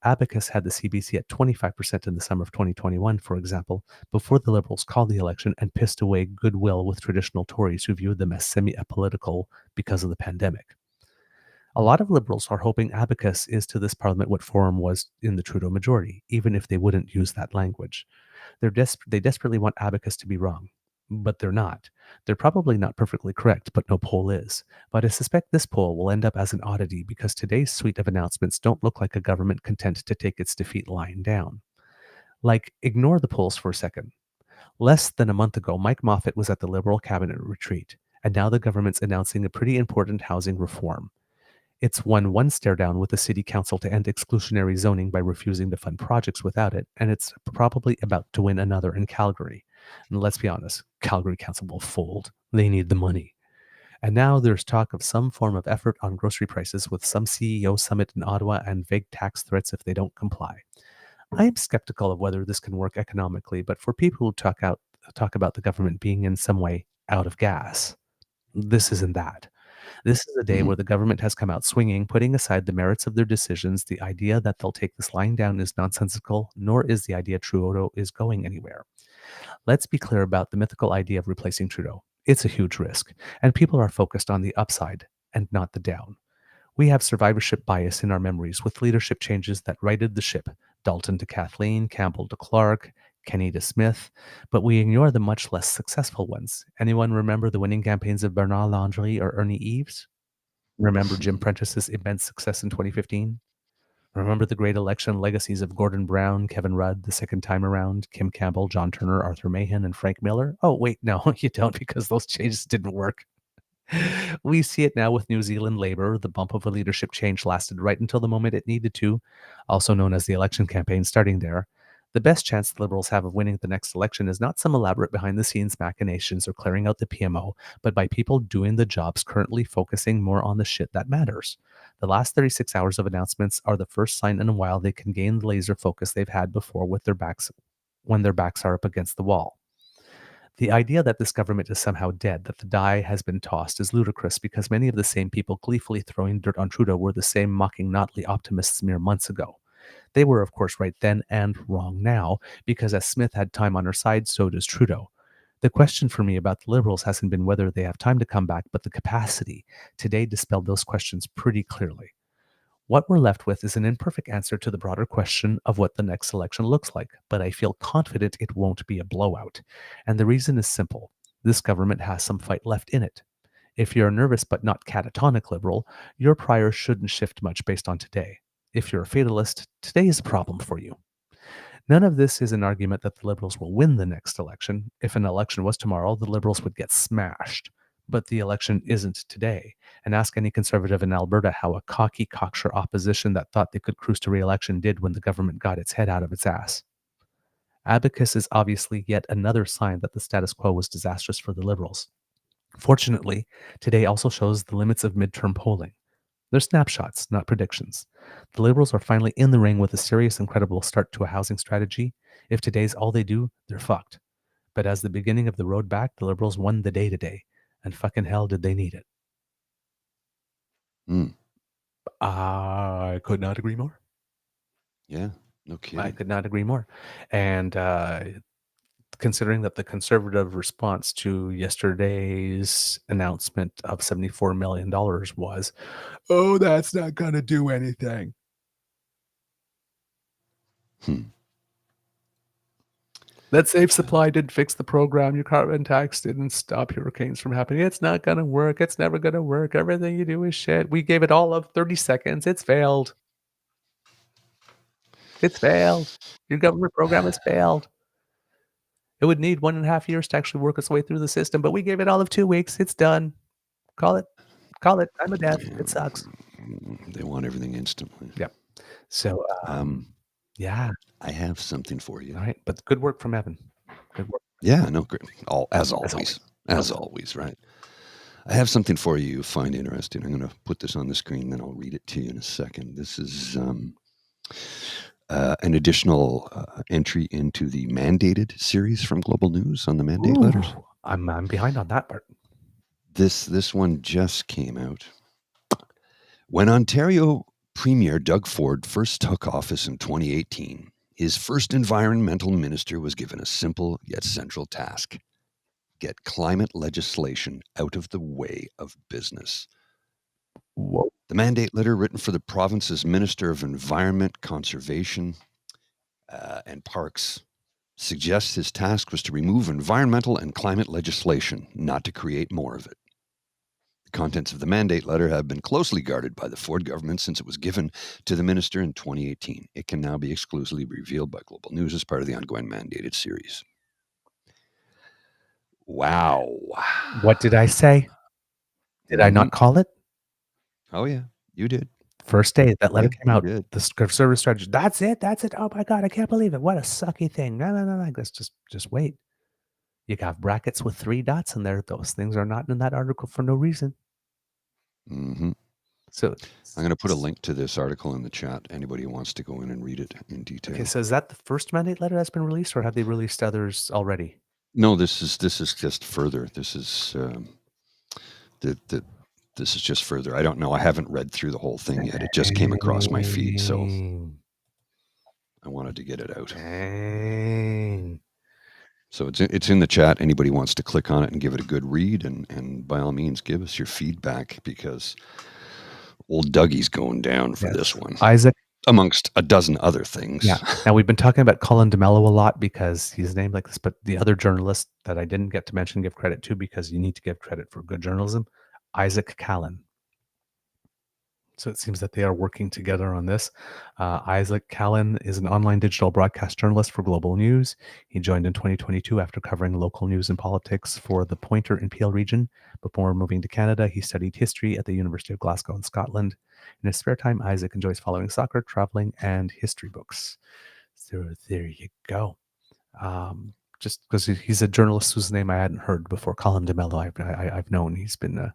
Abacus had the CBC at 25% in the summer of 2021, for example, before the Liberals called the election and pissed away goodwill with traditional Tories who viewed them as semi-apolitical because of the pandemic. A lot of Liberals are hoping Abacus is to this Parliament what Forum was in the Trudeau majority, even if they wouldn't use that language. They desperately want Abacus to be wrong, but they're not. They're probably not perfectly correct, but no poll is. But I suspect this poll will end up as an oddity because today's suite of announcements don't look like a government content to take its defeat lying down. Like, ignore the polls for a second. Less than a month ago, Mike Moffat was at the Liberal cabinet retreat, and now the government's announcing a pretty important housing reform. It's won one stare down with the city council to end exclusionary zoning by refusing to fund projects without it, and it's probably about to win another in Calgary. And let's be honest, Calgary Council will fold. They need the money. And now there's talk of some form of effort on grocery prices with some CEO summit in Ottawa and vague tax threats if they don't comply. I am skeptical of whether this can work economically, but for people who talk about the government being in some way out of gas, this isn't that. This is a day where the government has come out swinging, putting aside the merits of their decisions. The idea that they'll take this lying down is nonsensical, nor is the idea Trudeau is going anywhere. Let's be clear about the mythical idea of replacing Trudeau. It's a huge risk, and people are focused on the upside and not the down. We have survivorship bias in our memories with leadership changes that righted the ship, Dalton to Kathleen, Campbell to Clark, Kenny to Smith, but we ignore the much less successful ones. Anyone remember the winning campaigns of Bernard Landry or Ernie Eves? Remember Jim Prentice's immense success in 2015? Remember the great election legacies of Gordon Brown, Kevin Rudd the second time around, Kim Campbell, John Turner, Arthur Mahan, and Frank Miller? Oh, wait, no, you don't, because those changes didn't work. We see it now with New Zealand Labour. The bump of a leadership change lasted right until the moment it needed to, also known as the election campaign starting there. The best chance the Liberals have of winning the next election is not some elaborate behind-the-scenes machinations or clearing out the PMO, but by people doing the jobs currently focusing more on the shit that matters. The last 36 hours of announcements are the first sign in a while they can gain the laser focus they've had before with their backs when their backs are up against the wall. The idea that this government is somehow dead, that the die has been tossed, is ludicrous because many of the same people gleefully throwing dirt on Trudeau were the same mocking Notley optimists mere months ago. They were, of course, right then and wrong now, because as Smith had time on her side, so does Trudeau. The question for me about the Liberals hasn't been whether they have time to come back, but the capacity. Today dispelled those questions pretty clearly. What we're left with is an imperfect answer to the broader question of what the next election looks like, but I feel confident it won't be a blowout. And the reason is simple. This government has some fight left in it. If you're a nervous but not catatonic Liberal, your priors shouldn't shift much based on today. If you're a fatalist, today is a problem for you. None of this is an argument that the Liberals will win the next election. If an election was tomorrow, the Liberals would get smashed. But the election isn't today. And ask any Conservative in Alberta how a cocky, cocksure opposition that thought they could cruise to re-election did when the government got its head out of its ass. Abacus is obviously yet another sign that the status quo was disastrous for the Liberals. Fortunately, today also shows the limits of midterm polling. They're snapshots, not predictions. The Liberals are finally in the ring with a serious and credible start to a housing strategy. If today's all they do, they're fucked. But as the beginning of the road back, the Liberals won the day today. And fucking hell did they need it. I could not agree more. Yeah, no kidding. I could not agree more. And considering that the Conservative response to yesterday's announcement of $74 million was, oh, that's not going to do anything. That safe supply didn't fix the program. Your carbon tax didn't stop hurricanes from happening. It's not going to work. It's never going to work. Everything you do is shit. We gave it all of 30 seconds. It's failed. It's failed. Your government program has failed. It would need 1.5 years to actually work its way through the system, but we gave it all of 2 weeks. It's done. Call it. I'm a death. It sucks. They want everything instantly. Yep. So, yeah. I have something for you. All right, but good work from Evan. Good work. Yeah, no, great. As always, right? I have something for you you'll find interesting. I'm going to put this on the screen, then I'll read it to you in a second. This is an additional entry into the mandated series from Global News on the mandate letters. I'm behind on that part. This one just came out. When Ontario Premier Doug Ford first took office in 2018, his first environmental minister was given a simple yet central task: get climate legislation out of the way of business. Whoa. The mandate letter, written for the province's Minister of Environment, Conservation and Parks, suggests his task was to remove environmental and climate legislation, not to create more of it. The contents of the mandate letter have been closely guarded by the Ford government since it was given to the minister in 2018. It can now be exclusively revealed by Global News as part of the ongoing mandated series. Wow. What did I say? Did I not call it? Oh, yeah, you did. First day that letter came out, did. the service strategy. That's it. Oh my God, I can't believe it. What a sucky thing. No. Let's just wait. You got brackets with 3 dots in there. Those things are not in that article for no reason. Mm-hmm. So I'm going to put a link to this article in the chat. Anybody who wants to go in and read it in detail. Okay, so is that the first mandate letter that's been released, or have they released others already? No, this is just further. This is the this is just further. I don't know. I haven't read through the whole thing yet. It just came across my feed, so I wanted to get it out. So it's in the chat. Anybody wants to click on it and give it a good read, and by all means, give us your feedback, because old Dougie's going down for this one. Isaac, amongst a dozen other things. Yeah. Now, we've been talking about Colin DeMello a lot because he's named like this, but the other journalist that I didn't get to mention, give credit to, because you need to give credit for good journalism, Isaac Callan. So it seems that they are working together on this. Isaac Callan is an online digital broadcast journalist for Global News. He joined in 2022 after covering local news and politics for the Pointer and Peel region. Before moving to Canada, he studied history at the University of Glasgow in Scotland. In his spare time, Isaac enjoys following soccer, traveling, and history books. So there you go. Just because he's a journalist whose name I hadn't heard before, Colin DeMello, I've known. He's been a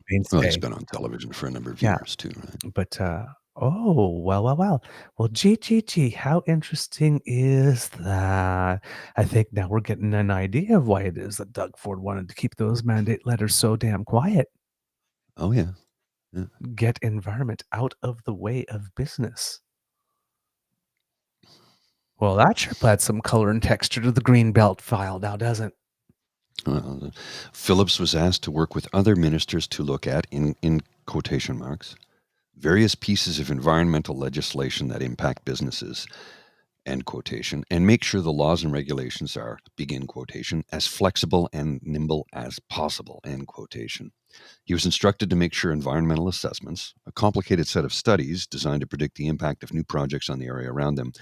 mainstay. Well, he's been on television for a number of years too, right? But well, gee, how interesting is that? I think now we're getting an idea of why it is that Doug Ford wanted to keep those mandate letters so damn quiet. Oh yeah. Get environment out of the way of business. Well, that sure adds some color and texture to the Greenbelt file now, doesn't it? Phillips was asked to work with other ministers to look at, in quotation marks, various pieces of environmental legislation that impact businesses, end quotation, and make sure the laws and regulations are, begin quotation, as flexible and nimble as possible, end quotation. He was instructed to make sure environmental assessments, a complicated set of studies designed to predict the impact of new projects on the area around them,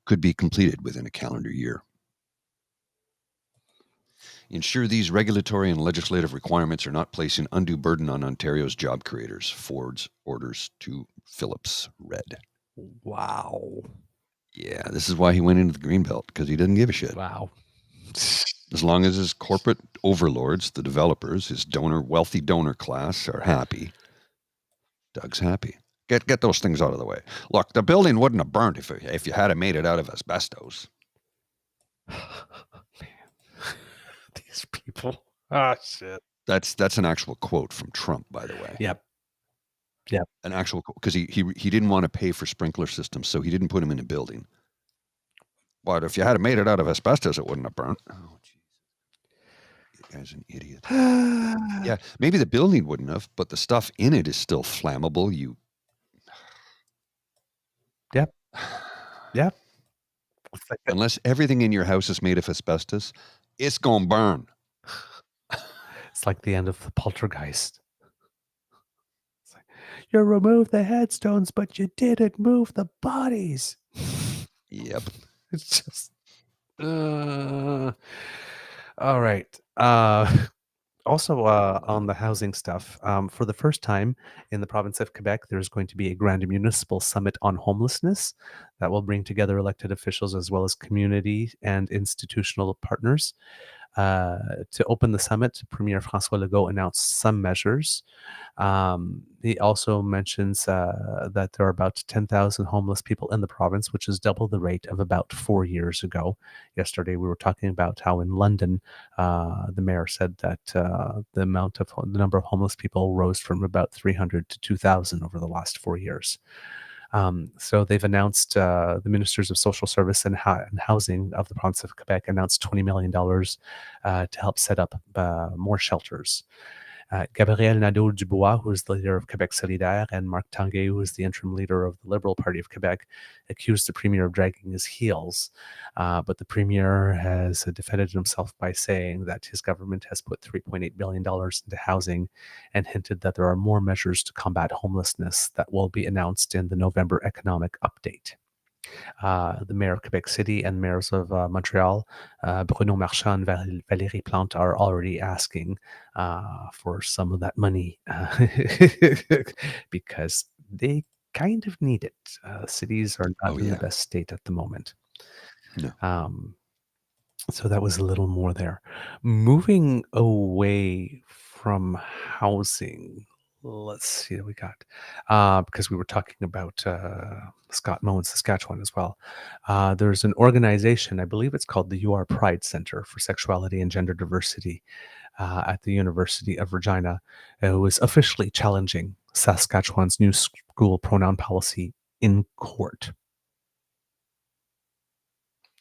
could be completed within a calendar year. Ensure these regulatory and legislative requirements are not placing undue burden on Ontario's job creators. Ford's orders to Phillips read. Wow. Yeah, this is why he went into the Greenbelt, because he didn't give a shit. Wow. As long as his corporate overlords, the developers, his wealthy donor class are happy, Doug's happy. Get those things out of the way. Look, the building wouldn't have burnt if you had made it out of asbestos. These people. Ah, shit. That's an actual quote from Trump, by the way. Yep. An actual quote, because he didn't want to pay for sprinkler systems, so he didn't put them in a building. But if you had made it out of asbestos, it wouldn't have burnt. Oh, jeez. You guy's an idiot. Yeah, maybe the building wouldn't have, but the stuff in it is still flammable. Yep. Unless everything in your house is made of asbestos, it's going to burn. It's like the end of the Poltergeist. It's like, you removed the headstones, but you didn't move the bodies. Yep. It's just... all right. Also, on the housing stuff, for the first time in the province of Quebec, there's going to be a grand municipal summit on homelessness that will bring together elected officials as well as community and institutional partners. To open the summit, Premier François Legault announced some measures. He also mentions that there are about 10,000 homeless people in the province, which is double the rate of about 4 years ago. Yesterday, we were talking about how in London, the mayor said that the number of homeless people rose from about 300 to 2,000 over the last 4 years. So they've announced, the Ministers of Social Service and Housing of the province of Quebec announced $20 million to help set up more shelters. Gabriel Nadeau-Dubois, who is the leader of Quebec Solidaire, and Marc Tanguay, who is the interim leader of the Liberal Party of Quebec, accused the Premier of dragging his heels. But the Premier has defended himself by saying that his government has put $3.8 billion into housing and hinted that there are more measures to combat homelessness that will be announced in the November economic update. The mayor of Quebec City and mayors of Montreal, Bruno Marchand and Valérie Plante, are already asking for some of that money because they kind of need it. Cities are not in the best state at the moment. No. So that was a little more there. Moving away from housing, let's see what we got. Because we were talking about Scott Moe in Saskatchewan as well. There's an organization, I believe it's called the UR Pride Center for Sexuality and Gender Diversity at the University of Regina, who is officially challenging Saskatchewan's new school pronoun policy in court.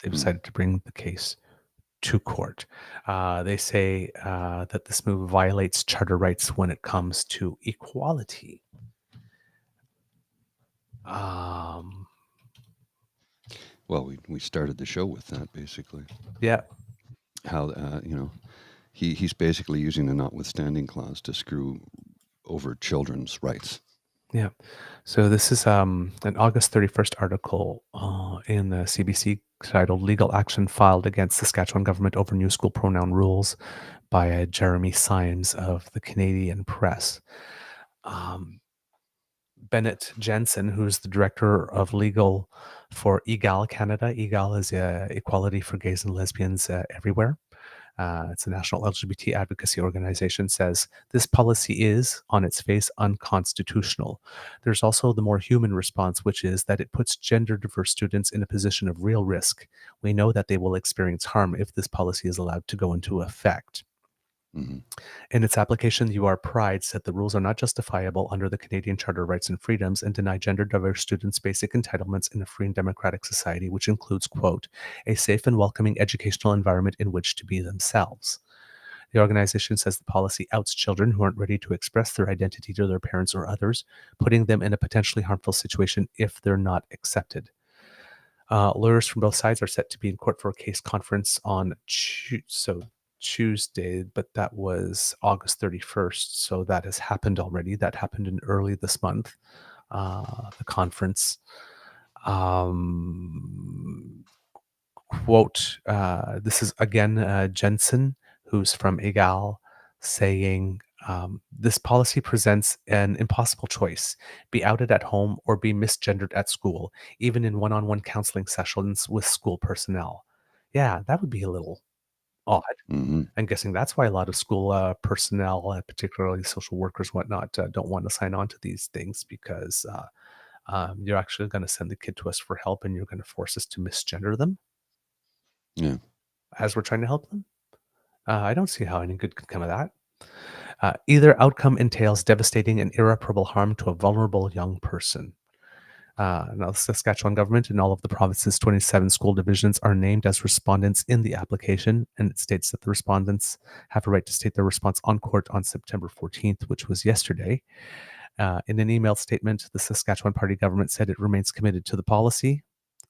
They've decided to bring the case to court. They say that this move violates charter rights when it comes to equality. Well, we started the show with that, basically. Yeah. How, he's basically using the notwithstanding clause to screw over children's rights. Yeah. So this is an August 31st article in the CBC titled Legal Action Filed Against Saskatchewan Government Over New School Pronoun Rules by Jeremy Symes of the Canadian Press. Bennett Jensen, who's the director of legal for EGAL Canada. EGAL is Equality for Gays and Lesbians Everywhere. It's a national LGBT advocacy organization, says this policy is, on its face, unconstitutional. There's also the more human response, which is that it puts gender diverse students in a position of real risk. We know that they will experience harm if this policy is allowed to go into effect. Mm-hmm. In its application, UR Pride said the rules are not justifiable under the Canadian Charter of Rights and Freedoms and deny gender diverse students basic entitlements in a free and democratic society, which includes, quote, a safe and welcoming educational environment in which to be themselves. The organization says the policy outs children who aren't ready to express their identity to their parents or others, putting them in a potentially harmful situation if they're not accepted. Lawyers from both sides are set to be in court for a case conference on Tuesday, but that was August 31st, so that has happened already. That happened in early this month, the conference. Quote, this is again Jensen, who's from EGAL, saying, this policy presents an impossible choice, be outed at home or be misgendered at school, even in one-on-one counseling sessions with school personnel. Yeah, that would be a little odd. Mm-hmm. I'm guessing that's why a lot of school personnel, particularly social workers, whatnot, don't want to sign on to these things because you're actually going to send the kid to us for help and you're going to force us to misgender them. Yeah. As we're trying to help them. I don't see how any good could come of that. Either outcome entails devastating and irreparable harm to a vulnerable young person. Now, the Saskatchewan government and all of the province's 27 school divisions are named as respondents in the application, and it states that the respondents have a right to state their response on court on September 14th, which was yesterday. In an email statement, the Saskatchewan Party government said it remains committed to the policy.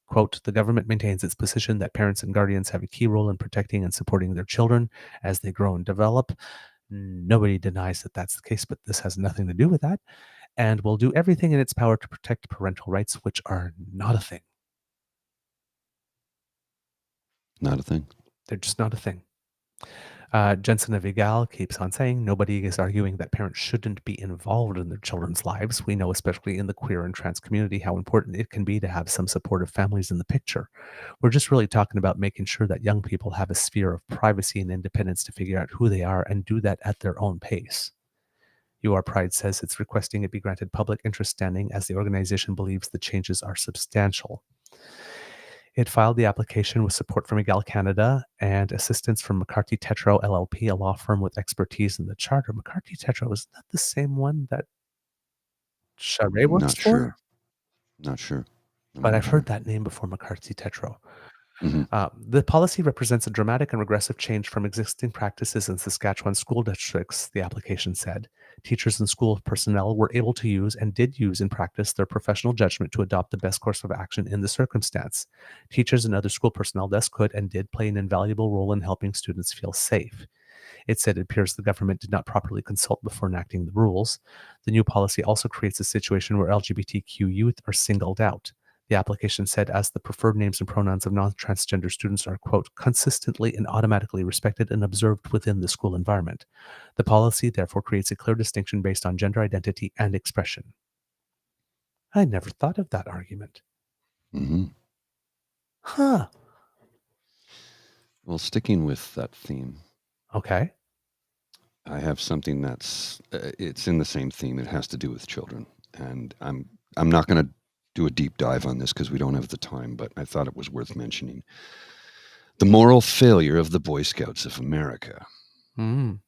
Quote, the government maintains its position that parents and guardians have a key role in protecting and supporting their children as they grow and develop. Nobody denies that that's the case, but this has nothing to do with that. And will do everything in its power to protect parental rights, which are not a thing. Not a thing. They're just not a thing. Jensen of EGAL keeps on saying, nobody is arguing that parents shouldn't be involved in their children's lives. We know, especially in the queer and trans community, how important it can be to have some supportive families in the picture. We're just really talking about making sure that young people have a sphere of privacy and independence to figure out who they are and do that at their own pace. UR Pride says it's requesting it be granted public interest standing as the organization believes the changes are substantial. It filed the application with support from EGAL Canada and assistance from McCarthy Tetro LLP, a law firm with expertise in the charter. McCarthy Tetro, is that the same one that Charest works Not for? sure. Not sure. But I've heard that name before, McCarthy Tetro. Mm-hmm. The policy represents a dramatic and regressive change from existing practices in Saskatchewan school districts, the application said. Teachers and school personnel were able to use and did use in practice their professional judgment to adopt the best course of action in the circumstance. Teachers and other school personnel thus could and did play an invaluable role in helping students feel safe. It said it appears the government did not properly consult before enacting the rules. The new policy also creates a situation where LGBTQ youth are singled out. The application said as the preferred names and pronouns of non-transgender students are, quote, consistently and automatically respected and observed within the school environment. The policy therefore creates a clear distinction based on gender identity and expression. I never thought of that argument. Mm-hmm. Huh. Well, sticking with that theme. Okay. I have something that's it's in the same theme. It has to do with children, and I'm not going to do a deep dive on this because we don't have the time, but I thought it was worth mentioning. The moral failure of the Boy Scouts of America. Mm.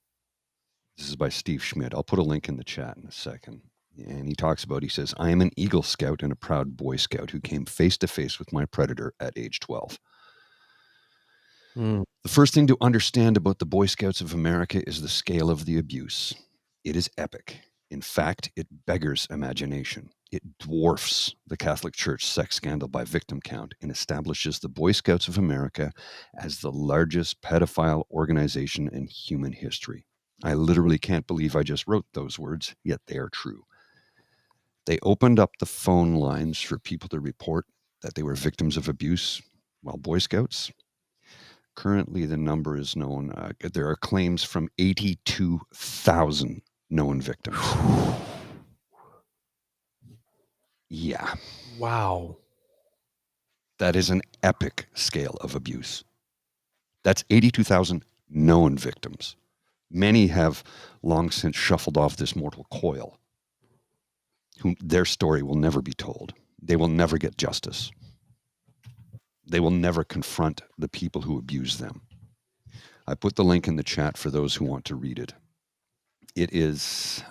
This is by Steve Schmidt. I'll put a link in the chat in a second. And he says, I am an Eagle Scout and a proud Boy Scout who came face to face with my predator at age 12. Mm. The first thing to understand about the Boy Scouts of America is the scale of the abuse. It is epic. In fact, it beggars imagination. It dwarfs the Catholic Church sex scandal by victim count and establishes the Boy Scouts of America as the largest pedophile organization in human history. I literally can't believe I just wrote those words, yet they are true. They opened up the phone lines for people to report that they were victims of abuse while Boy Scouts. Currently, the number is known. There are claims from 82,000 known victims. Yeah. Wow. That is an epic scale of abuse. That's 82,000 known victims. Many have long since shuffled off this mortal coil. Their story will never be told. They will never get justice. They will never confront the people who abuse them. I put the link in the chat for those who want to read it. It is,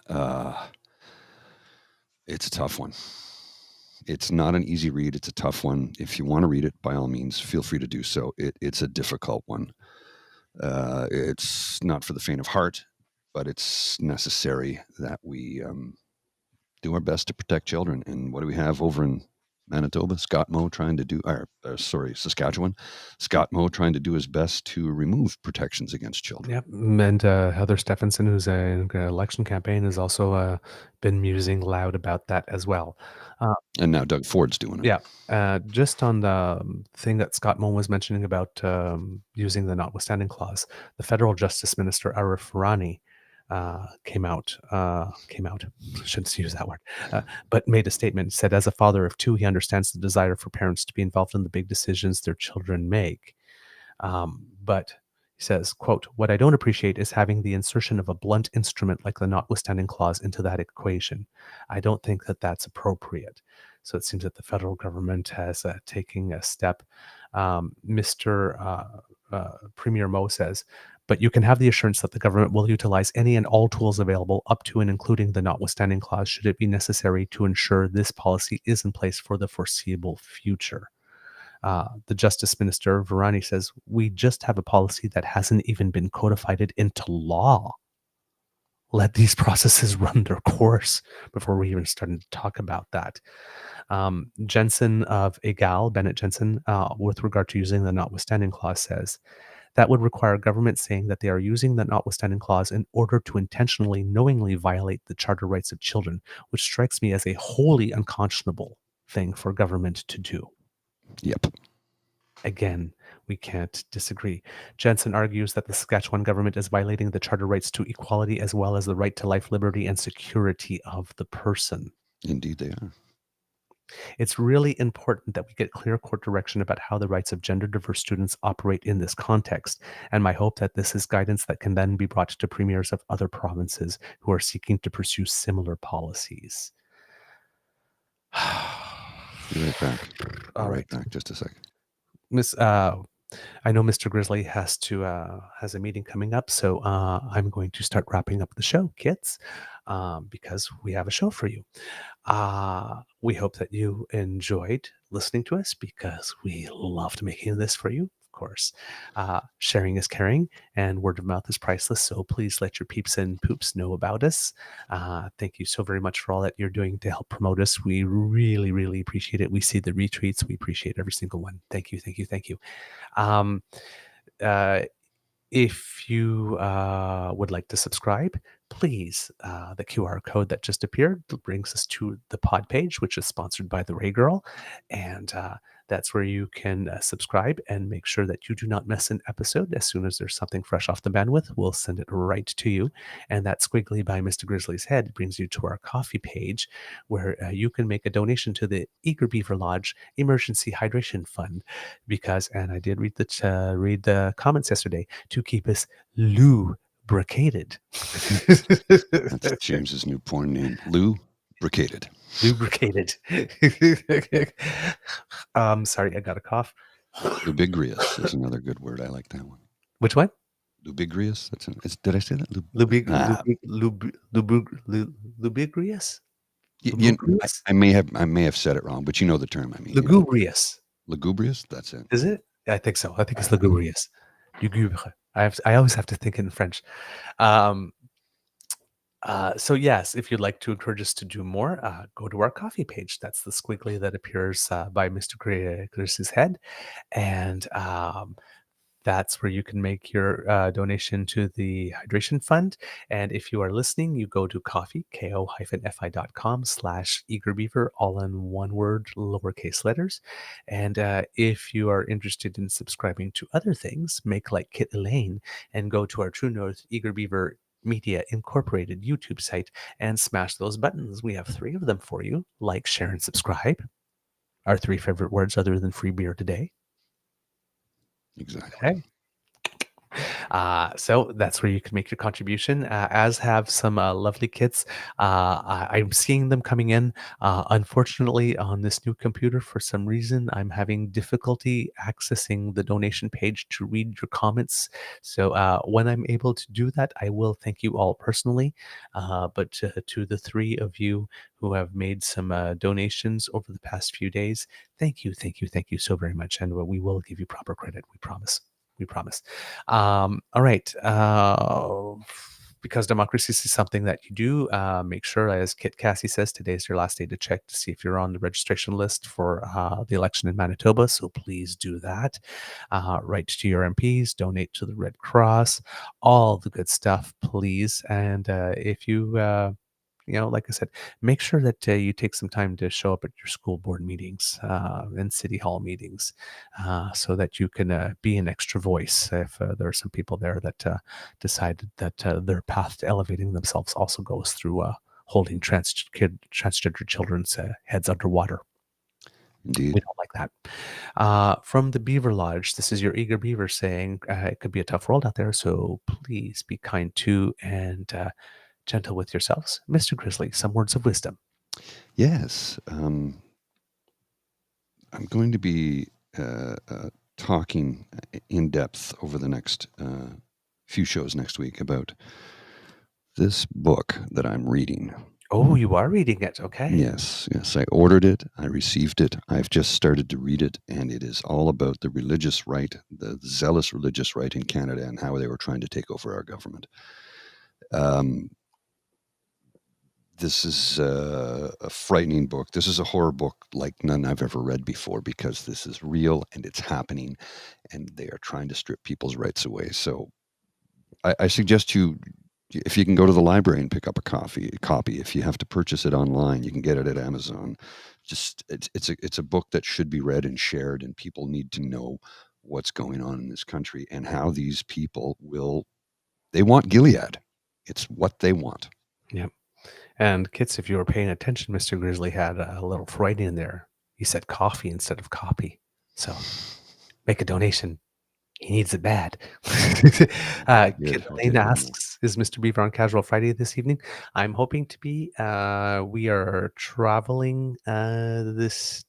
it's a tough one. It's not an easy read. It's a tough one. If you want to read it, by all means, feel free to do so. It's a difficult one. It's not for the faint of heart, but it's necessary that we do our best to protect children. And what do we have over in Manitoba? Scott Moe trying to do, Saskatchewan. Scott Moe trying to do his best to remove protections against children. Yep. And Heather Stephenson, who's in an election campaign, has also been musing loud about that as well. And now Doug Ford's doing it. Yeah. Just on the thing that Scott Moe was mentioning about using the notwithstanding clause, the federal justice minister, Arif Rani, came out, shouldn't use that word, but made a statement, said, as a father of two, he understands the desire for parents to be involved in the big decisions their children make. But he says, quote, what I don't appreciate is having the insertion of a blunt instrument like the notwithstanding clause into that equation. I don't think that that's appropriate. So it seems that the federal government has taken a step. Mr. Premier Moe says, but you can have the assurance that the government will utilize any and all tools available up to and including the notwithstanding clause should it be necessary to ensure this policy is in place for the foreseeable future. The Justice Minister, Varani, says, we just have a policy that hasn't even been codified into law. Let these processes run their course before we even started to talk about that. Jensen of EGAL, Bennett Jensen, with regard to using the notwithstanding clause, says, that would require government saying that they are using the notwithstanding clause in order to intentionally, knowingly violate the charter rights of children, which strikes me as a wholly unconscionable thing for government to do. Yep. Again, we can't disagree. Jensen argues that the Saskatchewan government is violating the charter rights to equality as well as the right to life, liberty, and security of the person. Indeed they are. It's really important that we get clear court direction about how the rights of gender diverse students operate in this context. And my hope that this is guidance that can then be brought to premiers of other provinces who are seeking to pursue similar policies. Be right back. All right. Back just a second. I know Mr. Grizzly has a meeting coming up, so I'm going to start wrapping up the show, kids, because we have a show for you. We hope that you enjoyed listening to us because we loved making this for you. Of course, sharing is caring and word of mouth is priceless. So please let your peeps and poops know about us. Thank you so very much for all that you're doing to help promote us. We really, really appreciate it. We see the retweets. We appreciate every single one. Thank you. Thank you. Thank you. If you would like to subscribe, please, the QR code that just appeared brings us to the pod page, which is sponsored by the Ray Girl. And that's where you can subscribe and make sure that you do not miss an episode. As soon as there's something fresh off the bandwidth, we'll send it right to you. And that squiggly by Mr. Grizzly's head brings you to our coffee page where you can make a donation to the Eager Beaver Lodge Emergency Hydration Fund. Because, and I did read the comments yesterday, to keep us Lubricated. That's James's new porn name. Lubricated. Lubricated. Sorry, I got a cough. Lubibrious is another good word. I like that one. Which one? Lubibrious. Did I say that? Lubibrious? I may have said it wrong, but you know the term I mean. Lugubrious. Lugubrious? That's it. Is it? I think so. I think it's lugubrious. Lugubre. I always have to think in French. So yes, if you'd like to encourage us to do more, go to our coffee page. That's the squiggly that appears by Mr. Chris's head. And that's where you can make your donation to the hydration fund. And if you are listening, you go to ko-fi.com/eagerbeaver, all in one word, lowercase letters. And if you are interested in subscribing to other things, make like Kit Elaine and go to our True North Eager Beaver Media Incorporated YouTube site and smash those buttons. We have 3 of them for you. Like, share, and subscribe. Our 3 favorite words other than free beer today. Exactly. Okay. So that's where you can make your contribution, as have some lovely kits. I'm seeing them coming in. Unfortunately, on this new computer, for some reason, I'm having difficulty accessing the donation page to read your comments. So when I'm able to do that, I will thank you all personally. But to the 3 of you who have made some donations over the past few days, thank you so very much. And we will give you proper credit. We promise. All right. Because democracy is something that you do, make sure, as Kit Cassie says, today's your last day to check to see if you're on the registration list for the election in Manitoba. So please do that. Write to your MPs, donate to the Red Cross, all the good stuff, please. And if you like I said, make sure that you take some time to show up at your school board meetings and city hall meetings so that you can be an extra voice if there are some people there that decided that their path to elevating themselves also goes through holding transgender children's heads underwater. Indeed. We don't like that. From the Beaver Lodge, this is your Eager Beaver saying it could be a tough world out there, so please be kind to and gentle with yourselves. Mr. Grizzly, some words of wisdom. Yes. I'm going to be talking in depth over the next few shows next week about this book that I'm reading. Oh, you are reading it. Okay. Yes. I ordered it. I received it. I've just started to read it, and it is all about the religious right, the zealous religious right in Canada, and how they were trying to take over our government. This is a frightening book. This is a horror book like none I've ever read before, because this is real and it's happening, and they are trying to strip people's rights away. So I suggest you, if you can go to the library and pick up a copy. If you have to purchase it online, you can get it at Amazon. Just it's a book that should be read and shared, and people need to know what's going on in this country and how these people they want Gilead. It's what they want. Yep. And kids, if you were paying attention, Mr. Grizzly had a little Freud in there. He said coffee instead of copy. So make a donation. He needs it bad. Lane asks, is Mr. Beaver on Casual Friday this evening? I'm hoping to be. We are traveling this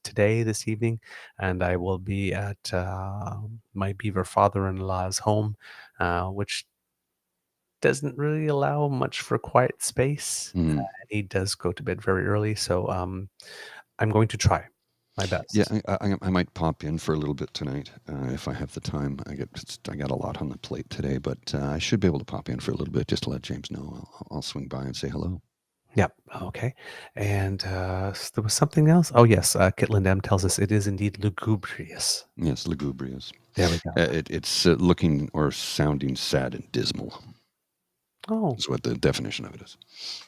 evening, and I will be at my Beaver father-in-law's home, which doesn't really allow much for quiet space. He does go to bed very early, so I'm going to try my best. Yeah, I might pop in for a little bit tonight if I have the time. I got a lot on the plate today, but I should be able to pop in for a little bit just to let James know. I'll swing by and say hello. Yep. Okay. And there was something else. Oh yes, Kitland M tells us it is indeed lugubrious. Yes, lugubrious. There we go. It's looking or sounding sad and dismal. Oh, is what the definition of it is.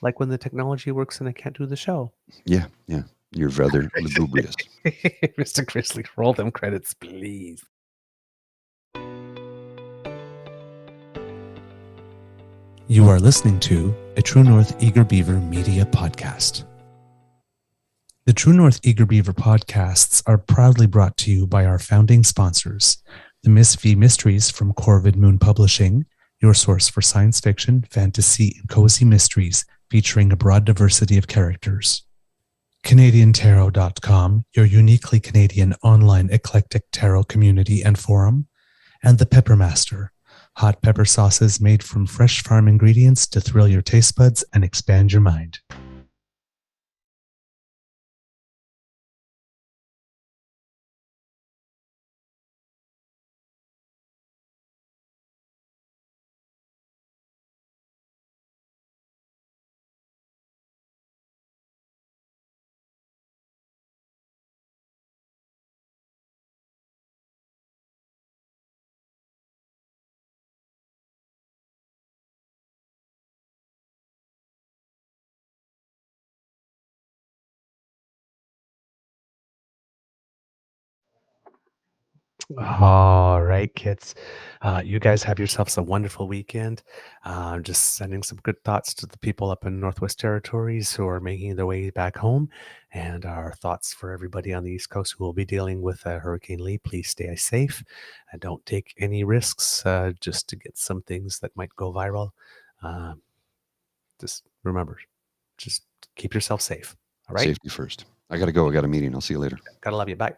Like when the technology works and I can't do the show. Yeah. You're rather lugubrious. Mr. Grizzly, roll them credits, please. You are listening to a True North Eager Beaver media podcast. The True North Eager Beaver podcasts are proudly brought to you by our founding sponsors, the Miss V Mysteries from Corvid Moon Publishing, your source for science fiction, fantasy, and cozy mysteries featuring a broad diversity of characters. CanadianTarot.com, your uniquely Canadian online eclectic tarot community and forum. And The Peppermaster, hot pepper sauces made from fresh farm ingredients to thrill your taste buds and expand your mind. All right, kids. You guys have yourselves a wonderful weekend. Just sending some good thoughts to the people up in Northwest Territories who are making their way back home. And our thoughts for everybody on the East Coast who will be dealing with Hurricane Lee. Please stay safe and don't take any risks just to get some things that might go viral. Just remember, just keep yourself safe. All right? Safety first. I got to go. I got a meeting. I'll see you later. Gotta love you. Bye.